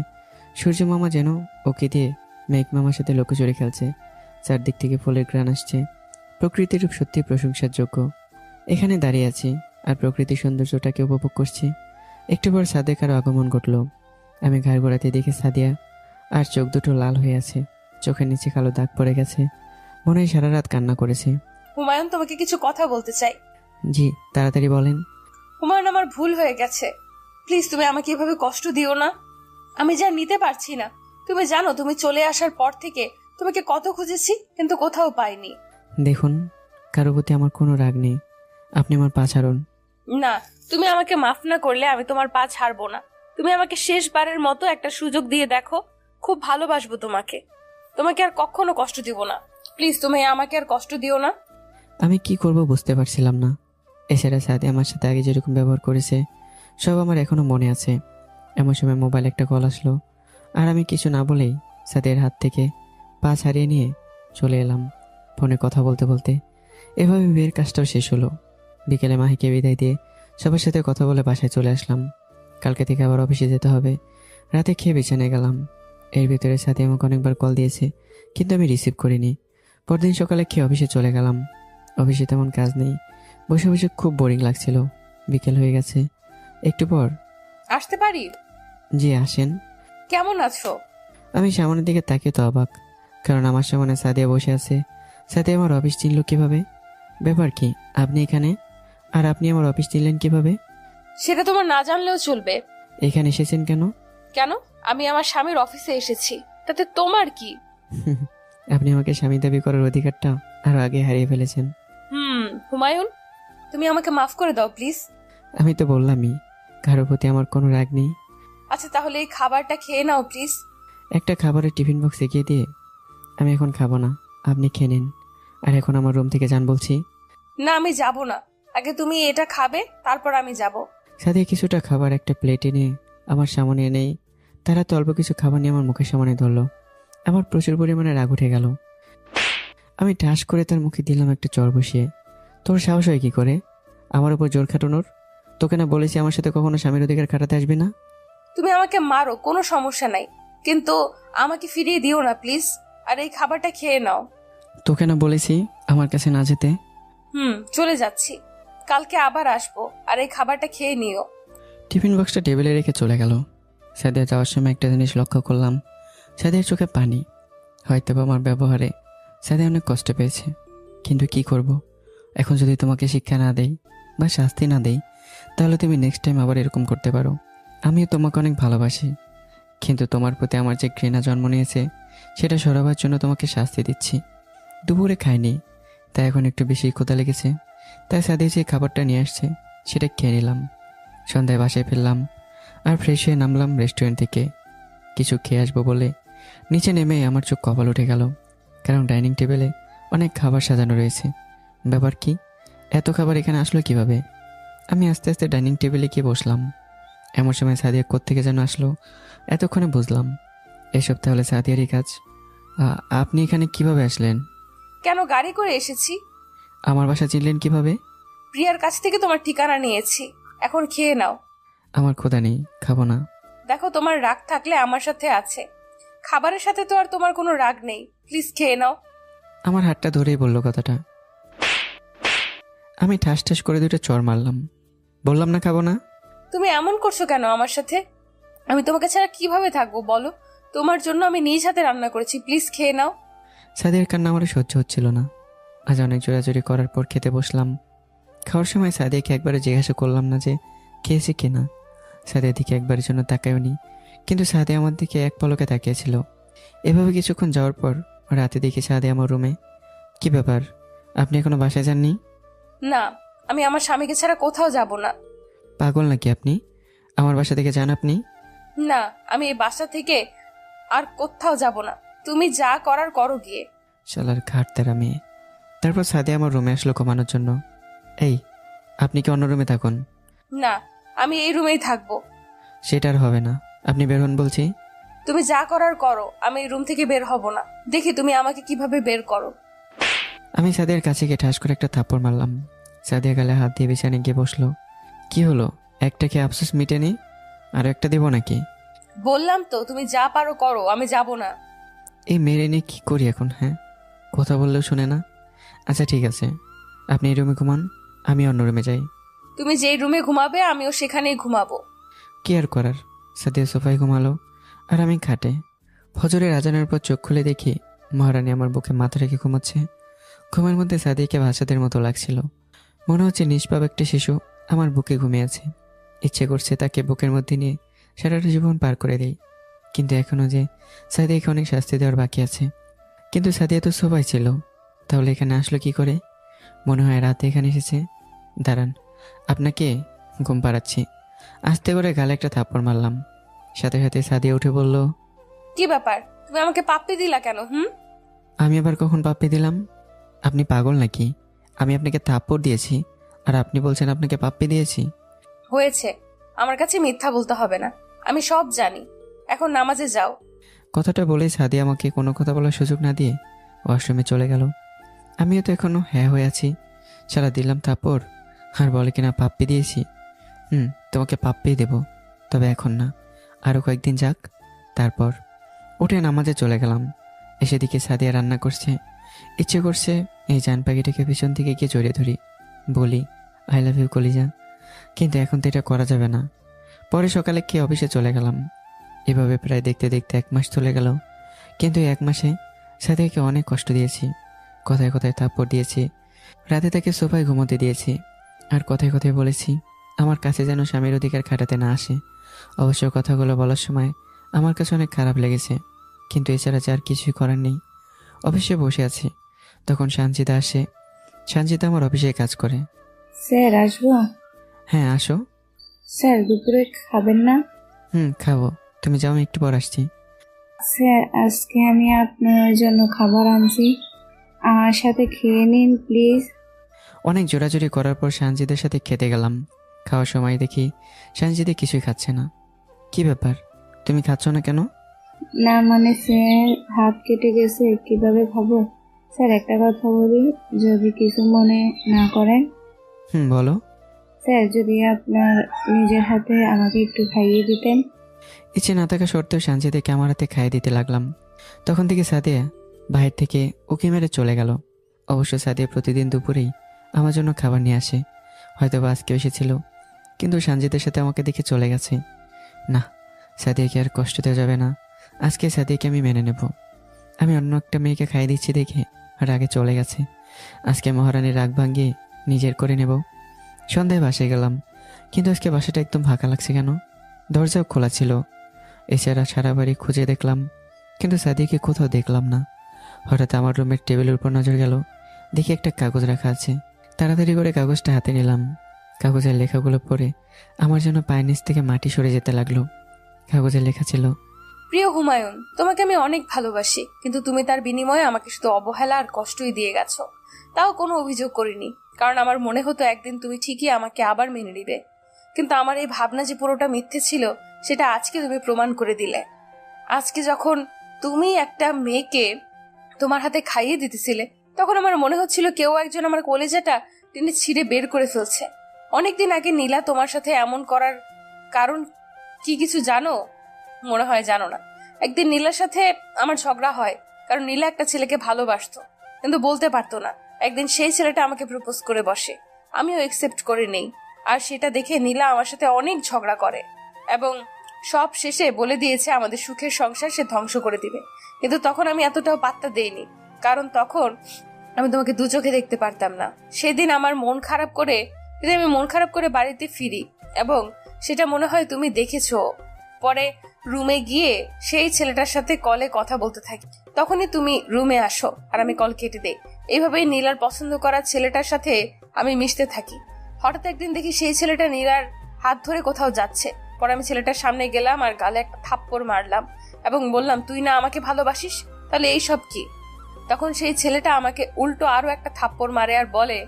সূর্য মামা যেন ওকে দিয়ে মেঘ মামার সাথে লুকোচুরি খেলছে। চারদিক থেকে ফুলের ঘ্রাণ আসছে। প্রকৃতির রূপ সত্যি প্রশংসার যোগ্য। এখানে দাঁড়িয়ে আছি আর প্রকৃতির সৌন্দর্যটাকে উপভোগ করছি। একটু পর সাদেক আরও আগমন ঘটল। আমি ঘাড় ঘোরাতে দেখে সাদিয়া, আর চোখ দুটো লাল হয়ে আছে। চোখের নিচে কালো দাগ পড়ে গেছে। মনে হয় সারা রাত কান্না করেছে। হুমায়ুন, তোমাকে কিছু কথা বলতে চাই। জি, তাড়াতাড়ি বলেন। হুমায়ুন, আমার ভুল হয়ে গেছে। প্লিজ তুমি আমাকে এভাবে কষ্ট দিও না। আমি যা নিতে পারছি না। তুমি জানো, তুমি চলে আসার পর থেকে তোমাকে কত খুঁজেছি, কিন্তু কোথাও পাইনি। দেখুন, কারো প্রতি আমার কোনো রাগ নেই। আপনি আমার পা ছাড়ুন। না, তুমি আমাকে মাফ না করলে আমি তোমার পা ছাড়বো না। তুমি আমাকে শেষবারের মতো একটা সুযোগ দিয়ে দেখো। খুব ভালোবাসবো তোমাকে। তোমাকে আর কখনো কষ্ট দিব না। প্লিজ তুমি আমাকে আর কষ্ট দিও না। আমি কি করব বুঝতে পারছিলাম না। এছাড়া সাথে আমার সাথে আগে যেরকম ব্যবহার করেছে সব আমার এখনো মনে আছে। এমন সময় মোবাইল একটা কল আসলো, আর আমি কিছু না বলেই সাথের হাত থেকে পা ছাড়িয়ে নিয়ে চলে এলাম। ফোনে কথা বলতে বলতে এভাবে বিয়ের কাজটাও শেষ হলো। বিকেলে মাহিকে বিদায় দিয়ে সবার সাথে কথা বলে বাসায় চলে আসলাম। কালকে থেকে আবার অফিসে যেতে হবে। রাতে খেয়ে বিছানায় গেলাম। এর ভিতরে সাথে আমাকে অনেকবার কল দিয়েছে, কিন্তু আমি রিসিভ করিনি। পরদিন সকালে খেয়ে অফিসে চলে গেলাম। অফিসে তেমন কাজ নেই। বসে বসে খুব বোরিং লাগছিল। বিকেল হয়ে গেছে। একটু পর। আসতে পারি? জি, আসেন। কেমন আছো? আমি সামনের দিকে তাকিয়ে তো অবাক, কারণ আমার সামনে সাদিয়া বসে আছে। সাদিয়া আমার অফিস চিনল কিভাবে? ব্যাপার কি, আপনি এখানে, আর আপনি আমার অফিস চিনলেন কিভাবে? সেটা তোমার না জানলেও চলবে। এখানে এসেছেন কেন? কেন? আমি আমার স্বামীর অফিসে এসেছি, তাতে তোমার কি? আপনি আমাকে স্বামী দাবি করার অধিকারটা আরো আগে হারিয়ে ফেলেছেন। হুমায়ুন, তুমি আমাকে মাফ করে দাও প্লিজ। আমি তো বললামই, কারোর প্রতি আমার কোনো রাগ নেই। আচ্ছা, তাহলে এই খাবারটা খেয়ে নাও প্লিজ। একটা খাবারের টিফিন বক্স এগিয়ে দিয়ে, আমি এখন খাবো না, আপনি খেয়ে নিন। আর এখন আমার রুম থেকে যান বলছি। না, আমি যাব না। আগে তুমি এটা খাবে, তারপর আমি যাব। সাথে কিছুটা খাবার একটা প্লেটে নিয়ে আমার সামনে এনেই তারা তো অল্প কিছু খাবার নিয়ে আমার মুখের সামনে ধরলো। আমার প্রচুর পরিমাণে রাগ উঠে গেল। আমি ঠাস করে তার মুখে দিলাম একটা চর বসিয়ে। তোর সাহস হয় কি করে আমার উপর জোর খাটানোর? তোকে না বলেছি আমার সাথে কখনো স্বামীর অধিকার খাটাতে আসবি না? তুমি আমাকে মারো, কোনো সমস্যা নাই, কিন্তু আমাকে ফিরিয়ে দিও না প্লিজ। আর এই খাবারটা খেয়ে নাও। তোকে না বলেছি আমার কাছে না যেতে? চলে যাচ্ছি। কালকে আবার আসবো, আর এই খাবারটা খেয়ে নিও। টিফিন বক্সটা টেবিলে রেখে চলে গেল। সাদিয়া যাওয়ার সময় একটা জিনিস লক্ষ্য করলাম, সাদিয়ার চোখে পানি। হয়তো আমার ব্যবহারে সাদিয়া অনেক কষ্ট পেয়েছে, কিন্তু কি করব? এখন যদি তোমাকে শিক্ষা না দেই বা শাস্তি না দেই, তাহলে তুমি নেক্সট টাইম আবার এরকম করতে পারো। আমিও তোমাকে অনেক ভালোবাসি, কিন্তু তোমার প্রতি আমার যে ঘৃণা জন্ম নিয়েছে সেটা সরাবার জন্য তোমাকে শাস্তি দিচ্ছি। দুপুরে খাইনি, তাই এখন একটু বেশি ক্ষুধা লেগেছে। তাই সাদিয়া যে খাবারটা নিয়ে আসছে সেটা খেয়ে নিলাম। সন্ধ্যায় বাসায় ফিরলাম আর ফ্রেশ হয়ে নামলাম রেস্টুরেন্ট থেকে। কিছু খেয়ে আসবো বলে নিচে নেমে আমার চোখ কপাল উঠে গেল, কারণ ডাইনিং টেবিলে অনেক খাবার সাজানো রয়েছে। ব্যাপার কি, এত খাবার এখানে আসলো কিভাবে? আমি আস্তে আস্তে ডাইনিং টেবিলে গিয়ে বসলাম। এমন সময় সাদিয়া কোত্থেকে যেন আসলো। এতক্ষণে বুঝলাম এসব তাহলে সাদিয়ারই কাজ। আপনি এখানে কিভাবে আসলেন? কেন, গাড়ি করে এসেছি। আমার বাসা চিনলেন কিভাবে? প্রিয়ার কাছ থেকে তোমার ঠিকানা নিয়েছি। এখন খেয়ে নাও। আমার ক্ষুধা নেই, খাবো না। দেখো, তোমার রাগ থাকলে আমার সাথে আছে, খাবারের সাথে তো আর তোমার কোনো রাগ নেই। প্লিজ খেয়ে নাও। আমার হাতটা ধরেই বললো কথাটা। আমি ঠাস ঠাস করে দুটো চড় মারলাম। বললাম না খাবো না। তুমি এমন করছো কেন আমার সাথে? আমি তোমাকে ছাড়া কিভাবে থাকবো বলো? তোমার জন্য আমি নিজ হাতে রান্না করেছি, প্লিজ খেয়ে নাও। সাদিয়ার কান্না আমার সহ্য হচ্ছিল না। আজ অনেক জোরাজোরি করার পর খেতে বসলাম। খাওয়ার সময় সাদিয়াকে একবারে জিজ্ঞাসা করলাম না যে খেয়েছে কিনা। সাদিয়ার দিকে একবারের জন্য তাকায়নি, কিন্তু সাদিয়া আমার দিকে এক পলকে তাকিয়েছিল। এভাবে কিছুক্ষণ যাওয়ার পর রাতে দেখি সাদিয়া আমার রুমে। কি ব্যাপার, আপনি এখনো বাসায় যাননি? না, আমি আমার স্বামীকে ছাড়া কোথাও যাব না। পাগল নাকি আপনি? আমার বাসা থেকে যান আপনি। না, আমি এই বাসা থেকে আর কোথাও যাব না। তুমি যা করার করো গিয়ে। শালার ঘাট তেরা মেয়ে। তারপর সাদিয়া আমার রুমে আসলো ঘুমানোর জন্য। এই, আপনি কি অন্য রুমে থাকুন? না, আমি এই রুমেই থাকবো। সেটা আর হবে না, আপনি বের হন বলছি। তুমি যা করার করো, আমি এই রুম থেকে বের হব না। দেখি তুমি আমাকে কিভাবে বের করো। আমি সাদিয়ার কাছে গিয়ে ঠাস করে একটা থাপ্পড় মারলাম। সাদিয়া গালে হাত দিয়ে বিছানে গিয়ে বসলো। কি হলো, একটা কি আফসোস মিটেনি? আর একটা দেবো নাকি? বললাম তো তুমি যা পারো করো, আমি যাব না। এই মেরে নিয়ে কি করি এখন? হ্যাঁ, কথা বললেও শুনে না। আচ্ছা ঠিক আছে, আপনি এই রুমে ঘুমান, আমি অন্য রুমে যাই। তুমি যেই রুমে ঘুমাবে আমিও সেখানেই ঘুমাবো। কি আর করার। সাদিয়া সোফায় ঘুমালো আর আমি খাটে। ফজরের আজানের পর চোখ খুলে দেখি মহারানী আমার বুকে মাথা রেখে ঘুমাচ্ছে। ঘুমের মধ্যে সাদিয়াকে বাচ্চাদের মতো লাগছিল। মনে হচ্ছে নিষ্পাপ একটা শিশু আমার বুকে ঘুমিয়ে আছে। ইচ্ছে করছে তাকে বুকের মধ্যে নিয়ে সারাটা জীবন পার করে দেই। কিন্তু এখনও যে সাদিয়াকে অনেক শাস্তি দেওয়ার বাকি আছে। কিন্তু সাদিয়া তো সবাই ছিল, তাহলে এখানে আসলো কি করে? মনে হয় রাতে এখানে এসেছে। দাঁড়ান, আপনাকে ঘুম পাড়াচ্ছি। আস্তে করে গালে একটা থাপ্পড় মারলাম। সাথে সাথে সাদিয়া উঠে বলল, কি ব্যাপার, তুমি আমাকে পাপ্পি দিলা কেন? আমি আবার কখন পাপ্পি দিলাম? আপনি পাগল নাকি? আমি আপনাকে থাপ্পড় দিয়েছি আর আপনি বলছেন আপনাকে পাপ্পি দিয়েছি? হয়েছে, আমার কাছে মিথ্যা বলতে হবে না, আমি সব জানি। এখন নামাজে যাও। কথাটা বলেই সাদিয়া আমাকে কোনো কথা বলার সুযোগ না দিয়ে ওয়াশরুমে চলে গেল। আমিও তো এখনো হ্যাঁ হয়ে আছি। সারা দিলাম থাপ্পড় আর বলে কিনা পাপ্পি দিয়েছি। তোমাকে পাপ্পি দেব, তবে এখন না, আরও কয়েকদিন যাক, তারপর। উঠে নামাজে চলে গেলাম। এসে দিকে সাদিয়া রান্না করছে। ইচ্ছে করছে এই জান পাখিটাকে পিছন থেকে গিয়ে জড়িয়ে ধরি, বলি আই লাভ ইউ কলিজা। কিন্তু এখন তো এটা করা যাবে না। পরে সকালে খেয়ে অফিসে চলে গেলাম। এভাবে প্রায় দেখতে দেখতে 1 মাস চলে গেল। কিন্তু এই 1 মাসে সাদিয়াকে অনেক কষ্ট দিয়েছি। কথায় কথায় থাপ্পড় দিয়েছি, রাতে তাকে সোফায় ঘুমোতে দিয়েছি, আর কথায় কথায় বলেছি আমার কাছে যেন স্বামীর অধিকার খাটাতে না আসে। অবশ্য কথাগুলো বলার সময় আমার কাছে অনেক খারাপ লেগেছে, কিন্তু এছাড়া আর কিছুই করার নেই। অফিসে বসে আছি, তখন সানজিদা আসে। সানজিদা আমার অফিসে কাজ করে। স্যার আসবো? হ্যাঁ আসো। স্যার দুপুরে খাবেন না? খাবো, তুমি যাও, আমি একটু পর আসছি। স্যার আজকে আমি আপনার জন্য খাবার আনছি, আমার সাথে খেয়ে নিন প্লিজ। অনেক জোরাজোরি করার পর সানজিদের সাথে খেতে গেলাম। খাওয়ার সময় দেখি সানজিদে কিছুই খাচ্ছে না। কি ব্যাপার, তুমি খাচ্ছ না কেন? না মানে স্যার হাত কেটে গেছে, কিভাবে খাবো? স্যার একটা কথা বলি, যদি কিছু মনে না করেন। বলো। স্যার যদি আপনার নিজের হাতে আমাকে একটু খাইয়ে দিতেন। ইচ্ছে না থাকা সত্ত্বেও সানজিদাকে আমার হাতে খাইয়ে দিতে লাগলাম। তখন থেকে সাদিয়া বাহির থেকে উকি মেরে চলে গেল। অবশ্য সাদিয়া প্রতিদিন দুপুরেই আমার জন্য খাবার নিয়ে আসে। হয়তো বা আজকে এসেছিল, কিন্তু সানজিদের সাথে আমাকে দেখে চলে গেছে। না, সাদিয়াকে আর কষ্ট দেওয়া যাবে না। আজকে সাদিয়াকে আমি মেনে নেব। আমি অন্য একটা মেয়েকে খাইয়ে দিচ্ছি দেখে রাগে চলে গেছে। আজকে মহারানীর রাগ ভাঙিয়ে নিজের করে নেব। সন্ধ্যায় বাসায় গেলাম, কিন্তু আজকে বাসাটা একদম ফাঁকা লাগছে কেন? দরজাও খোলা ছিল। এছাড়া সারা বাড়ি খুঁজে দেখলাম, কিন্তু সাদিয়াকে কোথাও দেখলাম না। হঠাৎ আমার রুমের টেবিলের উপর নজর গেল, দেখি একটা কাগজ রাখা আছে। তাড়াতাড়ি করে কাগজটা হাতে নিলাম। কাগজের লেখাগুলো পড়ে আমার জন্য পায়ের নিচ থেকে মাটি সরে যেতে লাগলো। কাগজের লেখা ছিল, প্রিয় হুমায়ুন, তোমাকে আমি অনেক ভালোবাসি, কিন্তু তুমি তার বিনিময়ে আমাকে শুধু অবহেলা আর কষ্টই দিয়ে গেছো। তাও কোনো অভিযোগ করিনি, কারণ আমার মনে হতো একদিন তুমি ঠিকই আমাকে আবার মেনে নিবে। কিন্তু আমার এই ভাবনা যে পুরোটা মিথ্যে ছিল, সেটা আজকে তুমি প্রমাণ করে দিলে। আজকে যখন তুমি একটা মেয়েকে তোমার হাতে খাইয়ে দিতেছিলে, তখন আমার মনে হচ্ছিল কেউ একজন আমার কলেজাটা টেনে ছিঁড়ে বের করে ফেলছে। অনেকদিন আগে নীলা তোমার সাথে এমন করার কারণ কি কিছু জানো? মনে হয় জানো না। একদিন নীলার সাথে আমার ঝগড়া হয়, কারণ নীলা একটা ছেলেকে ভালোবাসতো কিন্তু বলতে পারতো না। একদিন সেই ছেলেটা আমাকে প্রপোজ করে বসে, আমিও একসেপ্ট করে নেই। আর সেটা দেখে নীলা আমার সাথে অনেক ঝগড়া করে এবং সব শেষে বলে দিয়েছে আমাদের সুখের সংসার সে ধ্বংস করে দিবে। কিন্তু তখন আমি এতটাও পাত্তা দেইনি, কারণ তখন আমি তোমাকে দু চোখে দেখতে পারতাম না। সেদিন আমার মন খারাপ করে যদি আমি মন খারাপ করে বাড়িতে ফিরি এবং সেটা মনে হয় তুমি দেখেছো, পরে রুমে গিয়ে সেই ছেলেটার সাথে কলে কথা বলতে থাকি, তখনই তুমি রুমে আসো আর আমি কল কেটে দেই। এইভাবেই নীলার পছন্দ করা ছেলেটার সাথে আমি মিশতে থাকি। হঠাৎ একদিন দেখি সেই ছেলেটা নীলার হাত ধরে কোথাও যাচ্ছে। পরে আমি ছেলেটার সামনে গেলাম আর গালে একটা থাপ্পড় মারলাম এবং বললাম, তুই না আমাকে ভালোবাসিস, তাহলে এইসব কি? তখন সেই ছেলেটা আমাকে উল্টো আরো একটা থাপ্পড় মারে আর বলে,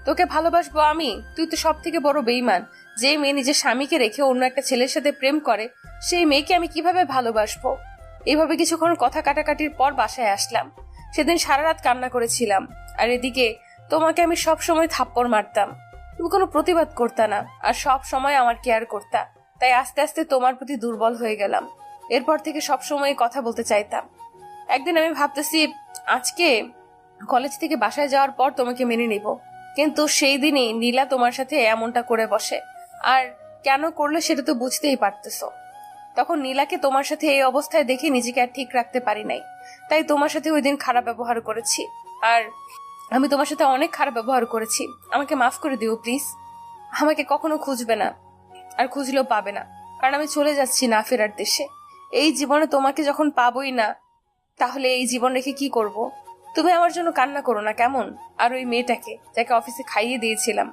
তোকে ভালোবাসবো আমি? তুই তো সব থেকে বড় বেঈমান। যে মেয়ে নিজের স্বামীকে রেখে অন্য একটা ছেলের সাথে প্রেম করে, সেই মেয়েকে আমি কিভাবে ভালোবাসবো? এইভাবে কিছুক্ষণ কথা কাটাকাটির পর বাসায় আসলাম। সেদিন সারা রাত কান্না করেছিলাম, আর এদিকে তোমাকে আমি সব সময় থাপ্পড় মারতাম, তুমি কোনো প্রতিবাদ করতা না আর সব সময় আমার কেয়ার করতা। তাই আস্তে আস্তে তোমার প্রতি দুর্বল হয়ে গেলাম। এরপর থেকে সব সময় কথা বলতে চাইতাম। একদিন আমি ভাবতেছি আজকে কলেজ থেকে বাসায় যাওয়ার পর তোমাকে মেনে নিব, কিন্তু সেই দিনই নীলা তোমার সাথে এমনটা করে বসে। আর কেন করলে সেটা তো বুঝতেই পারতেছো। তখন নীলাকে তোমার সাথে এই অবস্থায় দেখে নিজেকে আর ঠিক রাখতে পারি নাই, তাই তোমার সাথে ওই দিন খারাপ ব্যবহার করেছি। আর আমি তোমার সাথে অনেক খারাপ ব্যবহার করেছি, আমাকে মাফ করে দিও প্লিজ। আমাকে কখনো খুঁজবে না, আর খুঁজলেও পাবে না, কারণ আমি চলে যাচ্ছি না ফেরার দেশে। এই জীবনে তোমাকে যখন পাবোই না, তাহলে এই জীবন রেখে কি করব? তুমি আমার জন্য কান্না করো না কেমন? আর ওই মেয়েটাকে যাকে অফিসে খাইয়ে দিয়েছিলাম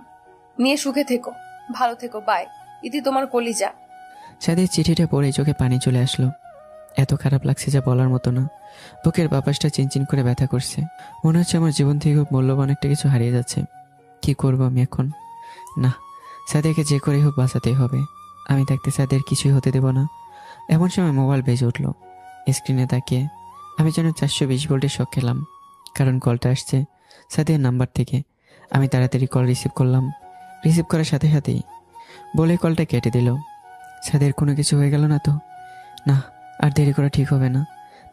নিয়ে সুখে থেকো, ভালো থেকো, বাই। ইতি তোমার কলিজা। সাদিয়ার চিঠিটা পড়ে চোখে পানি চলে আসলো। এত খারাপ লাগছে যা বলার মতো না। বুকের বাপাসটা চিনচিন করে ব্যথা করছে। মনে হচ্ছে আমার জীবন থেকে খুব মূল্যবান একটা কিছু হারিয়ে যাচ্ছে। কি করব আমি এখন? না, সাদিয়াকে যে করে হোক বাঁচাতেই হবে। আমি থাকতে সাদিয়ার কিছুই হতে দেব না। এমন সময় মোবাইল বেজে উঠলো। স্ক্রিনে তাকিয়ে আমি যেন 420 ভোল্টের শক খেলাম, কারণ কলটা আসছে সাদিয়ার নাম্বার থেকে। আমি তাড়াতাড়ি কল রিসিভ করলাম। রিসিভ করার সাথে সাথেই বলে কলটা কেটে দিল। সাদিয়ার কোনো কিছু হয়ে গেল না তো? না, আর দেরি করা ঠিক হবে না।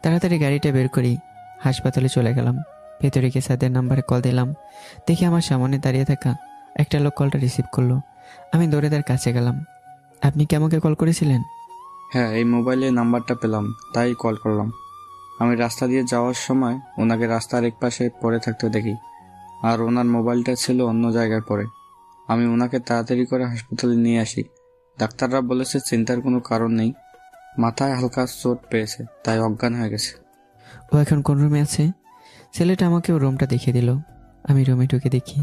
তাড়াতাড়ি গাড়িটা বের করি হাসপাতালে চলে গেলাম। ভেতরে গিয়ে সাদিয়ার নাম্বারে কল দিলাম। দেখি আমার সামনে দাঁড়িয়ে থাকা একটা লোক কলটা রিসিভ করলো। আমি দৌড়ে তার কাছে গেলাম। আপনি কি আমাকে কল করেছিলেন? হ্যাঁ, এই মোবাইলে নাম্বারটা পেলাম তাই কল করলাম। আমি রাস্তা দিয়ে যাওয়ার সময় ওনাকে রাস্তার এক পাশে পড়ে থাকতে দেখি, আর ওনার মোবাইলটা ছিল অন্য জায়গায় পড়ে। আমি ওনাকে তাড়াতাড়ি করে হাসপাতালে নিয়ে আসি। ডাক্তাররা বলেছে চিন্তার কোনো কারণ নেই, মাথায় হালকা চোট পেয়েছে, তাই অজ্ঞান হয়ে গেছে। ও এখন কোন রুমে আছে? ছেলেটা আমাকে ও রুমটা দেখিয়ে দিল। আমি রুমে ঢুকে দেখি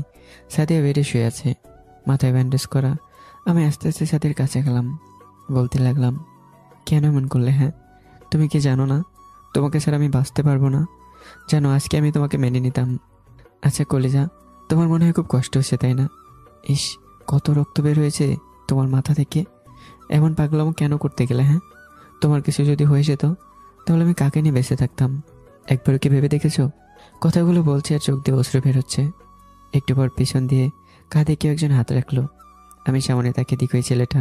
সাদিয়া বেডে শুয়ে আছে, মাথায় ব্যান্ডেজ করা। আমি আস্তে আস্তে সাদিয়ার কাছে গেলাম, বলতে লাগলাম, কেন এমন করলে? হ্যাঁ, তুমি কি জানো না তোমাকে ছাড়া আমি বাঁচতে পারবো না? জানো আজকে আমি তোমাকে মেনে নিতাম। আচ্ছা কলিজা, তোমার মনে হয় খুব কষ্ট হচ্ছে তাই না? ইস, কত রক্ত বের হয়েছে তোমার মাথা থেকে। এমন পাগলামো কেন করতে গেলে? হ্যাঁ, তোমার কিছু যদি হয়ে যেত তাহলে আমি কাকে নিয়ে বেঁচে থাকতাম? একবার কি ভেবে দেখেছো? কথাগুলো বলছে আর চোখ দিয়ে অশ্রু বের হচ্ছে। একটু পর পিছন দিয়ে কাঁধে কেউ একজন হাত রাখলো। আমি সামনে তাকে দিক ওই ছেলেটা।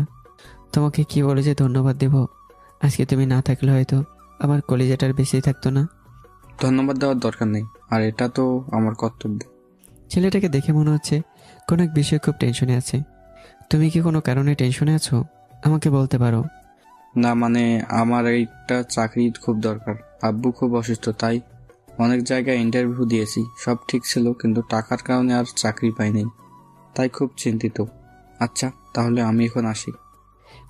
তোমাকে কি বলে যে ধন্যবাদ দেব? আজকে তুমি না থাকলে হয়তো আমার কলিজাটার বেশি থাকতো না। ধন্যবাদ দেওয়ার দরকার নেই, আর এটা তো আমার কর্তব্য। ছেলেটাকে দেখে মনে হচ্ছে কোনো এক বিষয়ে খুব টেনশনে আছে। তুমি কি কোনো কারণে টেনশনে আছো? আমাকে বলতে পারো। না মানে আমার একটা চাকরি খুব দরকার। আব্বু খুব অসুস্থ, তাই অনেক জায়গায় ইন্টারভিউ দিয়েছি, সব ঠিক ছিল, কিন্তু টাকার কারণে আর চাকরি পাইনি, তাই খুব চিন্তিত। আচ্ছা তাহলে আমি এখন আসি।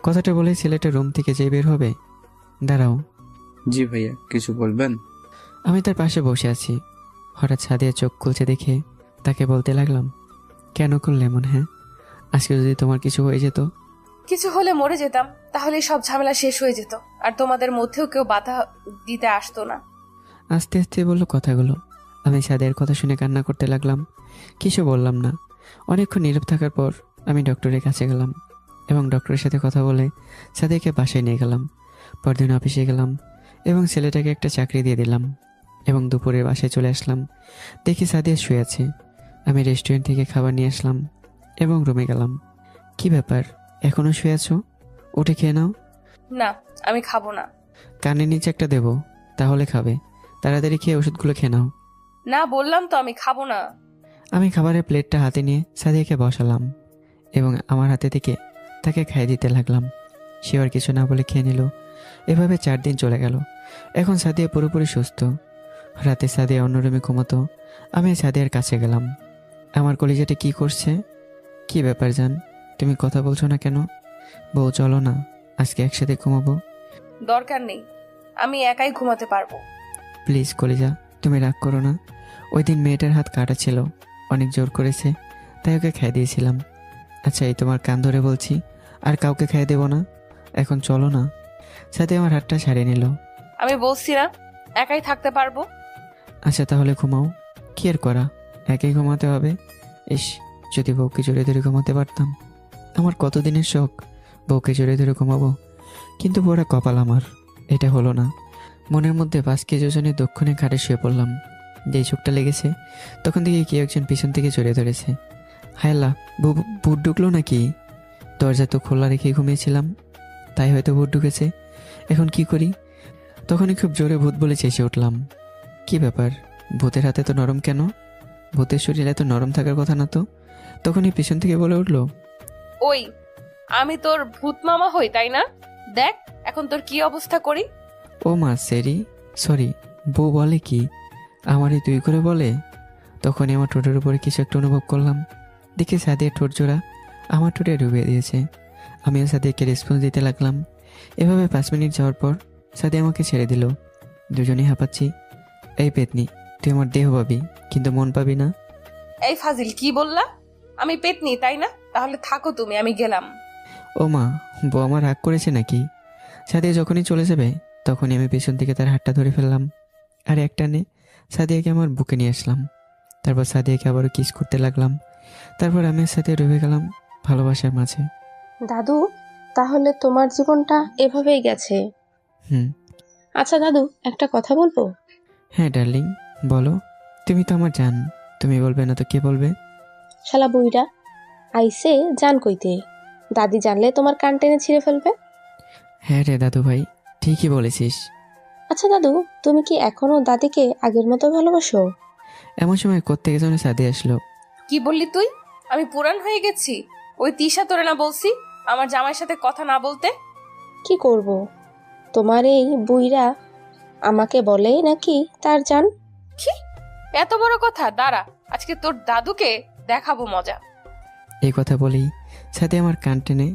কথাটা বলে ছেলেটা রুম থেকে যেই বের হবে, দাঁড়াও। জি ভাইয়া, কিছু বলবেন? আমি তার পাশে বসে আছি। হঠাৎ সাদিয়া চোখ খুলছে দেখে তাকে বলতে লাগলাম, কেন করলে এমন? হ্যাঁ, আজকে যদি তোমার কিছু হয়ে যেত? কিছু হলে মরে যেতাম, তাহলে সব ঝামেলা শেষ হয়ে যেত, আর তোমাদের মধ্যেও কেউ বাধা দিতে আসতো না। আস্তে আস্তে বললো কথাগুলো। আমি সাদিয়ার কথা শুনে কান্না করতে লাগলাম। কিছু বললাম না। অনেকক্ষণ নীরব থাকার পর আমি ডক্টরের কাছে গেলাম এবং ডক্টরের সাথে কথা বলে সাদিয়াকে বাসায় নিয়ে গেলাম। পরদিন অফিসে গেলাম এবং ছেলেটাকে একটা চাকরি দিয়ে দিলাম এবং দুপুরে বাসায় চলে আসলাম। দেখি সাদিয়া শুয়ে আছে। আমি রেস্টুরেন্ট থেকে খাবার নিয়ে আসলাম এবং রুমে গেলাম। কি ব্যাপার, এখনো শুয়ে আছো? উঠে খেয়ে নাও। না, আমি খাবো না। কানের নিচে একটা দেবো, তাহলে খাবে। তাড়াতাড়ি খেয়ে ওষুধগুলো খেয়ে নাও। না বললাম তো, আমি খাবো না। আমি খাবারের প্লেটটা হাতে নিয়ে সাদিয়াকে বসালাম এবং আমার হাতে থেকে তাকে খাইয়ে দিতে লাগলাম। সে আর কিছু না বলে খেয়ে নিল। এভাবে 4 দিন চলে গেল। এখন সাদিয়া পুরোপুরি সুস্থ। রাতে সাদিয়া অন্য রুমে ঘুমাতো। আমি সাদিয়ার কাছে গেলাম। আমার কলিজাটা কি করছে? কি ব্যাপার জান, তুমি কথা বলছো না কেন? বউ চলো না, আজকে একসাথে ঘুমাবো। দরকার নেই, আমি একাই ঘুমাতে পারবো। প্লিজ কলিজা, তুমি রাগ করো না। ওই দিন মেয়েটার হাত কাটা ছিল, অনেক জোর করেছে, তাই ওকে খাইয়ে দিয়েছিলাম। আচ্ছা, এই তোমার কান ধরে বলছি, আর কাউকে খাইয়ে দেবো না। এখন চলো না। সাথে আমার হাতটা ছাড়িয়ে নিল। আমি বলছি না একাই থাকতে পারবো। আচ্ছা তাহলে ঘুমাও। কি আর করা, একাই ঘুমাতে হবে। ইস, যদি বউকে জড়িয়ে ধরে ঘুমাতে পারতাম। আমার কতদিনের শখ বউকে জড়িয়ে ধরে ঘুমাবো, কিন্তু বড় কপাল আমার, এটা হলো না। মনের মধ্যে বাসকে যোজনে দক্ষিণে খাটে শুয়ে পড়লাম। যেই চোখটা লেগেছে তখন থেকে কেউ একজন পিছন থেকে জড়িয়ে ধরেছে। হায়লা, ভূত ঢুকলো নাকি? দরজা তো খোলা রেখে ঘুমিয়েছিলাম, তাই হয়তো ভূত ঢুকেছে। এখন কি করি? তখনই খুব জোরে ভূত বলে চেঁচে উঠলাম। কি ব্যাপার, ভূতের হাতে তো নরম কেন? ভূতের শরীর এত নরম থাকার কথা না তো। তখনই পিছন থেকে বলে উঠলো, ওই আমি তোর ভূত মামা হই তাই না? দেখ এখন তোর কি অবস্থা করি। ও মা সরি, বউ বলে কি? আমারই তুই করে বলে। তখনই আমার ঠোঁটের উপরে কিছু একটা অনুভব করলাম। দেখে সাদিয়ার ঠোঁট জোড়া আমার ঠোঁটে ডুবিয়ে দিয়েছে। আমিও সাদিয়াকে রেসপন্স দিতে লাগলাম। এভাবে 5 মিনিট যাওয়ার পর সাদিয়া আমাকে ছেড়ে দিল। দুজনেই হাঁপাচ্ছি। এই পেতনি, তুই আমার দেহ পাবি কিন্তু মন পাবি না। এই ফাজিল, কি বললা? আমি পেতনি তাই না? তাহলে থাকো তুমি, আমি গেলাম। ও মা, বউ আমার রাগ করেছে নাকি? সাদিয়া যখনই চলে যাবে তখনই আমি পেছন থেকে তার হাতটা ধরে ফেললাম, আর একটানে সাদিয়াকে আমার বুকে নিয়ে আসলাম। তারপর সাদিয়াকে আবারও কিস করতে লাগলাম। তারপর আমি এর সাথে ডুবে গেলাম ভালোবাসার মাঝে। দাদু, তাহলে তোমার জীবনটা এভাবেই গেছে? আচ্ছা দাদু, একটা কথা বলবো? হ্যাঁ ডার্লিং, বলো। তুমি তো আমার জান, তুমি বলবে না তো কে বলবে? শালা বুইরা আইসে জান কইতে, দাদি জানলে তোমার কান টেনে ছিঁড়ে ফেলবে। হ্যাঁ রে দাদু ভাই, ঠিকই বলেছিস। আচ্ছা দাদু, তুমি কি এখনো দাদিকে আগের মতো ভালোবাসো? এমন সময় কোত্থেকে যেন সাদিয়া আসলো। কি বললি তুই? আমি পুরান হয়ে গেছি? ওই তিশা তোরে না বলছি আমার জামাইয়ের সাথে কথা না বলতে? কি করব, তোমার এই বুইরা আমাকে বলেই নাকি তার জান। কি এত বড় কথা? দাঁড়া, আজকে তোর দাদুকে দেখাবো মজা। এই কথা বলেই সাদিয়া আমার কান টেনে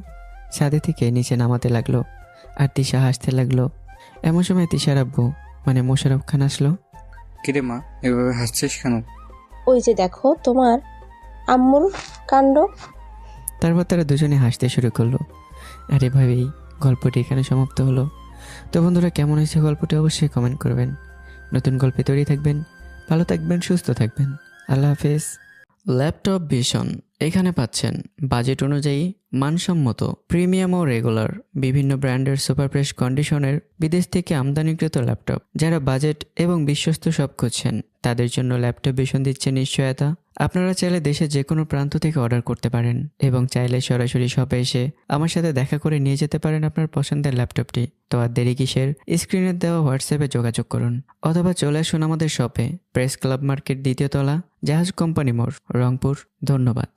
ছাদে থেকে নিচে নামাতে লাগলো, আর তিশা হাসতে লাগলো। এমন সময় তিশার আব্বু মানে মোশাররফ খান আসলো। কিরে মা, এভাবে হাসছিস কেন? ওই যে দেখো তোমার আম্মুর কাণ্ড। তারপর তারা দুজনে হাসতে শুরু করলো। আর এভাবেই গল্পটি এখানে সমাপ্ত হলো। তো বন্ধুরা, কেমন হয়েছে গল্পটি অবশ্যই কমেন্ট করবেন। নতুন গল্পে তৈরি থাকবেন, ভালো থাকবেন, সুস্থ থাকবেন। আল্লাহ হাফেজ। ল্যাপটপ ভিশন, এখানে পাচ্ছেন বাজেট অনুযায়ী মানসম্মত প্রিমিয়াম ও রেগুলার বিভিন্ন ব্র্যান্ডের সুপার ফ্রেশ কন্ডিশনের বিদেশ থেকে আমদানিকৃত ল্যাপটপ। যারা বাজেট এবং বিশ্বস্ত সব খুঁজছেন তাদের জন্য ল্যাপটপ ভিশন দিচ্ছে নিশ্চয়তা। আপনারা চাইলে দেশের যে কোনো প্রান্ত থেকে অর্ডার করতে পারেন এবং চাইলে সরাসরি শপে এসে আমার সাথে দেখা করে নিয়ে যেতে পারেন আপনার পছন্দের ল্যাপটপটি। তো আর দেরি কিসের? স্ক্রিনে দেওয়া হোয়াটসঅ্যাপে যোগাযোগ করুন অথবা চলে আসুন আমাদের শপে, প্রেস ক্লাব মার্কেট 2য় তলা, জাহাজ কোম্পানি মোড়, রংপুর। ধন্যবাদ।